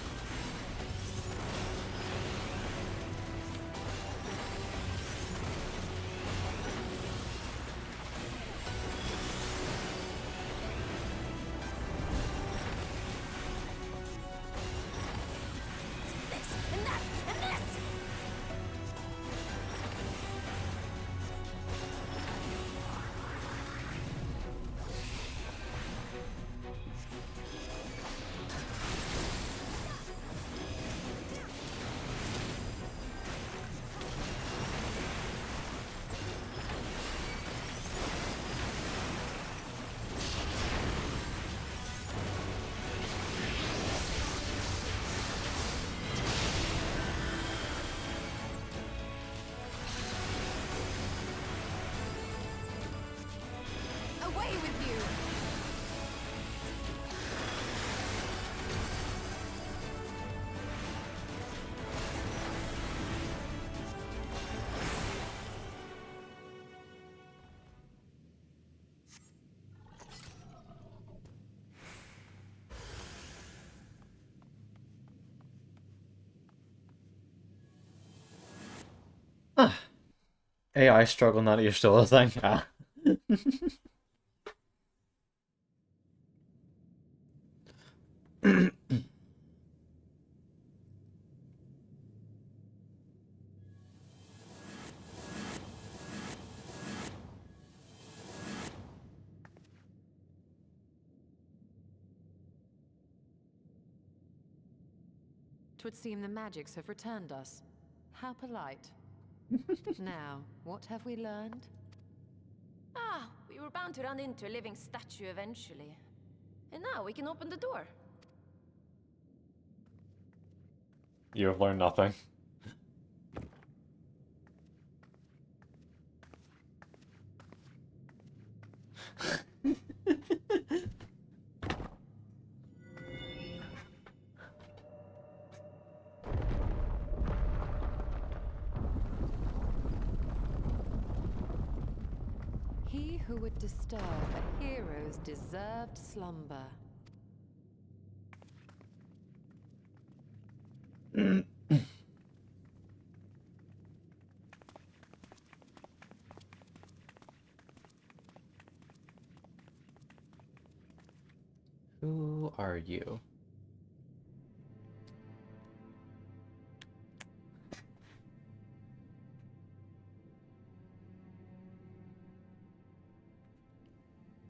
[SPEAKER 9] Away with you.
[SPEAKER 1] AI struggle, not a Y'shtola thing. Ah.
[SPEAKER 9] Twould seem the magics have returned us. How polite. Now, what have we learned?
[SPEAKER 20] Ah, we were bound to run into a living statue eventually. And now we can open the door.
[SPEAKER 1] You have learned nothing.
[SPEAKER 9] He who would disturb a hero's deserved slumber.
[SPEAKER 1] Who are you?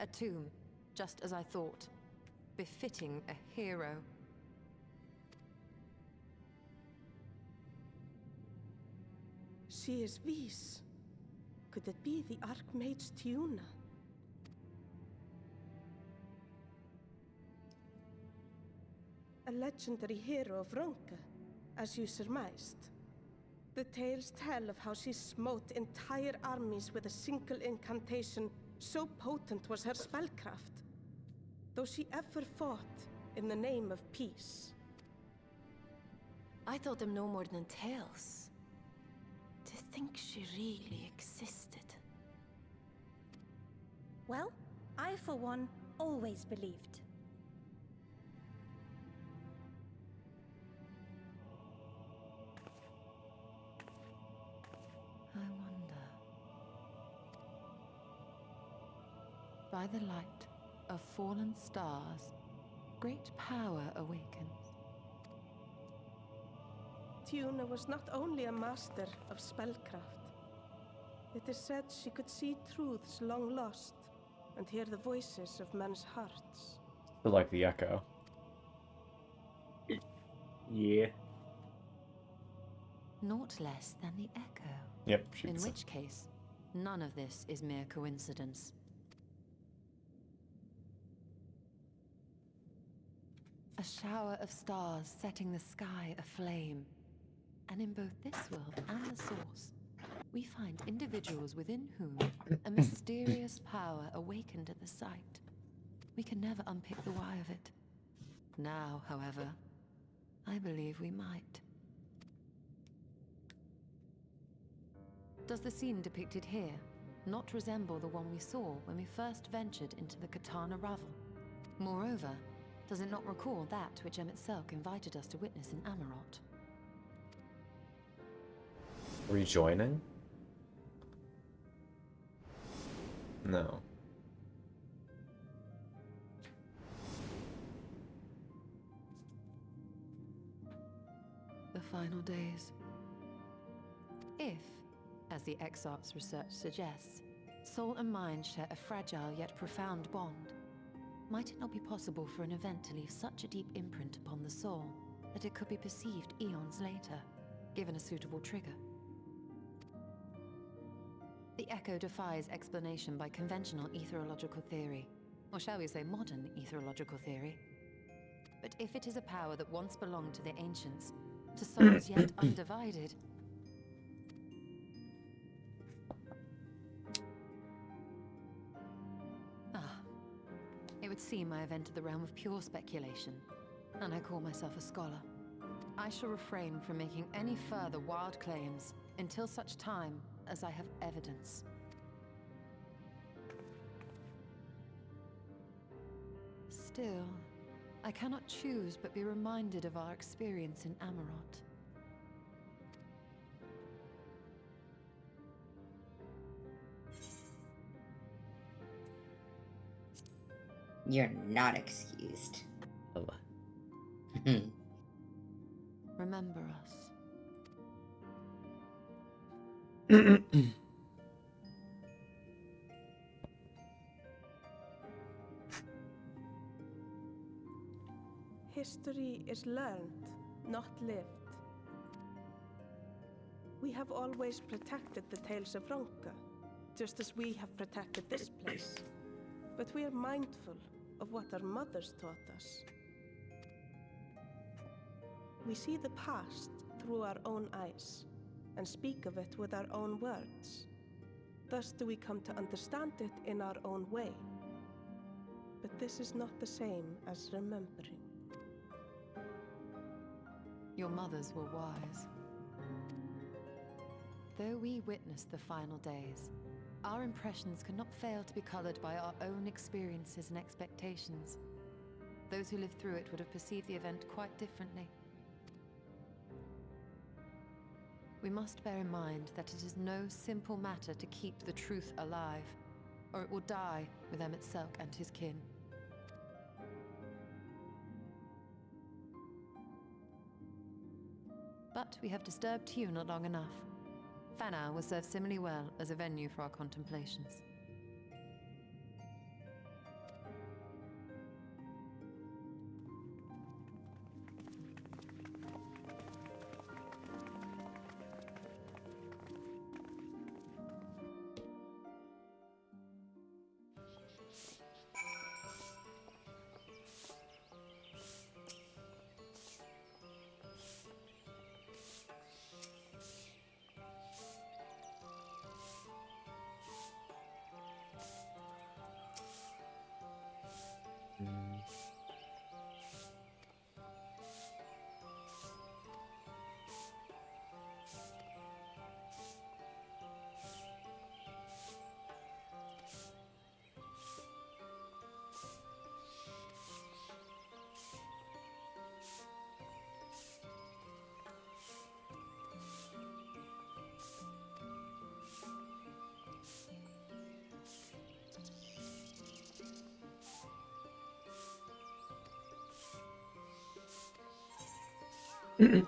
[SPEAKER 9] A tomb, just as I thought. Befitting a hero.
[SPEAKER 19] She is Vis. Could it be the Archmage Tiuna? A legendary hero of Ronka, as you surmised. The tales tell of how she smote entire armies with a single incantation, so potent was her spellcraft. Though she ever fought in the name of peace.
[SPEAKER 20] I thought them no more than tales. To think she really existed.
[SPEAKER 21] Well, I for one always believed.
[SPEAKER 9] I wonder. By the light of fallen stars, great power awakens.
[SPEAKER 19] Tiuna was not only a master of spellcraft. It is said she could see truths long lost and hear the voices of men's hearts.
[SPEAKER 1] But like the Echo.
[SPEAKER 2] Yeah.
[SPEAKER 9] Naught less than the Echo.
[SPEAKER 1] Yep,
[SPEAKER 9] In which case, none of this is mere coincidence. A shower of stars setting the sky aflame. And in both this world and the Source, we find individuals within whom a mysterious power awakened at the sight. We can never unpick the why of it. Now, however, I believe we might. Does the scene depicted here not resemble the one we saw when we first ventured into the Katana Ravel? Moreover, does it not recall that which Emmett Selk invited us to witness in Amarot?
[SPEAKER 1] Rejoining? No.
[SPEAKER 9] The final days. If, as the Exarch's research suggests, soul and mind share a fragile yet profound bond, might it not be possible for an event to leave such a deep imprint upon the soul that it could be perceived eons later, given a suitable trigger? The Echo defies explanation by conventional etherological theory, or shall we say modern etherological theory. But if it is a power that once belonged to the ancients, to souls yet undivided... It would seem I have entered the realm of pure speculation, and I call myself a scholar. I shall refrain from making any further wild claims until such time as I have evidence. Still, I cannot choose but be reminded of our experience in Amarot.
[SPEAKER 18] You're not excused.
[SPEAKER 9] Remember us.
[SPEAKER 19] History is learned, not lived. We have always protected the tales of Ronka, just as we have protected this place. But we are mindful of what our mothers taught us. We see the past through our own eyes and speak of it with our own words. Thus do we come to understand it in our own way. But this is not the same as remembering.
[SPEAKER 9] Your mothers were wise. Though we witnessed the final days, our impressions cannot fail to be colored by our own experiences and expectations. Those who lived through it would have perceived the event quite differently. We must bear in mind that it is no simple matter to keep the truth alive, or it will die with Emmett Selk and his kin. But we have disturbed Tiuna long enough. Fanau will serve similarly well as a venue for our contemplations.
[SPEAKER 1] And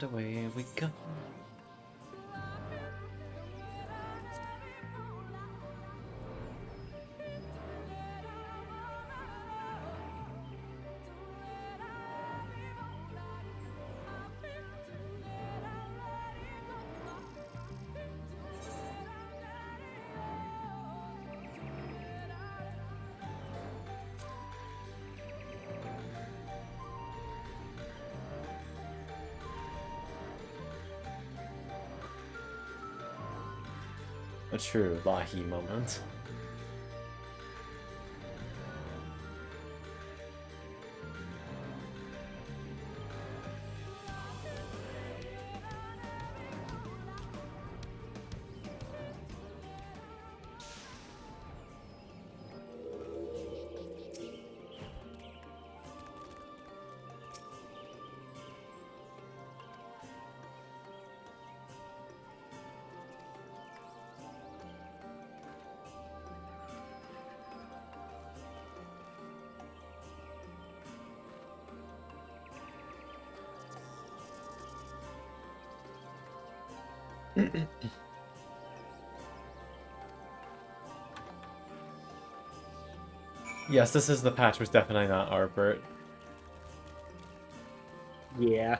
[SPEAKER 1] away we go. A true Lahi moment. Yes, this is the patch was definitely not Arbert.
[SPEAKER 2] Yeah.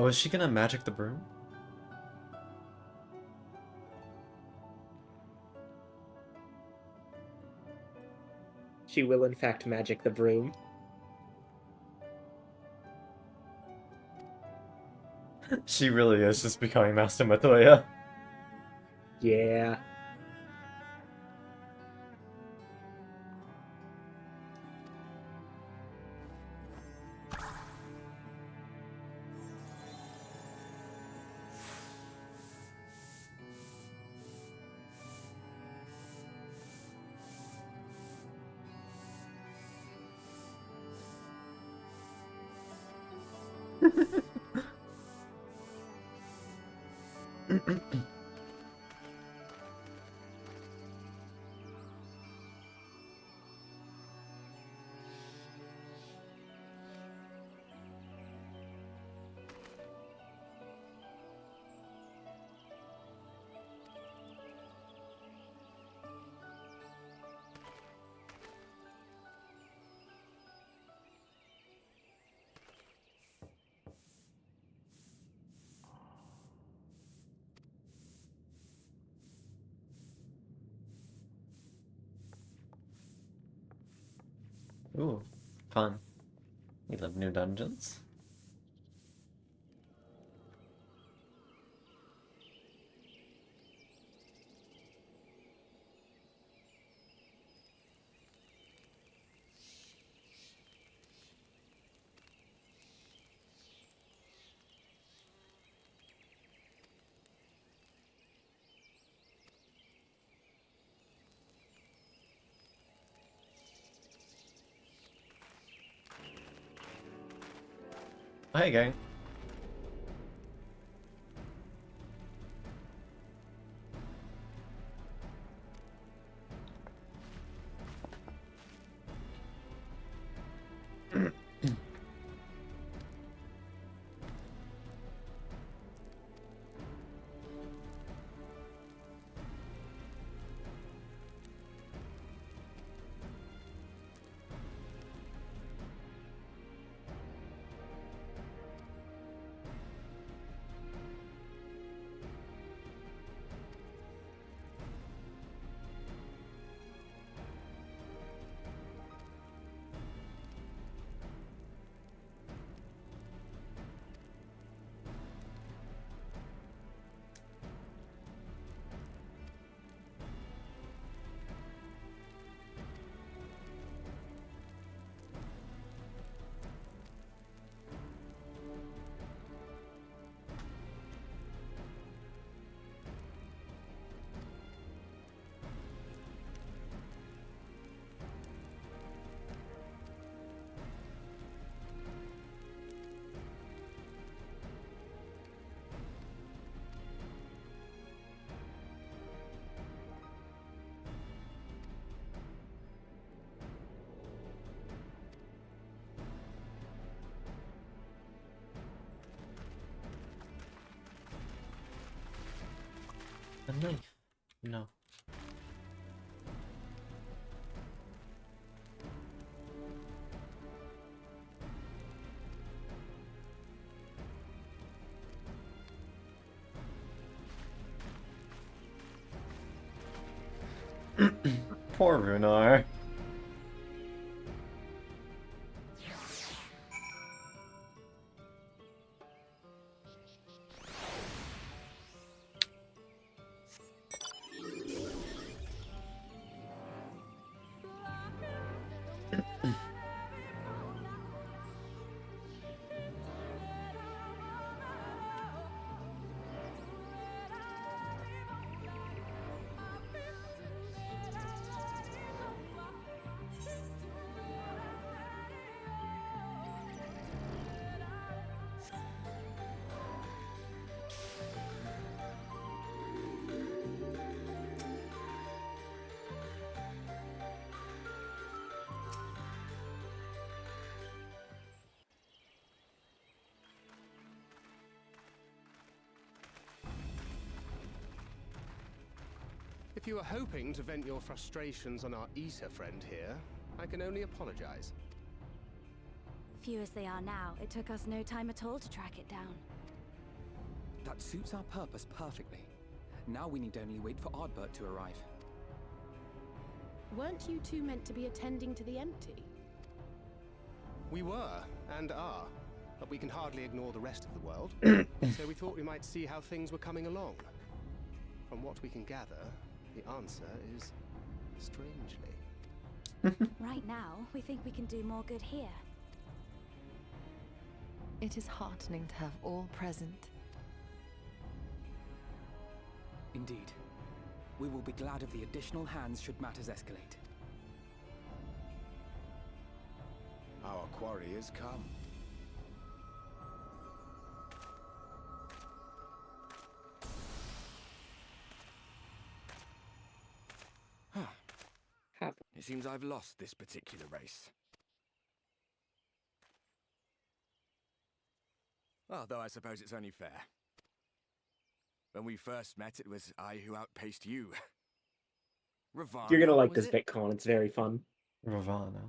[SPEAKER 1] Oh, is she gonna magic the broom?
[SPEAKER 2] She will in fact magic the broom.
[SPEAKER 1] She really is just becoming Master Matoya.
[SPEAKER 2] Yeah.
[SPEAKER 1] Ooh, fun. We love new dungeons. Hey, gang. A knife? No. Poor Runar.
[SPEAKER 5] If you were hoping to vent your frustrations on our Issa friend here, I can only apologize.
[SPEAKER 21] Few as they are now, it took us no time at all to track it down.
[SPEAKER 8] That suits our purpose perfectly. Now we need only wait for Ardbert to arrive.
[SPEAKER 19] Weren't you two meant to be attending to the empty?
[SPEAKER 5] We were, and are, but we can hardly ignore the rest of the world. So we thought we might see how things were coming along. From what we can gather, the answer is strangely.
[SPEAKER 21] Right now, we think we can do more good here.
[SPEAKER 22] It is heartening to have all present.
[SPEAKER 8] Indeed. We will be glad of the additional hands should matters escalate.
[SPEAKER 10] Our quarry has come.
[SPEAKER 14] It seems I've lost this particular race. Although I suppose it's only fair. When we first met, it was I who outpaced you. Ravana,
[SPEAKER 2] You're gonna like
[SPEAKER 14] was
[SPEAKER 2] this
[SPEAKER 14] it?
[SPEAKER 2] VidCon, it's very fun.
[SPEAKER 1] Ravana.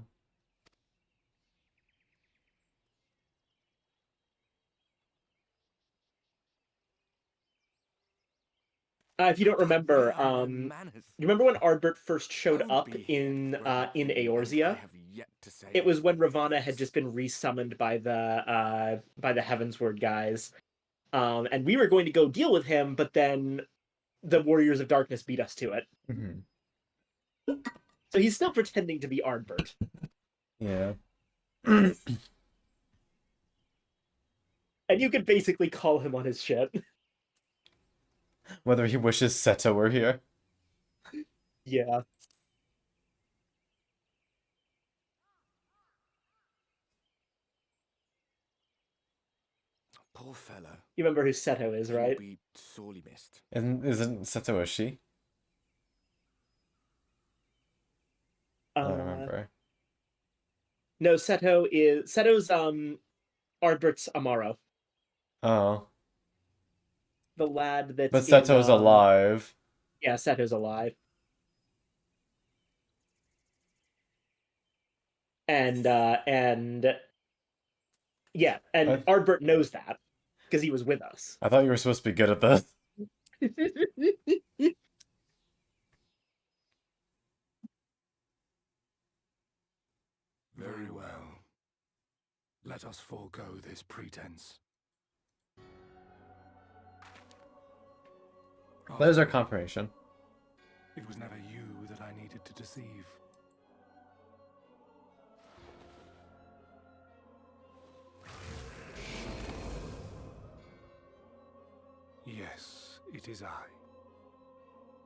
[SPEAKER 2] If you don't remember,
[SPEAKER 14] Where are my manners?
[SPEAKER 2] you remember when Ardbert first showed up in Eorzea? It was when Ravana had just been resummoned by the Heavensward guys, and we were going to go deal with him, but then the Warriors of Darkness beat us to it.
[SPEAKER 1] Mm-hmm.
[SPEAKER 2] So he's still pretending to be Ardbert.
[SPEAKER 1] Yeah.
[SPEAKER 2] And you could basically call him on his shit.
[SPEAKER 1] Whether he wishes Seta were here.
[SPEAKER 2] Yeah.
[SPEAKER 14] Poor fellow.
[SPEAKER 2] You remember who Seto is,
[SPEAKER 14] He will
[SPEAKER 2] right?
[SPEAKER 14] be sorely missed.
[SPEAKER 1] Isn't Seto a she? I don't remember.
[SPEAKER 2] No, Seto's Ardbert's Amaro.
[SPEAKER 1] Oh.
[SPEAKER 2] The lad that's
[SPEAKER 1] But Seto's alive.
[SPEAKER 2] Yeah, Seto's alive. And yeah, and Ardbert knows that because he was with us.
[SPEAKER 1] I thought you were supposed to be good at this.
[SPEAKER 6] Very well. Let us forego this pretense.
[SPEAKER 1] There's our confirmation.
[SPEAKER 6] It was never you that I needed to deceive. Yes, it is I,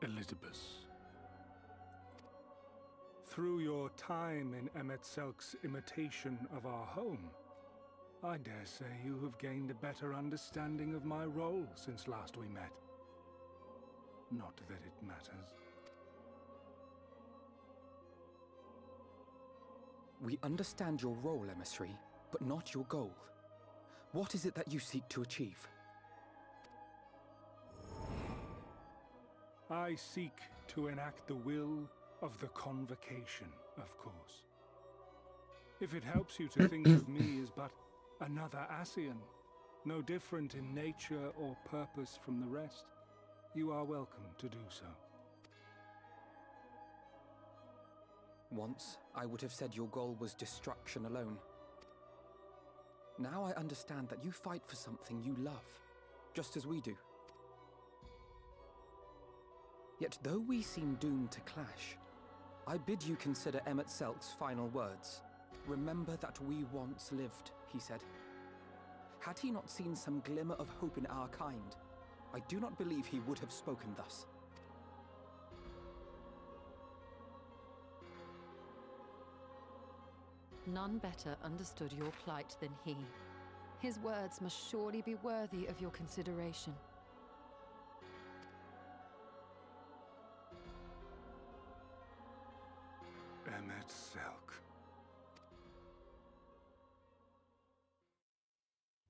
[SPEAKER 6] Elizabeth. Through your time in Emet-Selk's imitation of our home, I dare say you have gained a better understanding of my role since last we met. Not that it matters.
[SPEAKER 8] We understand your role, emissary, but not your goal. What is it that you seek to achieve?
[SPEAKER 6] I seek to enact the will of the Convocation, of course. If it helps you to think of me as but another Ascian, no different in nature or purpose from the rest, you are welcome to do so.
[SPEAKER 8] Once, I would have said your goal was destruction alone. Now I understand that you fight for something you love, just as we do. Yet though we seem doomed to clash, I bid you consider Emet-Selk's final words. Remember that we once lived, he said. Had he not seen some glimmer of hope in our kind, I do not believe he would have spoken thus.
[SPEAKER 22] None better understood your plight than he. His words must surely be worthy of your consideration.
[SPEAKER 6] Emet-Selk.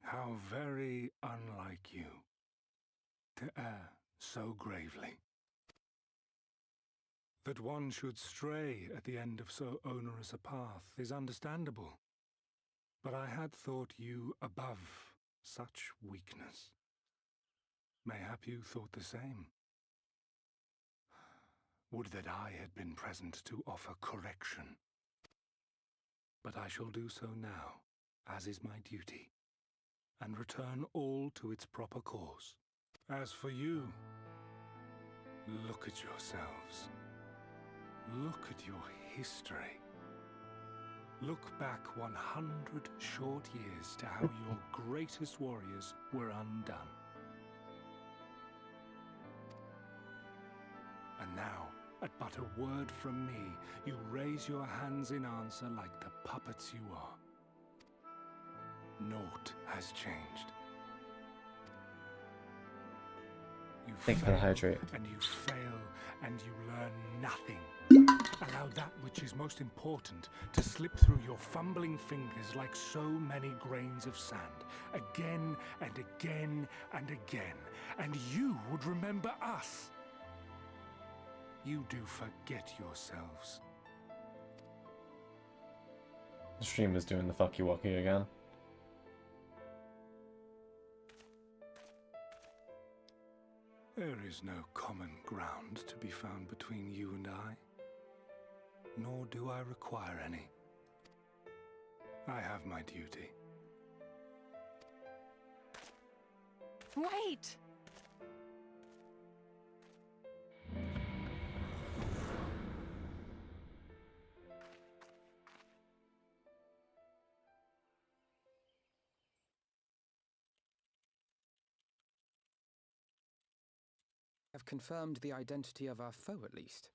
[SPEAKER 6] How very unlike you to err so gravely. That one should stray at the end of so onerous a path is understandable. But I had thought you above such weakness. Mayhap you thought the same. Would that I had been present to offer correction. But I shall do so now, as is my duty, and return all to its proper course. As for you, look at yourselves. Look at your history. Look back 100 short years to how your greatest warriors were undone. And now, at but a word from me, you raise your hands in answer like the puppets you are. Naught has changed. You
[SPEAKER 1] Thank you for the
[SPEAKER 6] fail,
[SPEAKER 1] hydrate.
[SPEAKER 6] and you fail, and you learn nothing. Allow that which is most important to slip through your fumbling fingers like so many grains of sand, again and again and again, and you would remember us. You do forget yourselves.
[SPEAKER 1] The stream is doing the fuck you walkie again.
[SPEAKER 6] There is no common ground to be found between you and I, nor do I require any. I have my duty.
[SPEAKER 22] Wait!
[SPEAKER 8] Have confirmed the identity of our foe at least,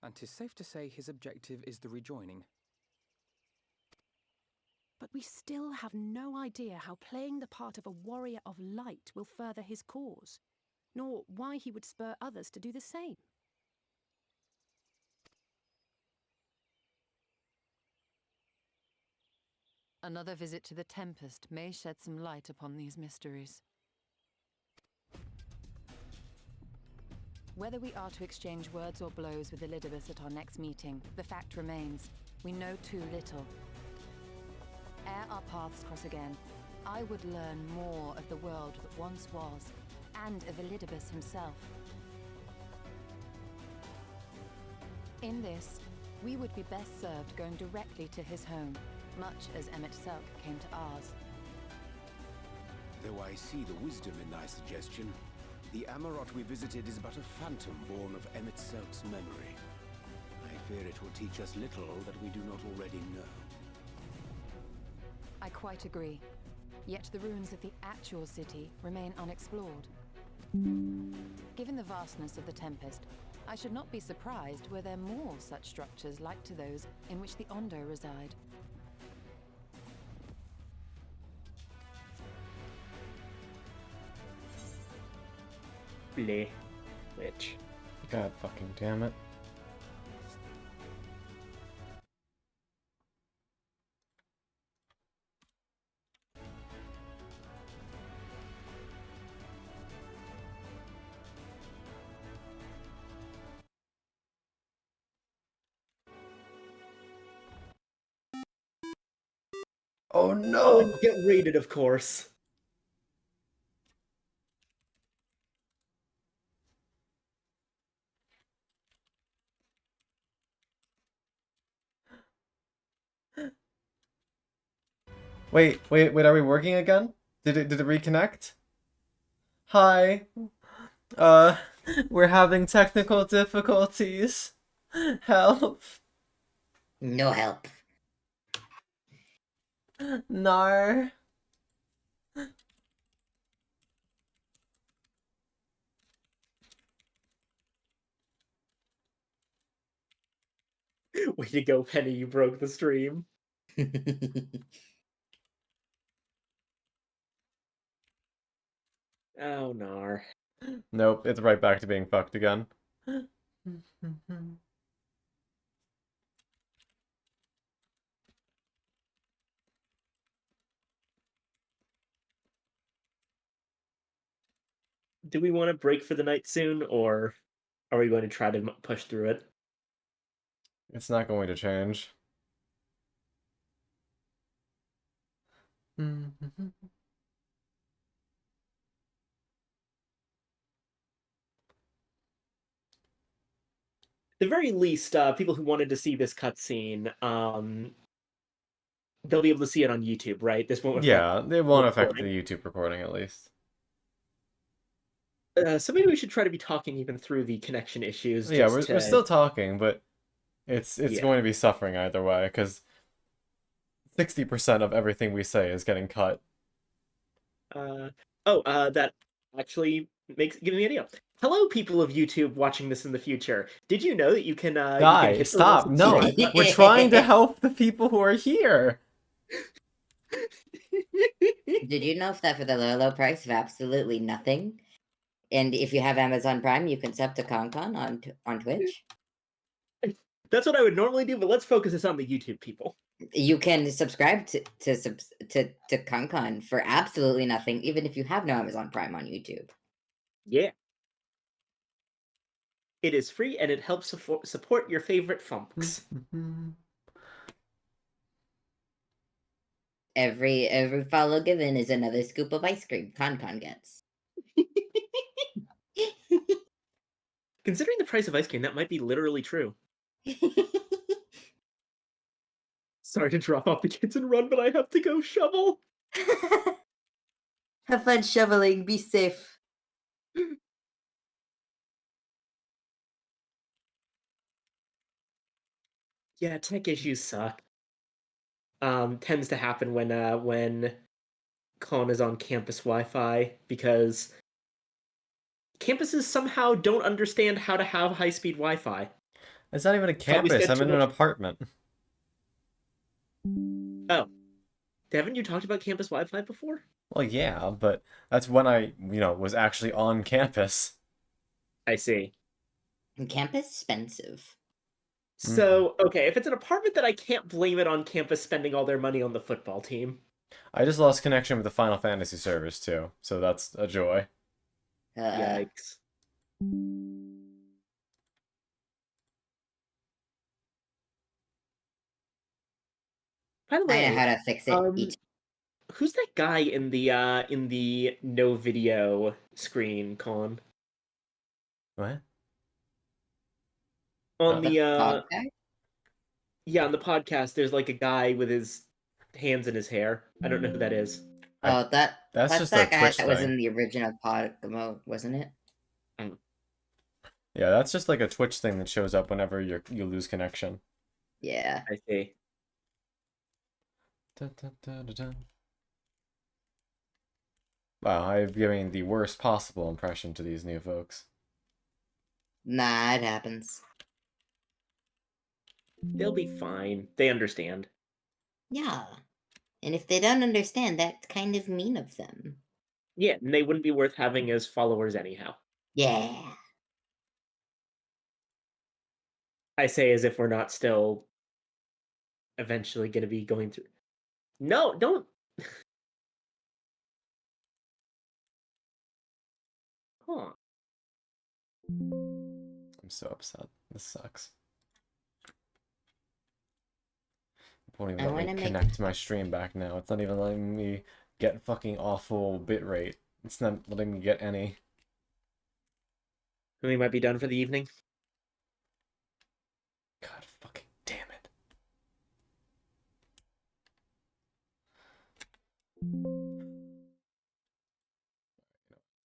[SPEAKER 8] and 'tis safe to say his objective is the rejoining.
[SPEAKER 7] But we still have no idea how playing the part of a warrior of light will further his cause, nor why he would spur others to do the same.
[SPEAKER 22] Another visit to the Tempest may shed some light upon these mysteries. Whether we are to exchange words or blows with Elidibus at our next meeting, the fact remains, we know too little. Ere our paths cross again, I would learn more of the world that once was, and of Elidibus himself. In this, we would be best served going directly to his home, much as Emmett Selk came to ours.
[SPEAKER 10] Though I see the wisdom in thy suggestion, the Amarot we visited is but a phantom born of Emmett Selk's memory. I fear it will teach us little that we do not already know.
[SPEAKER 22] I quite agree. Yet the ruins of the actual city remain unexplored. Given the vastness of the Tempest, I should not be surprised were there more such structures like to those in which the Ondo reside.
[SPEAKER 2] Bleh. Bitch.
[SPEAKER 1] God fucking damn it. Oh no!
[SPEAKER 2] Get raided, of course.
[SPEAKER 1] Wait, are we working again? Did it reconnect? Hi. We're having technical difficulties. Help.
[SPEAKER 18] No help.
[SPEAKER 1] No.
[SPEAKER 2] Way to go, Penny, you broke the stream. Oh, nar.
[SPEAKER 1] Nope, it's right back to being fucked again.
[SPEAKER 2] Do we want to break for the night soon, or are we going to try to push through it?
[SPEAKER 1] It's not going to change.
[SPEAKER 2] At the very least, people who wanted to see this cutscene, they'll be able to see it on YouTube, right? This won't affect
[SPEAKER 1] it won't affect
[SPEAKER 2] recording.
[SPEAKER 1] the YouTube recording at least.
[SPEAKER 2] So maybe we should try to be talking even through the connection issues.
[SPEAKER 1] Yeah, we're still talking, but it's going to be suffering either way, because 60% of everything we say is getting cut.
[SPEAKER 2] That actually gives me an idea. Hello, people of YouTube watching this in the future. Did you know that you can
[SPEAKER 1] Guys, stop! No, we're trying to help the people who are here.
[SPEAKER 18] Did you know that for the low price of absolutely nothing, and if you have Amazon Prime, you can sub to ConCon on Twitch?
[SPEAKER 2] That's what I would normally do, but let's focus this on the YouTube people.
[SPEAKER 18] You can subscribe to ConCon for absolutely nothing, even if you have no Amazon Prime on YouTube.
[SPEAKER 2] Yeah. It is free, and it helps support your favorite funks.
[SPEAKER 18] Every follow given is another scoop of ice cream ConCon gets.
[SPEAKER 2] Considering the price of ice cream, that might be literally true. Sorry to drop off the kids and run, but I have to go shovel.
[SPEAKER 18] Have fun shoveling. Be safe.
[SPEAKER 2] Yeah, tech issues suck. Tends to happen when Con is on campus Wi-Fi, because campuses somehow don't understand how to have high-speed Wi-Fi.
[SPEAKER 1] It's not even a campus. I'm in an apartment.
[SPEAKER 2] Oh. Haven't you talked about campus Wi-Fi before?
[SPEAKER 1] Well, yeah, but that's when I, was actually on campus.
[SPEAKER 2] I see.
[SPEAKER 18] And campus expensive.
[SPEAKER 2] So, okay, if it's an apartment, then I can't blame it on campus spending all their money on the football team.
[SPEAKER 1] I just lost connection with the Final Fantasy servers, too, so that's a joy.
[SPEAKER 2] Yikes. By the way,
[SPEAKER 18] I know how to fix it.
[SPEAKER 2] Who's that guy in the no video screen, Con?
[SPEAKER 1] What?
[SPEAKER 2] On
[SPEAKER 18] The
[SPEAKER 2] the
[SPEAKER 18] podcast?
[SPEAKER 2] yeah, on the podcast, there's like a guy with his hands in his hair. I don't know who that is.
[SPEAKER 18] Oh, that's
[SPEAKER 1] just
[SPEAKER 18] that
[SPEAKER 1] a
[SPEAKER 18] guy
[SPEAKER 1] Twitch
[SPEAKER 18] that was
[SPEAKER 1] thing.
[SPEAKER 18] in the original pod mode, wasn't it?
[SPEAKER 1] Yeah, that's just like a Twitch thing that shows up whenever you lose connection.
[SPEAKER 18] Yeah.
[SPEAKER 2] I see.
[SPEAKER 1] Dun, dun, dun, dun, dun. Wow, I've given the worst possible impression to these new folks.
[SPEAKER 18] Nah, it happens.
[SPEAKER 2] They'll be fine. They understand.
[SPEAKER 18] Yeah. And if they don't understand, that's kind of mean of them.
[SPEAKER 2] Yeah, and they wouldn't be worth having as followers anyhow.
[SPEAKER 18] Yeah.
[SPEAKER 2] I say as if we're not still eventually going to be going through. No, don't. Huh.
[SPEAKER 1] I'm so upset. This sucks. It won't even let me connect my stream back now. It's not even letting me get fucking awful bitrate. It's not letting me get any.
[SPEAKER 2] We might be done for the evening.